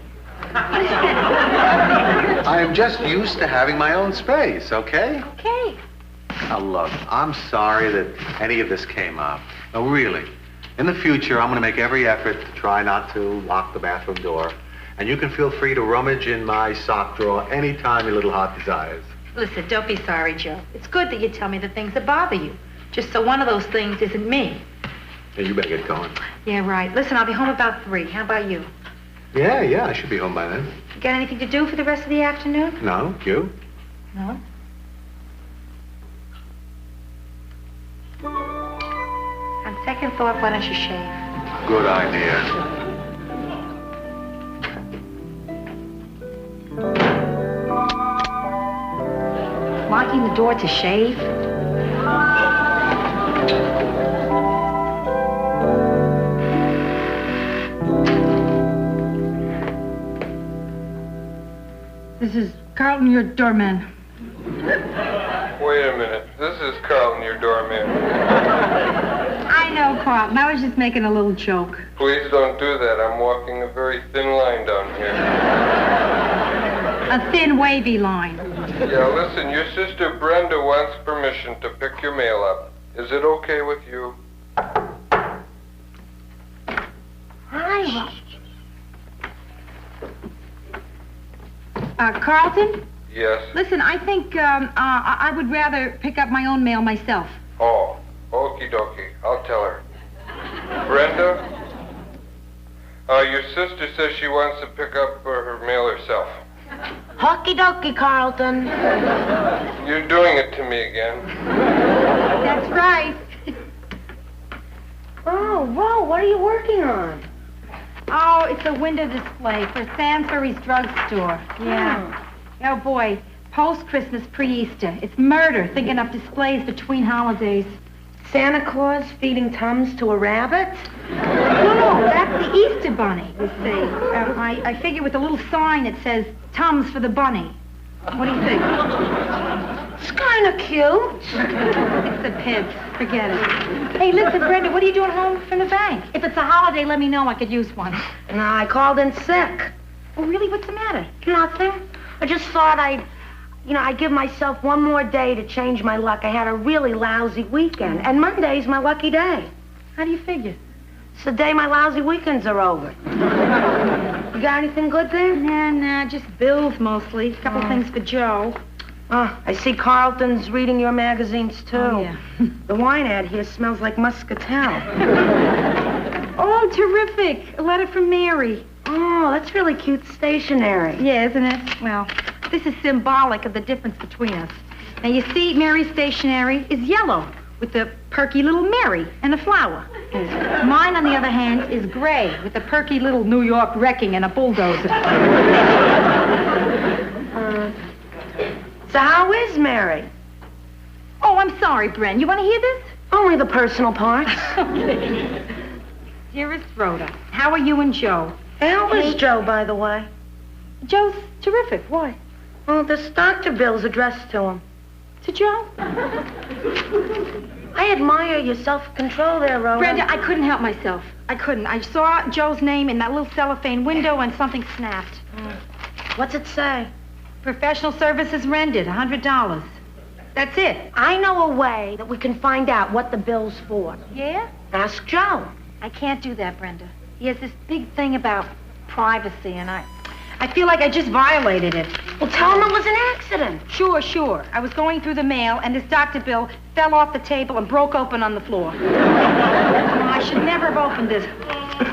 I am just used to having my own space, okay? Okay. Now, look, I'm sorry that any of this came up. No, really. In the future, I'm going to make every effort to try not to lock the bathroom door. And you can feel free to rummage in my sock drawer anytime your little heart desires. Listen, don't be sorry, Joe. It's good that you tell me the things that bother you. Just so one of those things isn't me. Yeah, you better get going. Yeah, right. Listen, I'll be home about 3. How about you? Yeah, I should be home by then. You got anything to do for the rest of the afternoon? No, you? No. On second thought, why don't you shave? Good idea. Locking the door to shave? This is Carlton, your doorman. Wait a minute. This is Carlton, your doorman. I know, Carlton. I was just making a little joke. Please don't do that. I'm walking a very thin line down here. A thin, wavy line. Yeah, listen, your sister Brenda wants permission to pick your mail up. Is it okay with you? Hi. Carlton? Yes. Listen, I think I would rather pick up my own mail myself. Oh, okie dokie. I'll tell her. Brenda? Your sister says she wants to pick up her mail herself. Hockey dokie, Carlton. You're doing it to me again. That's right. Oh, Ro, what are you working on? Oh, it's a window display for Sainsbury's drugstore. Yeah. Oh, boy. Post-Christmas, pre-Easter. It's murder thinking up displays between holidays. Santa Claus feeding Tums to a rabbit? No, that's the Easter bunny, you see. I figure with a little sign that says, Tums for the bunny. What do you think? It's kind of cute. It's the pits. Forget it. Hey, listen, Brenda, what are you doing home from the bank? If it's a holiday, let me know. I could use one. No, I called in sick. Oh, really? What's the matter? Nothing. I just thought I'd give myself one more day to change my luck. I had a really lousy weekend, and Monday's my lucky day. How do you figure? It's the day my lousy weekends are over. You got anything good there? Nah, just bills mostly. A couple things for Joe. I see Carlton's reading your magazines, too. Oh, yeah. The wine ad here smells like muscatel. Oh, terrific. A letter from Mary. Oh, that's really cute stationery. Yeah, isn't it? Well, this is symbolic of the difference between us. Now, you see, Mary's stationery is yellow with the perky little Mary and a flower. Mine, on the other hand, is gray with a perky little New York wrecking and a bulldozer. So how is Mary? Oh, I'm sorry, Bren. You want to hear this? Only the personal parts. Okay. Dearest Rhoda, how are you and Joe? How is Joe, by the way? Joe's terrific. Why? Well, this doctor bill's addressed to him. To Joe? I admire your self-control there, Rhoda. Brenda, I couldn't help myself. I couldn't. I saw Joe's name in that little cellophane window and something snapped. What's it say? Professional services rendered, $100. That's it. I know a way that we can find out what the bill's for. Yeah? Ask Joe. I can't do that, Brenda. He has this big thing about privacy, and I feel like I just violated it. Well, tell him it was an accident. Sure. I was going through the mail, and this doctor bill fell off the table and broke open on the floor. I should never have opened this.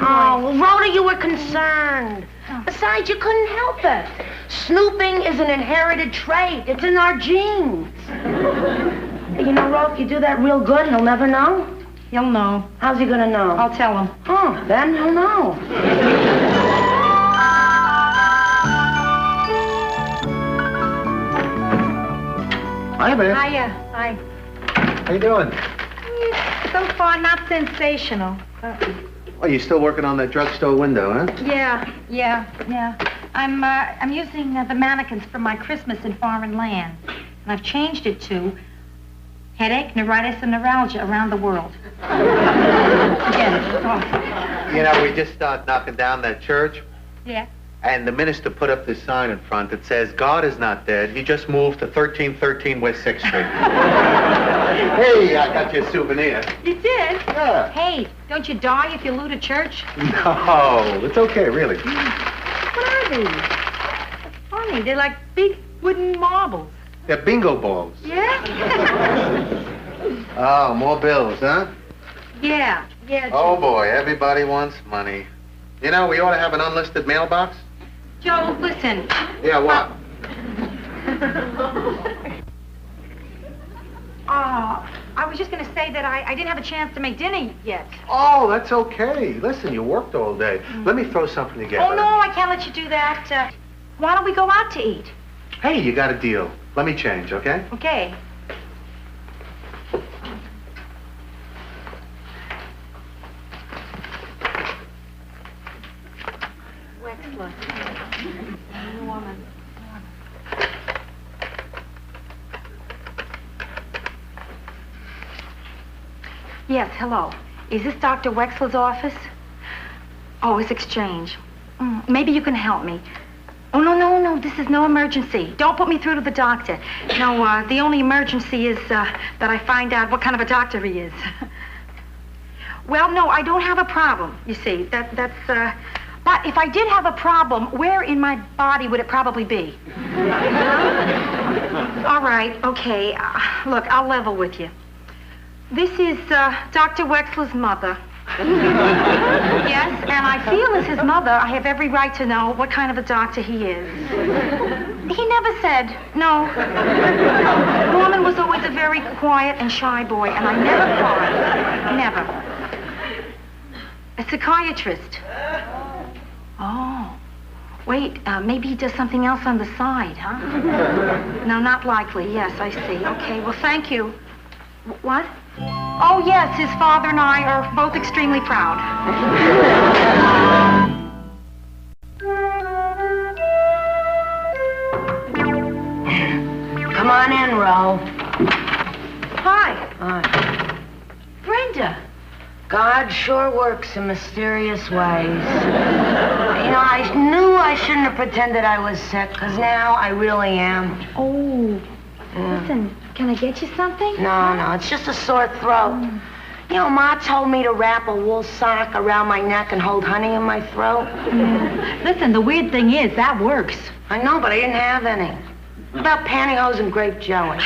Oh, well, Rhoda, you were concerned. Besides, you couldn't help it. Snooping is an inherited trait. It's in our genes. You know, Ro, if you do that real good, he'll never know. He'll know. How's he gonna know? I'll tell him. Oh, then he'll know. Hi, man. Hiya. Hi. How you doing? So far, not sensational. Oh, you still working on that drugstore window, huh? Yeah. I'm using the mannequins from my Christmas in foreign land. And I've changed it to headache, neuritis, and neuralgia around the world. Forget it. It's awful. You know, we just started knocking down that church, Yeah. and the minister put up this sign in front that says, God is not dead. He just moved to 1313 West 6th Street. Hey, I got you a souvenir. You did? Yeah. Hey, don't you die if you loot a church? No, it's okay, really. What are these? Funny. They're like big wooden marbles. They're bingo balls. Yeah? Oh, more bills, huh? Yeah. Oh, boy, everybody wants money. You know, we ought to have an unlisted mailbox. Joe, listen. Yeah, what? I was just going to say that I didn't have a chance to make dinner yet. Oh, that's okay. Listen, you worked all day. Let me throw something together. Oh, no, I can't let you do that. Why don't we go out to eat? Hey, you got a deal. Let me change, okay? Okay. Wexler. New woman. Yes, hello. Is this Dr. Wexler's office? Oh, it's Exchange. Maybe you can help me. Oh, no, this is no emergency. Don't put me through to the doctor. No, the only emergency is that I find out what kind of a doctor he is. Well, no, I don't have a problem, you see. But if I did have a problem, where in my body would it probably be? All right, okay. Look, I'll level with you. This is Dr. Wexler's mother. Yes, and I feel as his mother, I have every right to know what kind of a doctor he is. He never said no. Norman was always a very quiet and shy boy, and I never cried. Never. A psychiatrist. Oh. Wait, maybe he does something else on the side, huh? No, not likely. Yes, I see. Okay, well, thank you. What? Oh, yes, his father and I are both extremely proud. Come on in, Ro. Hi. Brenda. God sure works in mysterious ways. You know, I knew I shouldn't have pretended I was sick, because now I really am. Oh. Listen, can I get you something? No, it's just a sore throat. You know, Ma told me to wrap a wool sock around my neck and hold honey in my throat. Listen, the weird thing is, that works. I know, but I didn't have any. What about pantyhose and grape jelly?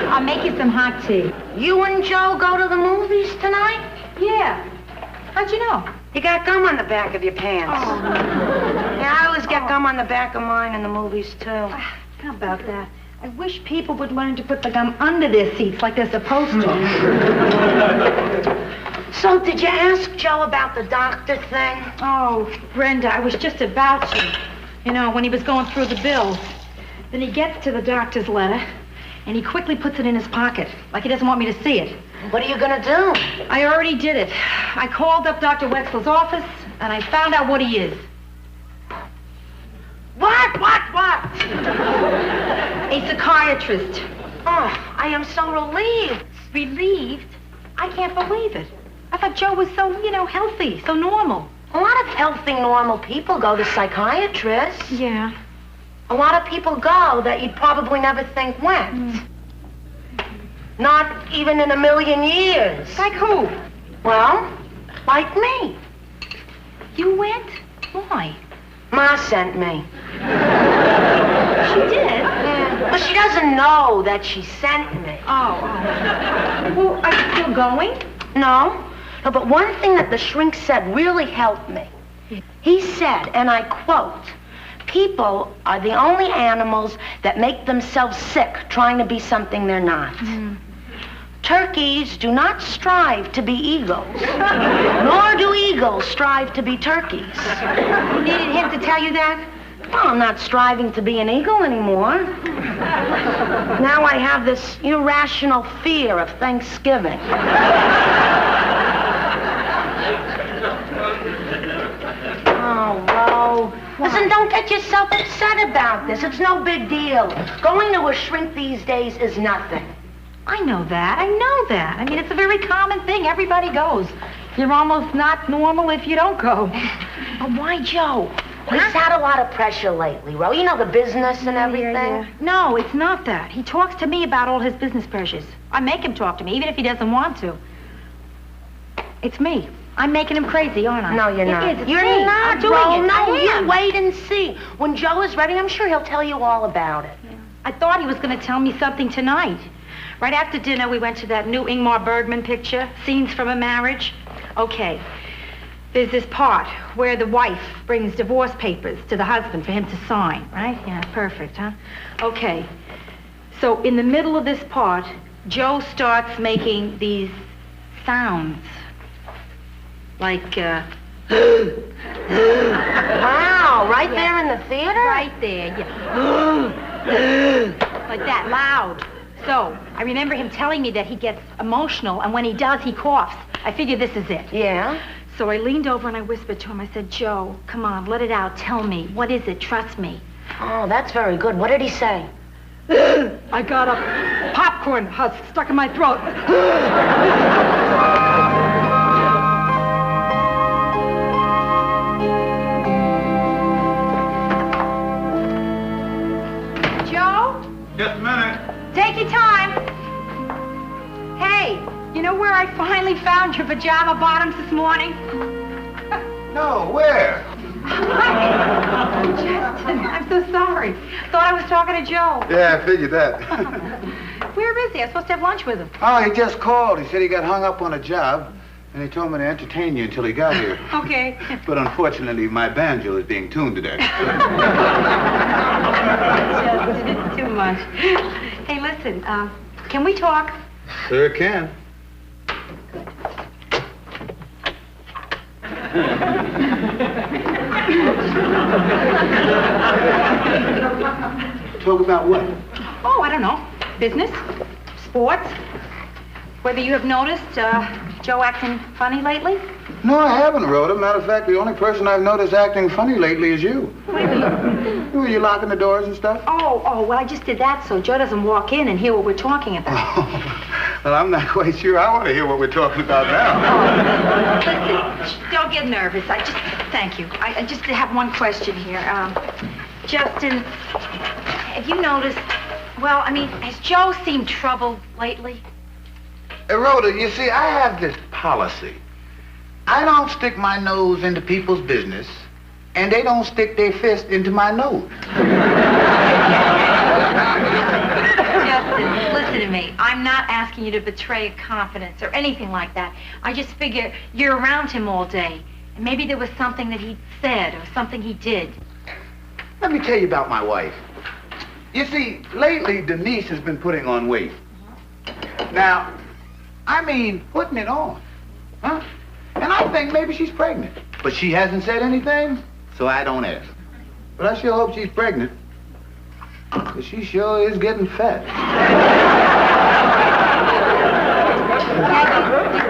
I'll make you some hot tea. You and Joe go to the movies tonight? Yeah. How'd you know? You got gum on the back of your pants. Oh. Yeah, I always get gum on the back of mine in the movies, too. How about that? I wish people would learn to put the gum under their seats like they're supposed to. So, did you ask Joe about the doctor thing? Oh, Brenda, I was just about to. You know, when he was going through the bills. Then he gets to the doctor's letter, and he quickly puts it in his pocket, like he doesn't want me to see it. What are you gonna do? I already did it. I called up Dr. Wexler's office, and I found out what he is. What? A psychiatrist. Oh, I am so relieved. Relieved? I can't believe it. I thought Joe was so, healthy, so normal. A lot of healthy, normal people go to psychiatrists. Yeah. A lot of people go that you'd probably never think went. Not even in a million years. Like who? Well, like me. You went? Why? Ma sent me. She did? Yeah. Well, she doesn't know that she sent me. Oh. Well, are you still going? No, but one thing that the shrink said really helped me. He said, and I quote, "People are the only animals that make themselves sick trying to be something they're not. Turkeys do not strive to be eagles, nor do eagles strive to be turkeys." You needed him to tell you that? Well, I'm not striving to be an eagle anymore. Now I have this irrational fear of Thanksgiving. Oh, Ro. Listen, don't get yourself upset about this. It's no big deal. Going to a shrink these days is nothing. I know that. I mean, it's a very common thing. Everybody goes. You're almost not normal if you don't go. But why Joe? He's had a lot of pressure lately, Ro. You know, the business and everything. Yeah. No, it's not that. He talks to me about all his business pressures. I make him talk to me, even if he doesn't want to. It's me. I'm making him crazy, aren't I? No, you're not. It is. It's You're me. not, I'm doing Ro. it. No, I am. you wait and see. When Joe is ready, I'm sure he'll tell you all about it. Yeah. I thought he was going to tell me something tonight. Right after dinner, we went to that new Ingmar Bergman picture, Scenes from a Marriage. Okay. There's this part where the wife brings divorce papers to the husband for him to sign, right? Yeah, perfect, huh? Okay. So in the middle of this part, Joe starts making these sounds. Like, Wow, right there in the theater? Right there, yeah. Like that, loud. So, I remember him telling me that he gets emotional, and when he does, he coughs. I figured this is it. Yeah? So I leaned over and I whispered to him. I said, "Joe, come on, let it out. Tell me. What is it? Trust me." Oh, that's very good. What did he say? I got a popcorn husk stuck in my throat. Joe? Just a minute. Take your time. Hey, you know where I finally found your pajama bottoms this morning? No, where? Justin, I'm so sorry. Thought I was talking to Joe. Yeah, I figured that. Where is he? I was supposed to have lunch with him. Oh, he just called. He said he got hung up on a job, and he told me to entertain you until he got here. Okay. But unfortunately, my banjo is being tuned today. Justin, it's too much. Hey, listen, can we talk? Sure can. Talk about what? Oh, I don't know. Business, sports. Whether you have noticed Joe acting funny lately? No, I haven't, Rhoda. Matter of fact, the only person I've noticed acting funny lately is you. Were you locking the doors and stuff? Oh, well, I just did that so Joe doesn't walk in and hear what we're talking about. Well, I'm not quite sure I want to hear what we're talking about now. Listen, don't get nervous. Thank you. I just have one question here. Justin, have you noticed, well, I mean, has Joe seemed troubled lately? Hey, Rhoda, you see, I have this policy. I don't stick my nose into people's business, and they don't stick their fist into my nose. Justin, listen to me. I'm not asking you to betray a confidence or anything like that. I just figure you're around him all day. And maybe there was something that he said or something he did. Let me tell you about my wife. You see, lately Denise has been putting on weight. Now, I mean, putting it on. Huh? And I think maybe she's pregnant. But she hasn't said anything, so I don't ask. But I sure hope she's pregnant. Because she sure is getting fat.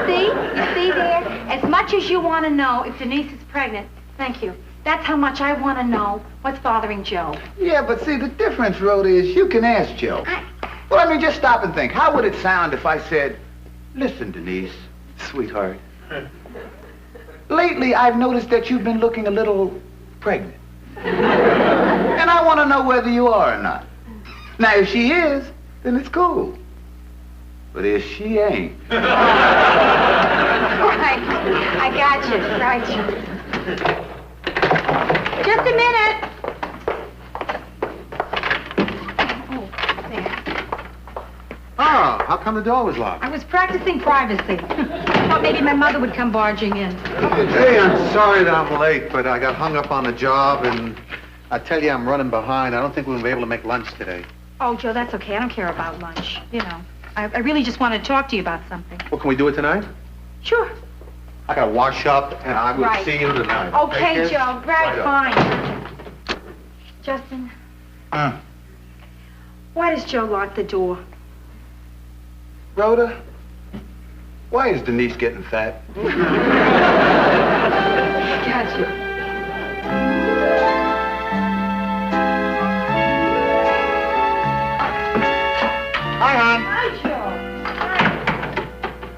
You see there? As much as you want to know if Denise is pregnant, thank you. That's how much I want to know what's bothering Joe. Yeah, but see, the difference, Rhoda, is you can ask Joe. Well, I mean, just stop and think. How would it sound if I said, listen, Denise, sweetheart, lately I've noticed that you've been looking a little pregnant. And I want to know whether you are or not. Now, if she is, then it's cool. But if she ain't... Right. I got you. Right. Just a minute. Oh, there. Oh, how come the door was locked? I was practicing privacy. Thought maybe my mother would come barging in. Hey, I'm sorry that I'm late, but I got hung up on the job, and I tell you, I'm running behind. I don't think we'll be able to make lunch today. Oh, Joe, that's okay. I don't care about lunch. You know, I really just wanted to talk to you about something. Well, can we do it tonight? Sure. I gotta wash up, and I will Right. see you tonight. Okay, kid? Joe. Right, up. fine. Justin, why does Joe lock the door? Rhoda, why is Denise getting fat? Gotcha. Hi, hon. Hi,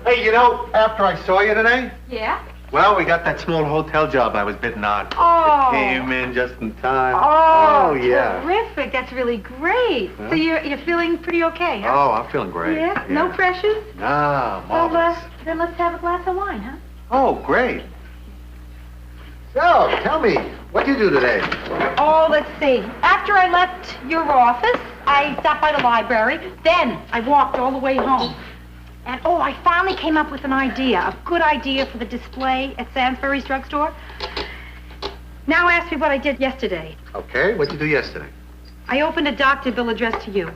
Joe. Hey, you know, after I saw you today, Yeah? well, we got that small hotel job I was bidding on. Oh. Came in just in time. Oh, yeah. Terrific. That's really great. Huh? So you're feeling pretty okay, huh? Oh, I'm feeling great. Yeah? No pressures? No, Well, marvelous. then let's have a glass of wine, huh? Oh, great. So, tell me, what'd you do today? Oh, let's see. After I left your office, I stopped by the library. Then I walked all the way home. And, I finally came up with an idea, a good idea for the display at Sainsbury's drugstore. Now ask me what I did yesterday. Okay, what'd you do yesterday? I opened a doctor bill addressed to you.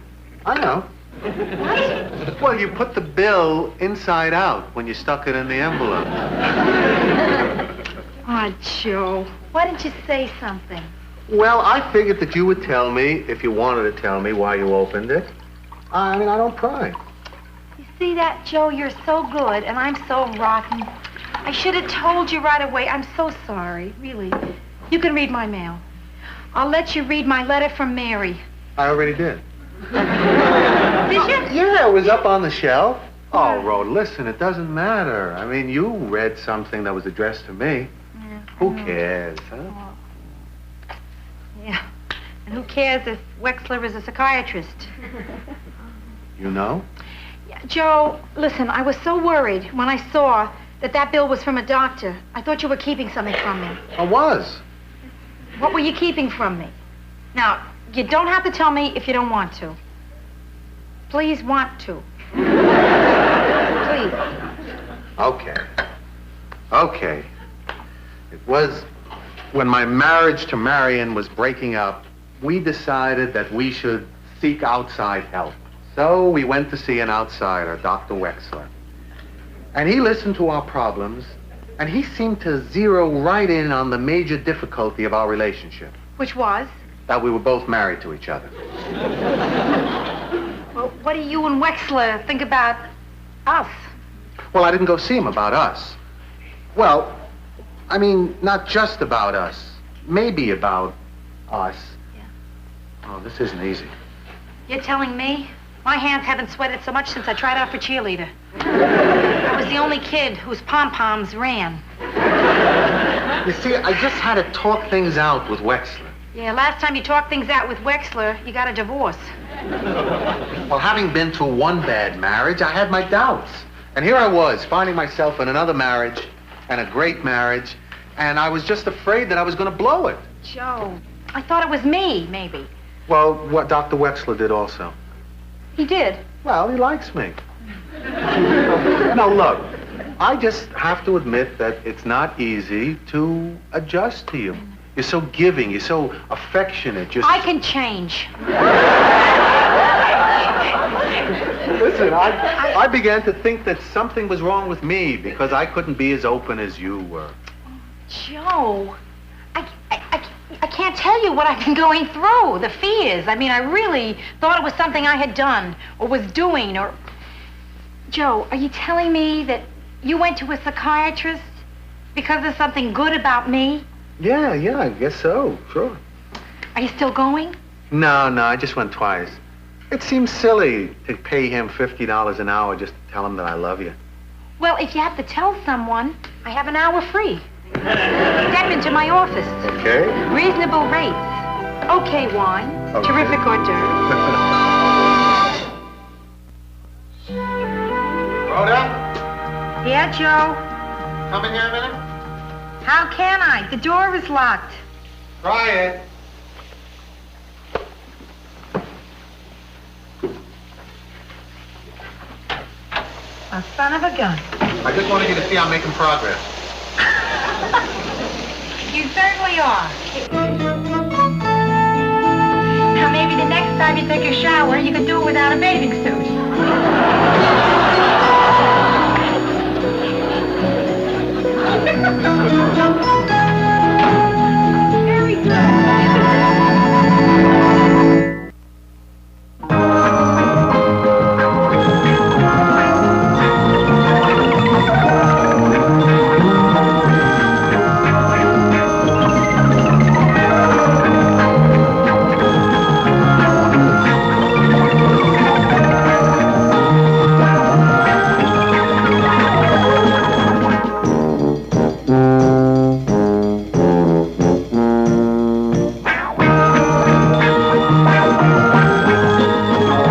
I know. What? Well, you put the bill inside out when you stuck it in the envelope. Oh, Joe, why didn't you say something? Well, I figured that you would tell me if you wanted to tell me why you opened it. I mean, I don't pry. You see that, Joe? You're so good, and I'm so rotten. I should have told you right away. I'm so sorry, really. You can read my mail. I'll let you read my letter from Mary. I already did. Did you? Yeah, it was up on the shelf. Oh, Rhoda, listen, it doesn't matter. I mean, you read something that was addressed to me. Yeah. Who cares, huh? Yeah. And who cares if Wexler is a psychiatrist? You know? Yeah, Joe, listen, I was so worried when I saw that bill was from a doctor. I thought you were keeping something from me. I was. What were you keeping from me? Now, you don't have to tell me if you don't want to. Please want to. Please. Okay. Okay. It was when my marriage to Marion was breaking up, we decided that we should seek outside help. So we went to see an outsider, Dr. Wexler. And he listened to our problems, and he seemed to zero right in on the major difficulty of our relationship. Which was? That we were both married to each other. Well, what do you and Wexler think about us? Well, I didn't go see him about us. Well, I mean, not just about us. Maybe about us. Yeah. Oh, this isn't easy. You're telling me? My hands haven't sweated so much since I tried out for cheerleader. I was the only kid whose pom-poms ran. You see, I just had to talk things out with Wexler. Yeah, last time you talked things out with Wexler, you got a divorce. Well, having been through one bad marriage, I had my doubts. And here I was, finding myself in another marriage, and a great marriage, And I was just afraid that I was going to blow it. Joe, I thought it was me, maybe. Well, what Dr. Wexler did also. He did? Well, he likes me. Now, look, I just have to admit that it's not easy to adjust to you. You're so giving, you're so affectionate. I can change. Listen, I began to think that something was wrong with me because I couldn't be as open as you were. Joe, I can't tell you what I've been going through, the fears. I mean, I really thought it was something I had done or was doing or... Joe, are you telling me that you went to a psychiatrist because there's something good about me? Yeah, I guess so, sure. Are you still going? No, I just went twice. It seems silly to pay him $50 an hour just to tell him that I love you. Well, if you have to tell someone, I have an hour free. Step into my office. Okay. Reasonable rates. Okay wine. Okay. Terrific hors d'oeuvres. Rhoda? Yeah, Joe? Come in here a minute. How can I? The door is locked. Try it. A son of a gun. I just wanted you to see I'm making progress. You certainly are. Now, maybe the next time you take a shower, you can do it without a bathing suit.